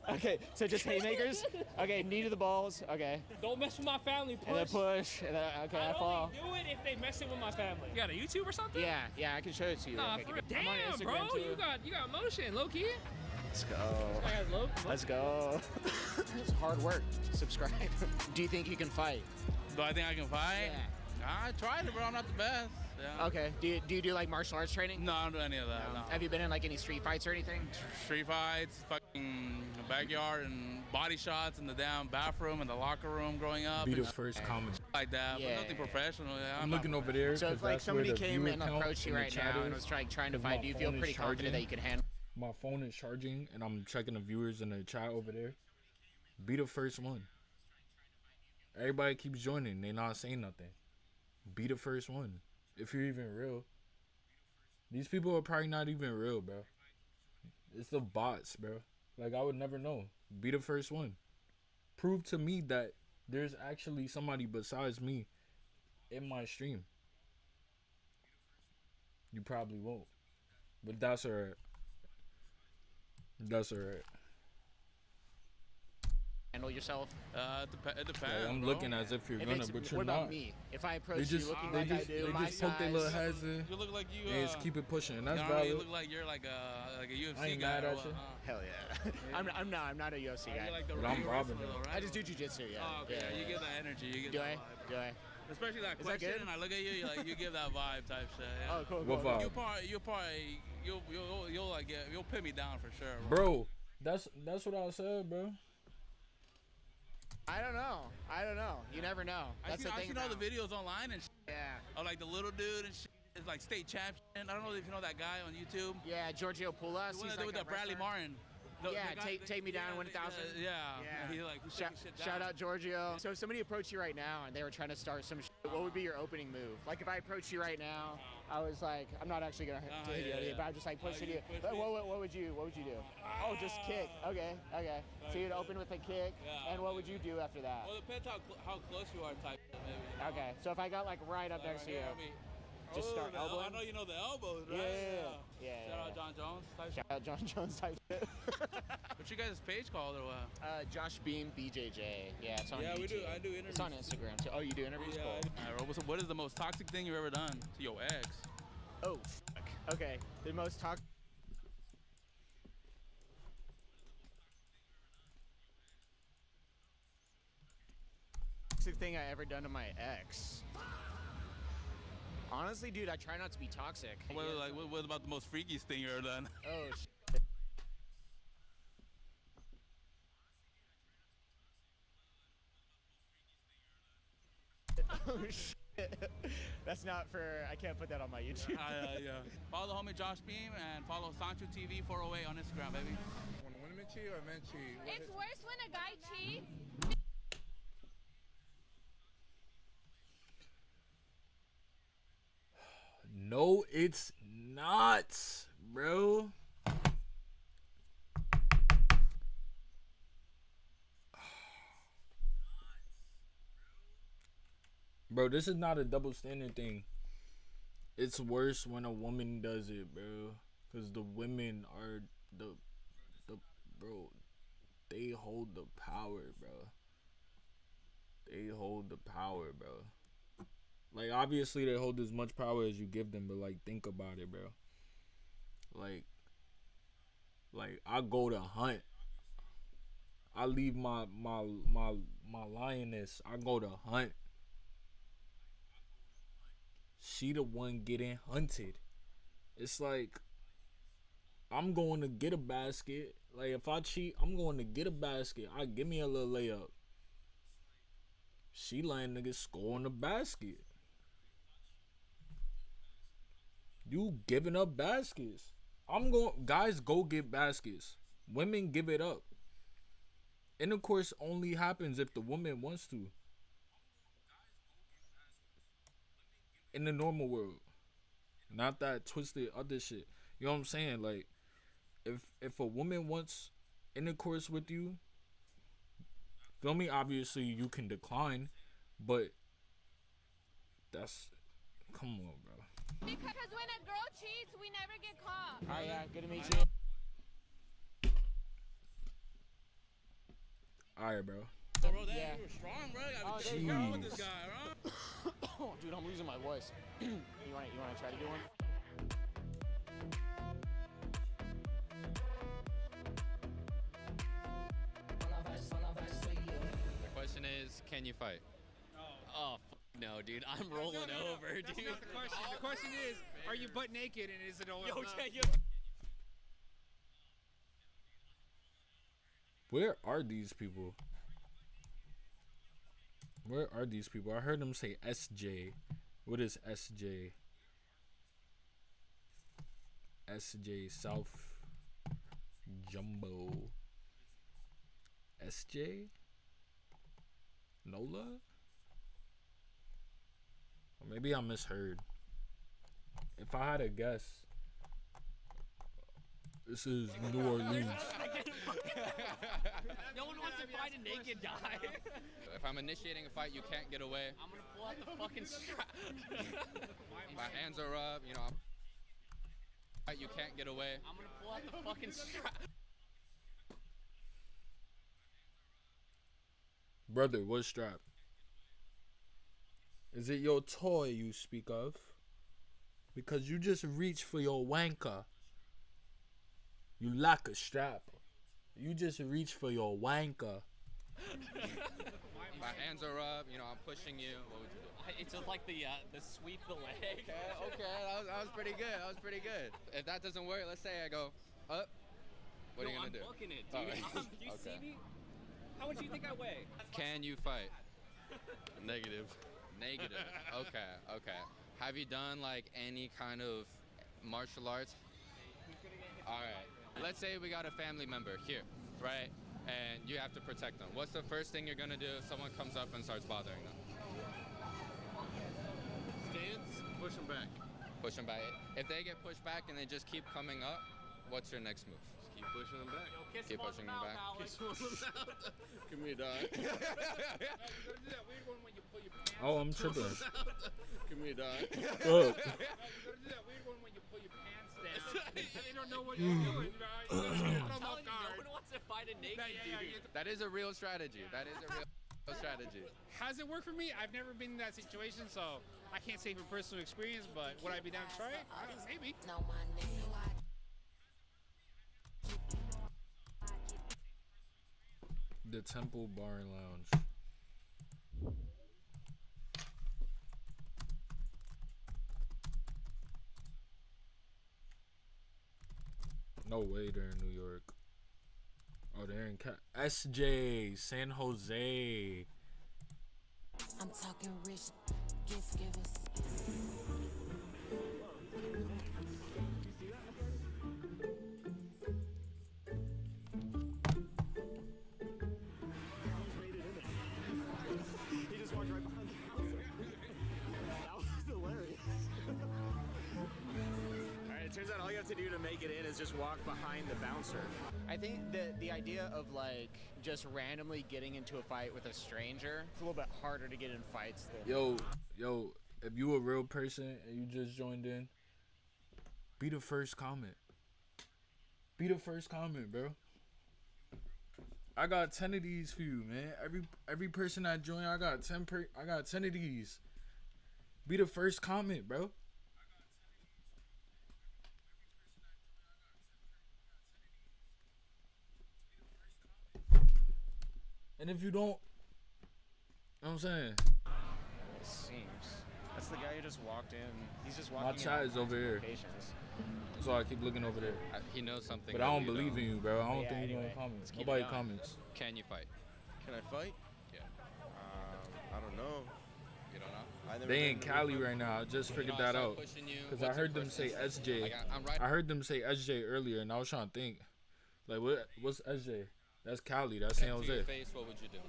Okay, so just haymakers? Okay, knee to the balls. Okay. Don't mess with my family, push. And then push. And then, okay, I fall. I only do it if they messing with my family. You got a YouTube or something? Yeah, I can show it to you. Nah, Okay, for real. I'm on Damn, Instagram, bro, too. you got motion, low key. Let's go. Let's go. It's hard work. Subscribe. Do you think you can fight? Do I think I can fight? Yeah. I tried it, bro. I'm not the best. Yeah. Okay. Do you do like martial arts training? No, I don't do any of that. No. Have you been in like any street fights or anything? Street fights, fucking backyard, and body shots in the damn bathroom and the locker room growing up. Be the first comment. Like that, but nothing professional. Yeah, I'm looking over there. So if like that's somebody where the came viewer and count approached you in the right chat now and is, was trying to 'cause fight, my do you feel phone is pretty confident that you charging. could handle? My phone is charging and I'm checking the viewers in the chat over there. Be the first one. Everybody keeps joining. They not saying nothing. Be the first one. If you're even real. These people are probably not even real, bro. It's the bots, bro. Like, I would never know. Be the first one. Prove to me that there's actually somebody besides me in my stream. You probably won't. But that's alright. That's alright. Handle yourself? It depends. Yeah, I'm bro. looking as if you're gonna, but you're what not. about me? If I approach They just, you looking they like just, I do, they my just poke their size, little heads in. You look like you. And just keep it pushing, and that's you know, valid. you look like you're like a UFC I ain't guy. mad or at what, you. Hell yeah. I'm not a UFC guy. You like the But I'm ring robbing wrestler, them. though, right? I just do jujitsu, yeah. Oh, okay. Yeah, You give that energy. You give Do that I? vibe. Do I? Especially that Is that question, good? and I look at you, you give that vibe type shit. Yeah. Oh, cool. What vibe? You'll like you'll pin me down for sure, Bro, that's what I said, bro. I don't know. You never know. That's the I've thing. seen all the videos online and shit. Yeah. Of like the little dude and shit. It's like state champion. I don't know if you know that guy on YouTube. Yeah, Giorgio Poulas. The one He's that did like with a that Bradley wrestler. Martin. The guy- take me down 1,000. Yeah. He like he took his shit down. Shout out Giorgio. So if somebody approached you right now and they were trying to start some shit, what would be your opening move? Like if I approached you right now, I was like, I'm not actually gonna hit you, yeah. but I'm just like pushing you. push But me? what would you do? Oh, just kick. Okay. So you'd open with a kick, and what would you do after that? Well, it depends how close you are type shit, maybe. You know? Okay. So if I got like right up next to you, just start elbowing. I know you know the elbows, right? Yeah. Shout out John Jones type Shout out John Jones type shit. What's your guys' page called or what? Josh Beam BJJ. Yeah, it's on YouTube. we do. I do interviews. It's on Instagram too. Oh, you do interviews? Yeah. Cool. All right, what is the most toxic thing you've ever done to your ex? Oh, fuck. Okay. The most toxic thing I ever done to my ex. Honestly, dude, I try not to be toxic. What about the most freakiest thing you ever done? Oh, shit. Oh, shit. That's not for, I can't put that on my YouTube. Yeah. Follow homie Josh Beam and follow Sancho TV 408 on Instagram, baby. When women cheat or men cheat? It's worse when a guy cheats. No, it's not, bro. Bro, this is not a double standard thing. It's worse when a woman does it, bro. Cause the women are the bro. They hold the power, bro. They hold the power, bro. Like, obviously they hold as much power as you give them, but like, think about it, bro. Like I go to hunt. I leave my lioness. I go to hunt. She the one getting hunted. It's like, I'm going to get a basket. Like, if I cheat, I'm going to get a basket. Give me a little layup. She letting niggas score in the basket. You giving up baskets. Guys go get baskets. Women give it up. Intercourse only happens if the woman wants to. In the normal world. Not that twisted other shit. You know what I'm saying? Like, if a woman wants intercourse with you, feel me? Obviously, you can decline, but that's, come on, bro. Because when a girl cheats, we never get caught. Alright, yeah, good to meet you. Alright, bro. Bro, you were strong, bro. You gotta be wrong with this guy, bro. Dude, I'm losing my voice. you wanna try to do one? The question is, can you fight? Oh, No, dude, I'm rolling over, That's dude. not the question. The question is, are you butt naked and is it all? Where are these people? Where are these people? I heard them say SJ. What is SJ? SJ South Jumbo. SJ? Nola? Or maybe I misheard. If I had a guess, this is New Orleans. No one wants to fight a naked guy. If I'm initiating a fight, you can't get away. I'm gonna pull out the fucking strap. My hands are up, you know. You can't get away. I'm gonna pull out the fucking strap. Brother, what strap? Is it your toy you speak of? Because you just reach for your wanker. You lack a strap. You just reach for your wanker. My hands are up, you know, I'm pushing you. What would you do? It's just like the sweep the leg. Okay, that was pretty good. That was pretty good. If that doesn't work, let's say I go up. What are you gonna do? I'm booking it, dude. Oh, Do you see me? How much do you think I weigh? Can you fight? Negative. Negative. Okay. Have you done like any kind of martial arts? All right. Let's say we got a family member here, right? And you have to protect them. What's the first thing you're gonna do if someone comes up and starts bothering them? Stance, push them back. Push them back. If they get pushed back and they just keep coming up, what's your next move? Just keep pushing them back. Keep pushing them back. Kiss them on the mouth. Give me a dog. Oh, I'm tripping. Give me a dog. Look. They don't know what you're doing, right? No one wants to fight a naked dude. That is a real strategy. That is a real strategy. Has it worked for me? I've never been in that situation, so I can't say from personal experience, but would I be down to try it? Maybe. The Temple Bar and Lounge. No way they're in New York. Oh, they're in SJ, San Jose. I'm talking rich gift givers. He just walked right behind the bouncer. That was hilarious. All right, it turns out all you have to do to make it in is just walk behind the bouncer. I think the idea of like just randomly getting into a fight with a stranger, it's a little bit harder to get in fights than Yo, if you a real person and you just joined in, be the first comment. Be the first comment, bro. I got 10 of these for you, man. Every person I join, I got 10 of these. Be the first comment, bro. And if you don't, you know what I'm saying? it seems. That's the guy who just walked in. He's just walking My chat is over here. locations. So I keep looking over there. He knows something. But I don't believe in you, bro. I don't think you're anyway, gonna comment. let's keep Nobody it going. comments. Can you fight? Can I fight? Yeah. I don't know. You don't know? I never They been in to Cali New York. right now. I just figured I that start out. pushing you, Because I what's your heard them first say instinct? SJ. Like, I'm right. I heard them say SJ earlier, and I was trying to think. Like, what's SJ? That's Cali. That's San To your Jose. face, what would you do?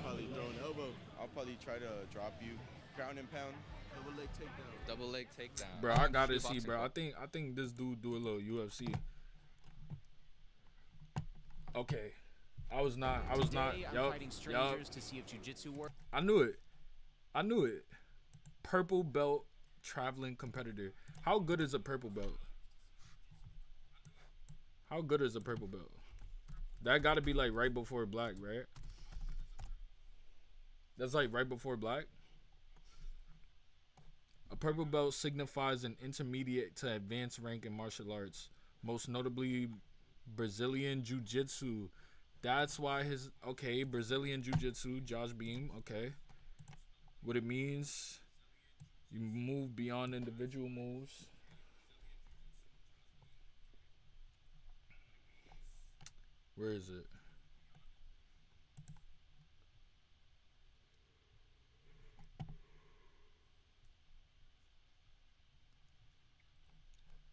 Probably throw an elbow. I'll probably try to drop you, ground and pound, double leg takedown. Double leg takedown. Bro, I gotta Shoot see, boxing bro. club. I think this dude do a little UFC. Okay. I was not. Today, I'm Yup. fighting strangers to see if jiu-jitsu works. I knew it. Purple belt traveling competitor. How good is a purple belt? How good is a purple belt? That gotta be like right before black, right? That's like right before black. A purple belt signifies an intermediate to advanced rank in martial arts, most notably Brazilian Jiu-Jitsu. That's why Brazilian Jiu-Jitsu, Josh Beam, okay. what it means. You move beyond individual moves. Where is it?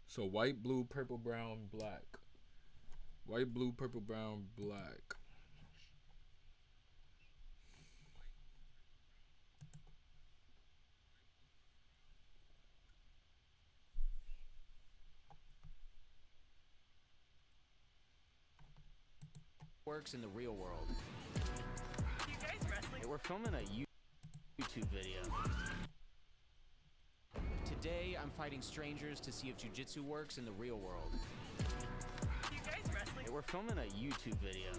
So white, blue, purple, brown, black. White, blue, purple, brown, black. Works in the real world. You guys wrestling? We're filming a YouTube video. Today, I'm fighting strangers to see if jiu-jitsu works in the real world. You guys wrestling? We're filming a YouTube video.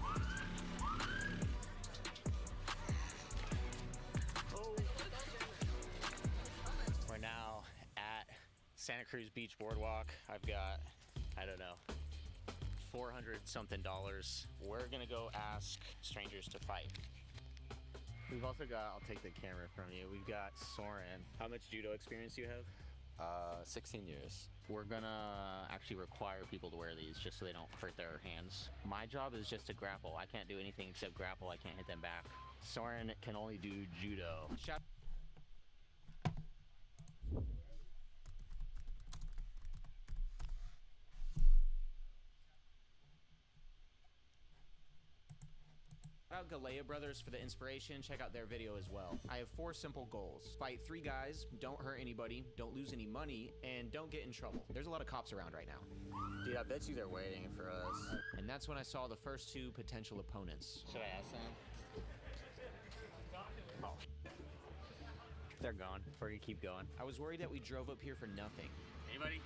We're now at Santa Cruz Beach Boardwalk. I've got, I don't know, $400 something. We're gonna go ask strangers to fight. We've also got, I'll take the camera from you. We've got Soren. How much judo experience do you have? 16 years. We're gonna actually require people to wear these just so they don't hurt their hands. My job is just to grapple. I can't do anything except grapple. I can't hit them back. Soren can only do judo. Shout out Galea Brothers for the inspiration. Check out their video as well. I have 4 simple goals. Fight 3 guys, don't hurt anybody, don't lose any money, and don't get in trouble. There's a lot of cops around right now. Dude, I bet you they're waiting for us. And that's when I saw the first 2 potential opponents. Should I ask them? Oh. They're gone. We're gonna keep going. I was worried that we drove up here for nothing. Anybody?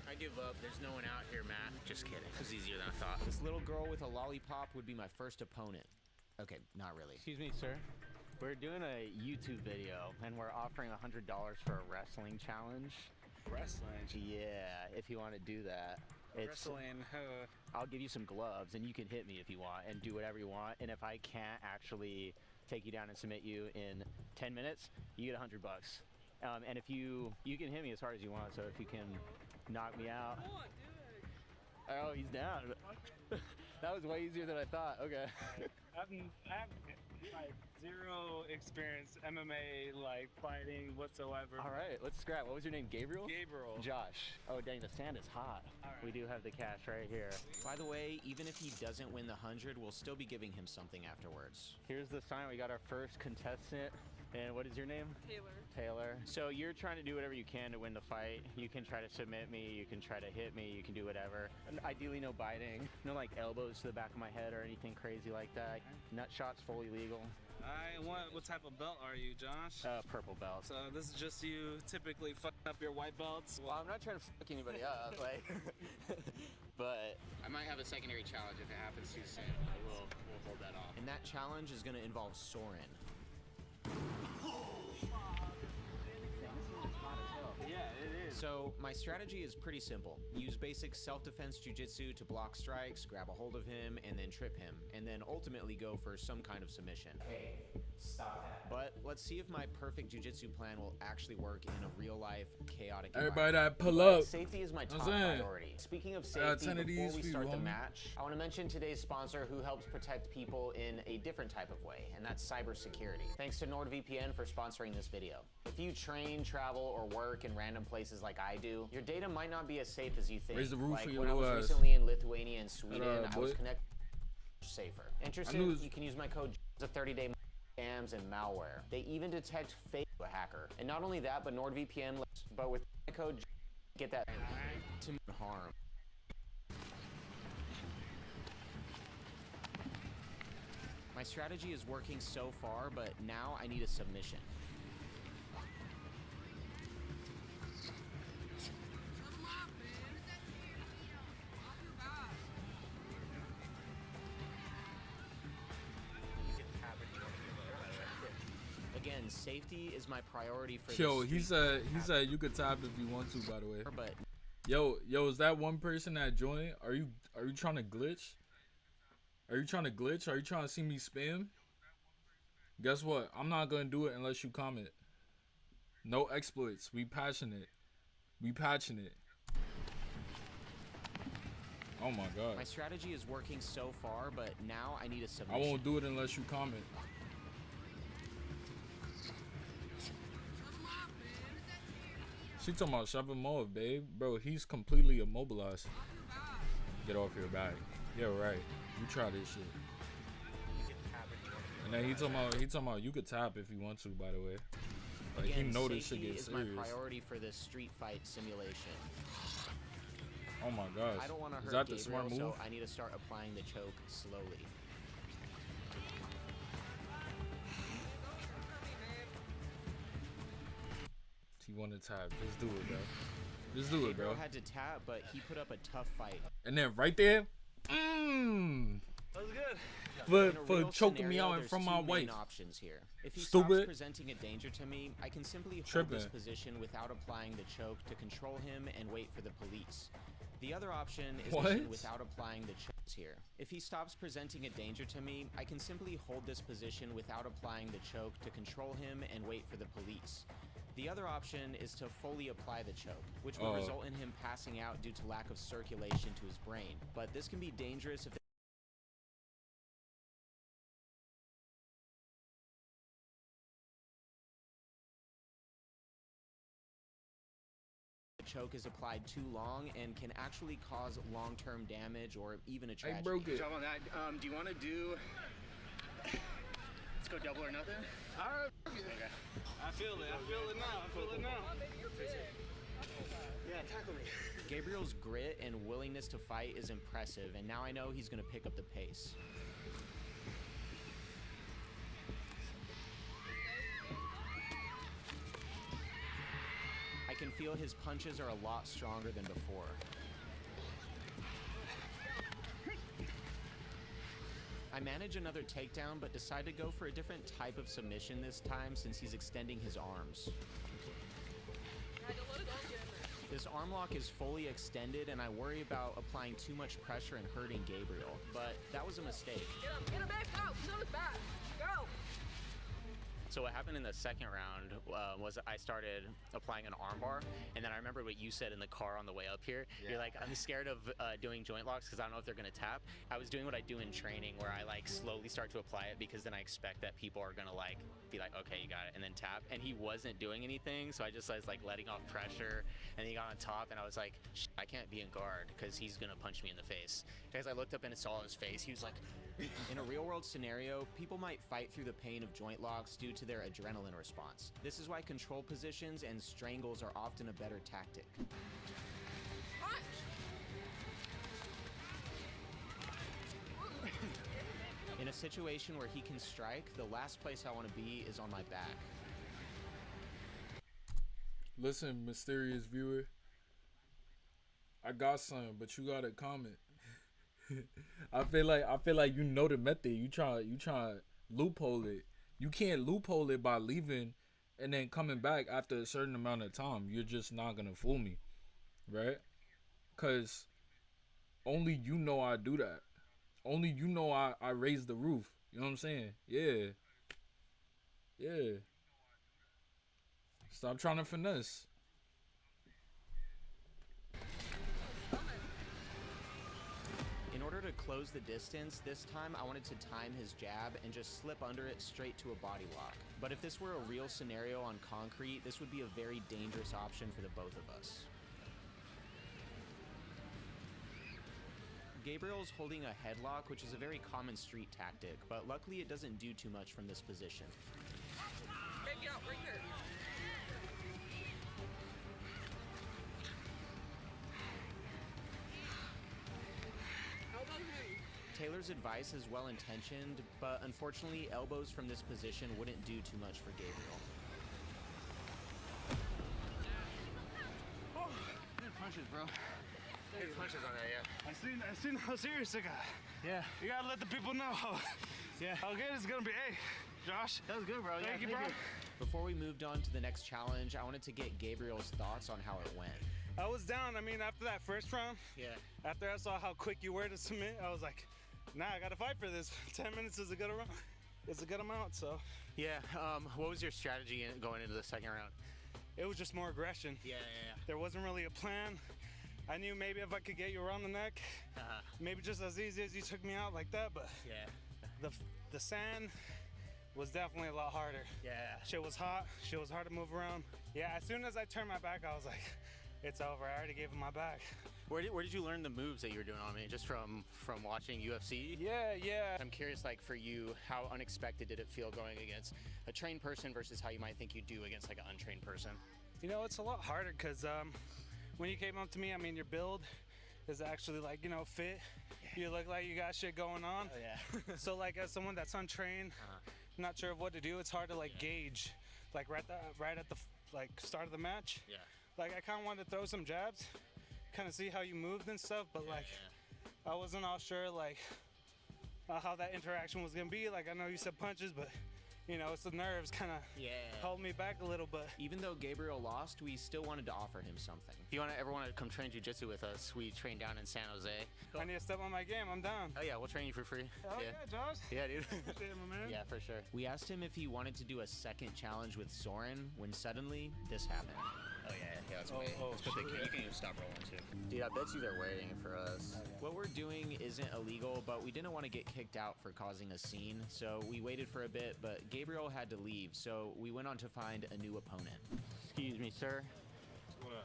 I give up. There's no one out here, Matt. Just kidding. It was easier than I thought. This little girl with a lollipop would be my first opponent. Okay, not really. Excuse me, sir. We're doing a YouTube video, and we're offering $100 for a wrestling challenge. Wrestling? Yeah, if you want to do that. Wrestling? I'll give you some gloves, and you can hit me if you want, and do whatever you want. And if I can't actually take you down and submit you in 10 minutes, you get $100. And if you can hit me as hard as you want, so if you can knock me out. Come on, do it. Oh, he's down. That was way easier than I thought. Okay. I have like zero experience MMA like fighting whatsoever. All right, let's scrap. What was your name? Gabriel? Gabriel. Josh. Oh dang, the sand is hot. All right. We do have the cash right here. By the way, even if he doesn't win the 100, we'll still be giving him something afterwards. Here's the sign. We got our first contestant. And what is your name? Taylor. Taylor. So you're trying to do whatever you can to win the fight. You can try to submit me, you can try to hit me, you can do whatever. And ideally no biting, no like elbows to the back of my head or anything crazy like that. Nut shots fully legal. What type of belt are you, Josh? Purple belt. So this is just you typically fucking up your white belts? Well, I'm not trying to fuck anybody up, like, but I might have a secondary challenge if it happens too soon. We'll hold that off. And that challenge is gonna involve Soren. Yeah, it is. So my strategy is pretty simple. Use basic self-defense jiu-jitsu to block strikes, grab a hold of him, and then trip him, and then ultimately go for some kind of submission. Hey, stop that. But let's see if my perfect jiu-jitsu plan will actually work in a real-life, chaotic Everybody environment. that pull up. Safety is my top priority. Speaking of safety, before we start the match, I want to mention today's sponsor who helps protect people in a different type of way, and that's cybersecurity. Thanks to NordVPN for sponsoring this video. If you train, travel, or work in random places like I do, your data might not be as safe as you think. Raise the roof like for your when I was little ass. recently in Lithuania and Sweden, I was boy. connected safer. Interested? You can use my code a 30-day scams and malware. They even detect fake a hacker. And not only that, but NordVPN, but with my code, get that to harm. My strategy is working so far, but now I need a submission. Again, safety is my priority for Yo, this he street. said you could tap if you want to, by the way. But Yo, is that one person that joined? Are you trying to glitch? Are you trying to glitch? Are you trying to see me spam? Guess what? I'm not gonna do it unless you comment. No exploits. We passionate. We passionate. Oh my god. My strategy is working so far, but now I need a submission. I won't do it unless you comment. She talking about shove him off, babe. Bro, he's completely immobilized. Get off your back. Yeah, right. You try this shit. And then he talking about you could tap if you want to, by the way. Like, Again, he know this shit safety gets is serious. my priority for this street fight simulation. Oh my gosh. I don't want to Is hurt that the Gabriel, smart move? so I need to start applying the choke slowly. He wanted to tap. Just do it, bro. Just do it, bro. Gabriel had to tap, but he put up a tough fight. And then right there, That was good. for choking me out in front of my wife. Options here. If he Stupid. stops presenting a danger to me, I can simply hold this position without applying the choke to control him and wait for the police. The other option is mission without applying the chokes here. If he stops presenting a danger to me, I can simply hold this position without applying the choke to control him and wait for the police. The other option is to fully apply the choke, which will result in him passing out due to lack of circulation to his brain. But this can be dangerous if the choke is applied too long and can actually cause long-term damage or even a tragedy. I broke it. Good job on that. Do you want to do... Let's go double or nothing? All right. Okay. I feel it. I feel it now. Yeah, tackle me. Gabriel's grit and willingness to fight is impressive, and now I know he's going to pick up the pace. I can feel his punches are a lot stronger than before. I manage another takedown, but decide to go for a different type of submission this time since he's extending his arms. This arm lock is fully extended, and I worry about applying too much pressure and hurting Gabriel, but that was a mistake. Get him back out. He's on his back. Go. So what happened in the second round was I started applying an armbar, and then I remember what you said in the car on the way up here. Yeah. You're like, I'm scared of doing joint locks because I don't know if they're gonna tap. I was doing what I do in training, where I like slowly start to apply it because then I expect that people are gonna like be like, okay, you got it, and then tap. And he wasn't doing anything, so I just was like letting off pressure, and he got on top, and I was like, I can't be in guard because he's gonna punch me in the face. As I looked up and saw his face, he was like. In a real-world scenario, people might fight through the pain of joint locks due to their adrenaline response. This is why control positions and strangles are often a better tactic. In a situation where he can strike, the last place I want to be is on my back. Listen, mysterious viewer. I got something, but you gotta comment. I feel like you know the method. You try loophole it. You can't loophole it by leaving and then coming back after a certain amount of time. You're just not gonna fool me, right? Cause only you know I do that. Only you know I raise the roof. You know what I'm saying? Yeah. Stop trying to finesse. In order to close the distance, this time I wanted to time his jab and just slip under it straight to a body lock. But if this were a real scenario on concrete, this would be a very dangerous option for the both of us. Gabriel's holding a headlock, which is a very common street tactic, but luckily it doesn't do too much from this position. Get out right here. Taylor's advice is well-intentioned, but unfortunately, elbows from this position wouldn't do too much for Gabriel. Oh, good punches, bro. Good punches on that, yeah. I seen how serious it got. Yeah. You gotta let the people know how good it's gonna be. Hey, Josh. That was good, bro. Thank you, bro. Before we moved on to the next challenge, I wanted to get Gabriel's thoughts on how it went. I was down. I mean, after that first round, after I saw how quick you were to submit, I was like, nah, I gotta fight for this. 10 minutes is a good amount. It's a good amount, so. Yeah, what was your strategy going into the second round? it was just more aggression. Yeah. There wasn't really a plan. I knew maybe if I could get you around the neck, maybe just as easy as you took me out like that, but the sand was definitely a lot harder. Yeah. Shit was hot, shit was hard to move around. Yeah, as soon as I turned my back, I was like, it's over, I already gave him my back. Where did you learn the moves that you were doing on me? Just from watching UFC? Yeah. I'm curious, like for you, how unexpected did it feel going against a trained person versus how you might think you do against like an untrained person? You know, it's a lot harder because when you came up to me, I mean, your build is actually like, you know, fit. You look like you got shit going on. Oh, yeah. So like as someone that's untrained, not sure of what to do, it's hard to like gauge, like right at the like start of the match. Yeah. Like I kind of wanted to throw some jabs, kind of see how you moved and stuff, but like I wasn't all sure like how that interaction was gonna be. Like I know you said punches, but you know, it's the nerves kind of hold me back a little bit. Even though Gabriel lost, we still wanted to offer him something. If you ever want to come train jiu-jitsu with us, we train down in San Jose. I need to step on my game, I'm down. Oh yeah, we'll train you for free. Oh yeah, Josh. Yeah, dude. Appreciate it, my man. Yeah, for sure. We asked him if he wanted to do a second challenge with Soren when suddenly this happened. Oh yeah, let's wait. Let's put you can even stop rolling too. Dude, I bet you they're waiting for us. What we're doing isn't illegal, but we didn't want to get kicked out for causing a scene, so we waited for a bit, but Gabriel had to leave, so we went on to find a new opponent. Excuse me, sir.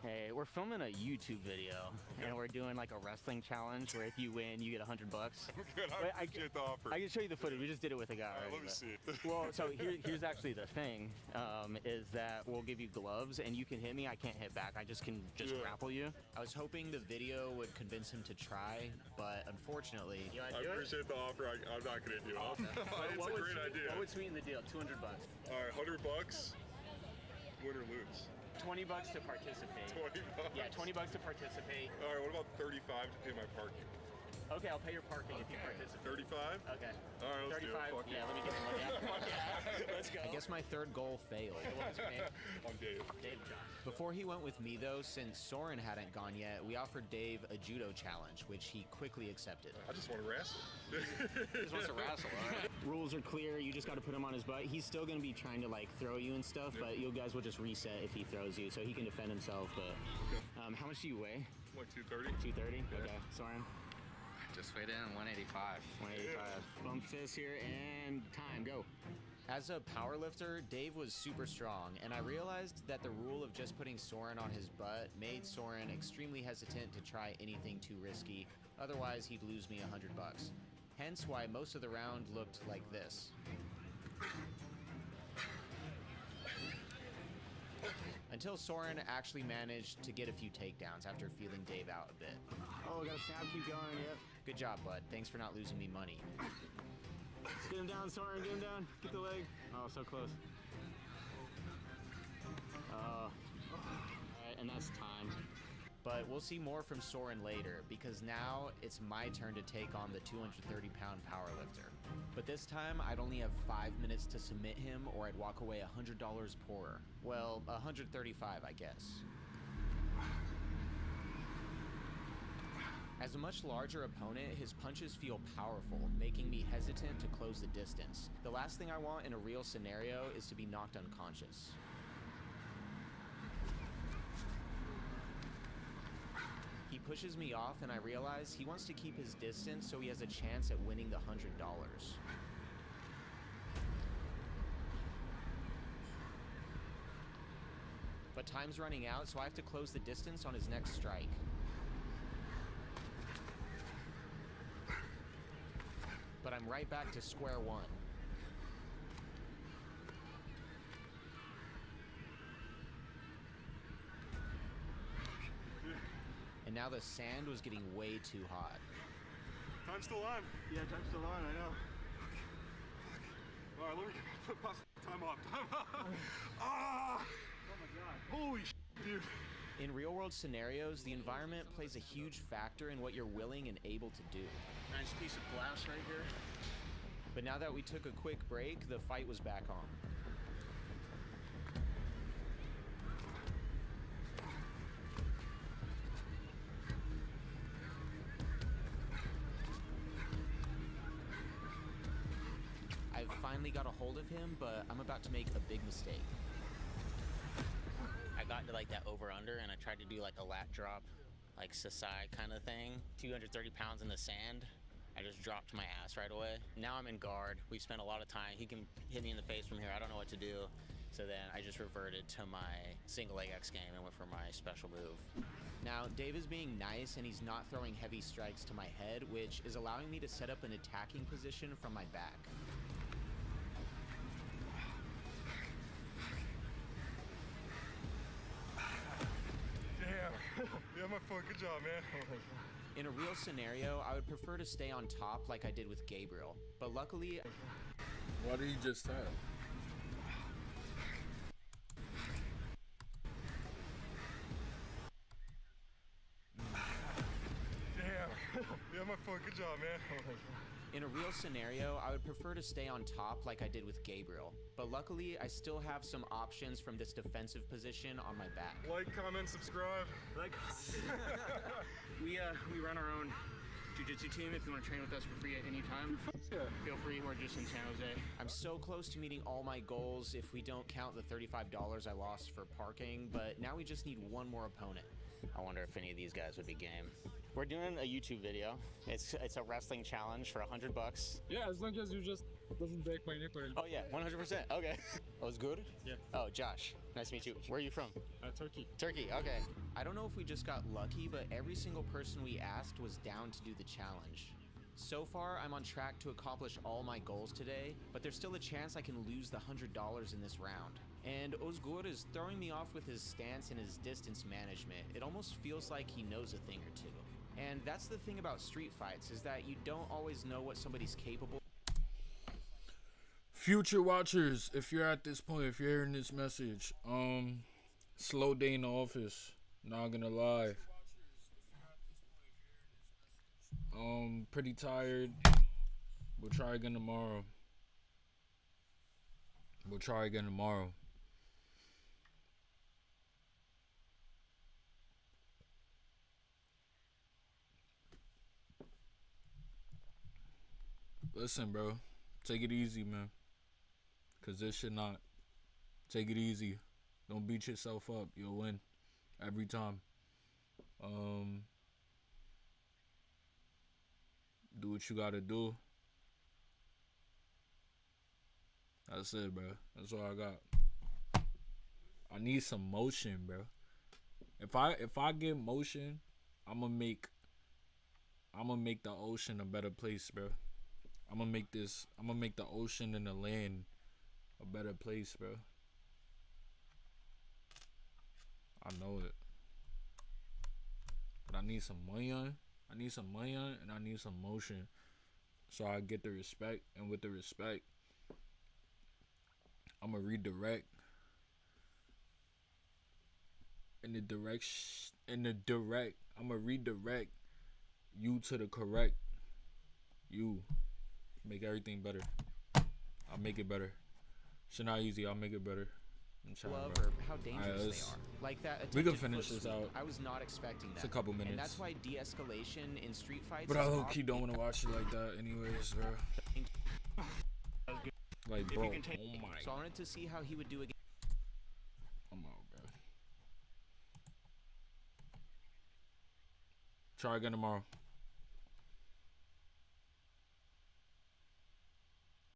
Hey, we're filming a YouTube video, and we're doing like a wrestling challenge where if you win, you get $100. Good, I appreciate the offer. I can show you the footage. We just did it with a guy. All right, let me see it. Well, so here's actually the thing, is that we'll give you gloves, and you can hit me. I can't hit back. I just can grapple you. I was hoping the video would convince him to try, but unfortunately, I appreciate the offer. I'm not gonna do it. It's a great idea. What would sweeten the deal? $200. All right, $100. Win or lose. $20 to participate. $20. Yeah, $20 to participate. All right, what about 35 to pay my parking? Okay, I'll pay your parking if you participate. 35? Okay. All right, let's 35. do it. Fuck Yeah, let me get the money out. Let's go. I guess my third goal failed. What was your name? I'm Dave. Dave John. Before he went with me, though, since Soren hadn't gone yet, we offered Dave a judo challenge, which he quickly accepted. I just want to wrestle. He just wants to wrestle, all right? Rules are clear. You just got to put him on his butt. He's still going to be trying to, like, throw you and stuff, but you guys will just reset if he throws you, so he can defend himself. But how much do you weigh? Like 230. 230? Yeah. Okay. Soren? Just weighed in 185. 185. Bump fist here, and time, go. As a powerlifter, Dave was super strong, and I realized that the rule of just putting Soren on his butt made Soren extremely hesitant to try anything too risky, otherwise he'd lose me $100. Hence why most of the round looked like this. Until Soren actually managed to get a few takedowns after feeling Dave out a bit. Oh, got a snap, keep going, yep. Good job, bud. Thanks for not losing me money. Get him down, Soren, get him down. Get the leg. Oh, so close. Alright, and that's time. But we'll see more from Soren later, because now it's my turn to take on the 230-pound powerlifter. But this time, I'd only have 5 minutes to submit him, or I'd walk away $100 poorer. Well, 135, I guess. As a much larger opponent, his punches feel powerful, making me hesitant to close the distance. The last thing I want in a real scenario is to be knocked unconscious. He pushes me off, and I realize he wants to keep his distance so he has a chance at winning the $100. But time's running out, so I have to close the distance on his next strike. But I'm right back to square one. And now the sand was getting way too hot. Time's still on. Yeah, time's still on, I know. All right, let me pass time off. Ah! Oh my god. Holy shit, dude. In real-world scenarios, the environment plays a huge factor in what you're willing and able to do. Nice piece of glass right here. But now that we took a quick break, the fight was back on. I've finally got a hold of him, but I'm about to make a big mistake. I got into like that over under, and I tried to do like a lat drop, like Sasai kind of thing. 230 pounds in the sand. I just dropped my ass right away. Now I'm in guard. We've spent a lot of time. He can hit me in the face from here. I don't know what to do. So then I just reverted to my single leg X game and went for my special move. Now, Dave is being nice and he's not throwing heavy strikes to my head, which is allowing me to set up an attacking position from my back. Damn. Yeah, my fault. Good job, man. In a real scenario, I would prefer to stay on top like I did with Gabriel, but luckily... What did he just say? Damn. Yeah, my fault. Good job, man. In a real scenario, I would prefer to stay on top like I did with Gabriel, but luckily I still have some options from this defensive position on my back. Like, comment, subscribe. We run our own jiu-jitsu team. If you want to train with us for free at any time, feel free. We're just in San Jose. I'm so close to meeting all my goals if we don't count the $35 I lost for parking, but now we just need one more opponent. I wonder if any of these guys would be game. We're doing a YouTube video. It's a wrestling challenge for $100. Yeah, as long as you just doesn't break my neck or anything. Oh yeah, 100%. Okay. Oh, it's good? Yeah. Oh, Josh. Nice to meet you. Where are you from? Turkey. Turkey, okay. I don't know if we just got lucky, but every single person we asked was down to do the challenge. So far, I'm on track to accomplish all my goals today, but there's still a chance I can lose the $100 in this round. And Ozgur is throwing me off with his stance and his distance management. It almost feels like he knows a thing or two. And that's the thing about street fights, is that you don't always know what somebody's capable. Future watchers, if you're at this point, if you're hearing this message, slow day in the office. Not gonna lie. Pretty tired. We'll try again tomorrow. Listen, bro. Take it easy, man. Cause this should not. Take it easy. Don't beat yourself up. You'll win. Every time. Do what you gotta do. That's it, bro. That's all I got. I need some motion, bro. If I get motion, I'ma make the ocean a better place, bro. I'm gonna make the ocean and the land a better place, bro. I know it. But I need some money on. And I need some motion. So I get the respect. And with the respect, I'm gonna redirect. I'm gonna redirect you to the correct you. Make everything better. I'll make it better. It's not easy. I'll make it better. Love or how dangerous they are. Like that we can attempted finish foot this sweep. out. I was not expecting that. It's a couple minutes. And that's why de-escalation in street fights. But I is low often- key don't want to watch it like that, anyways, bro. Like, bro, oh my. So I wanted to see how he would do again. Come on, bro. Try again tomorrow.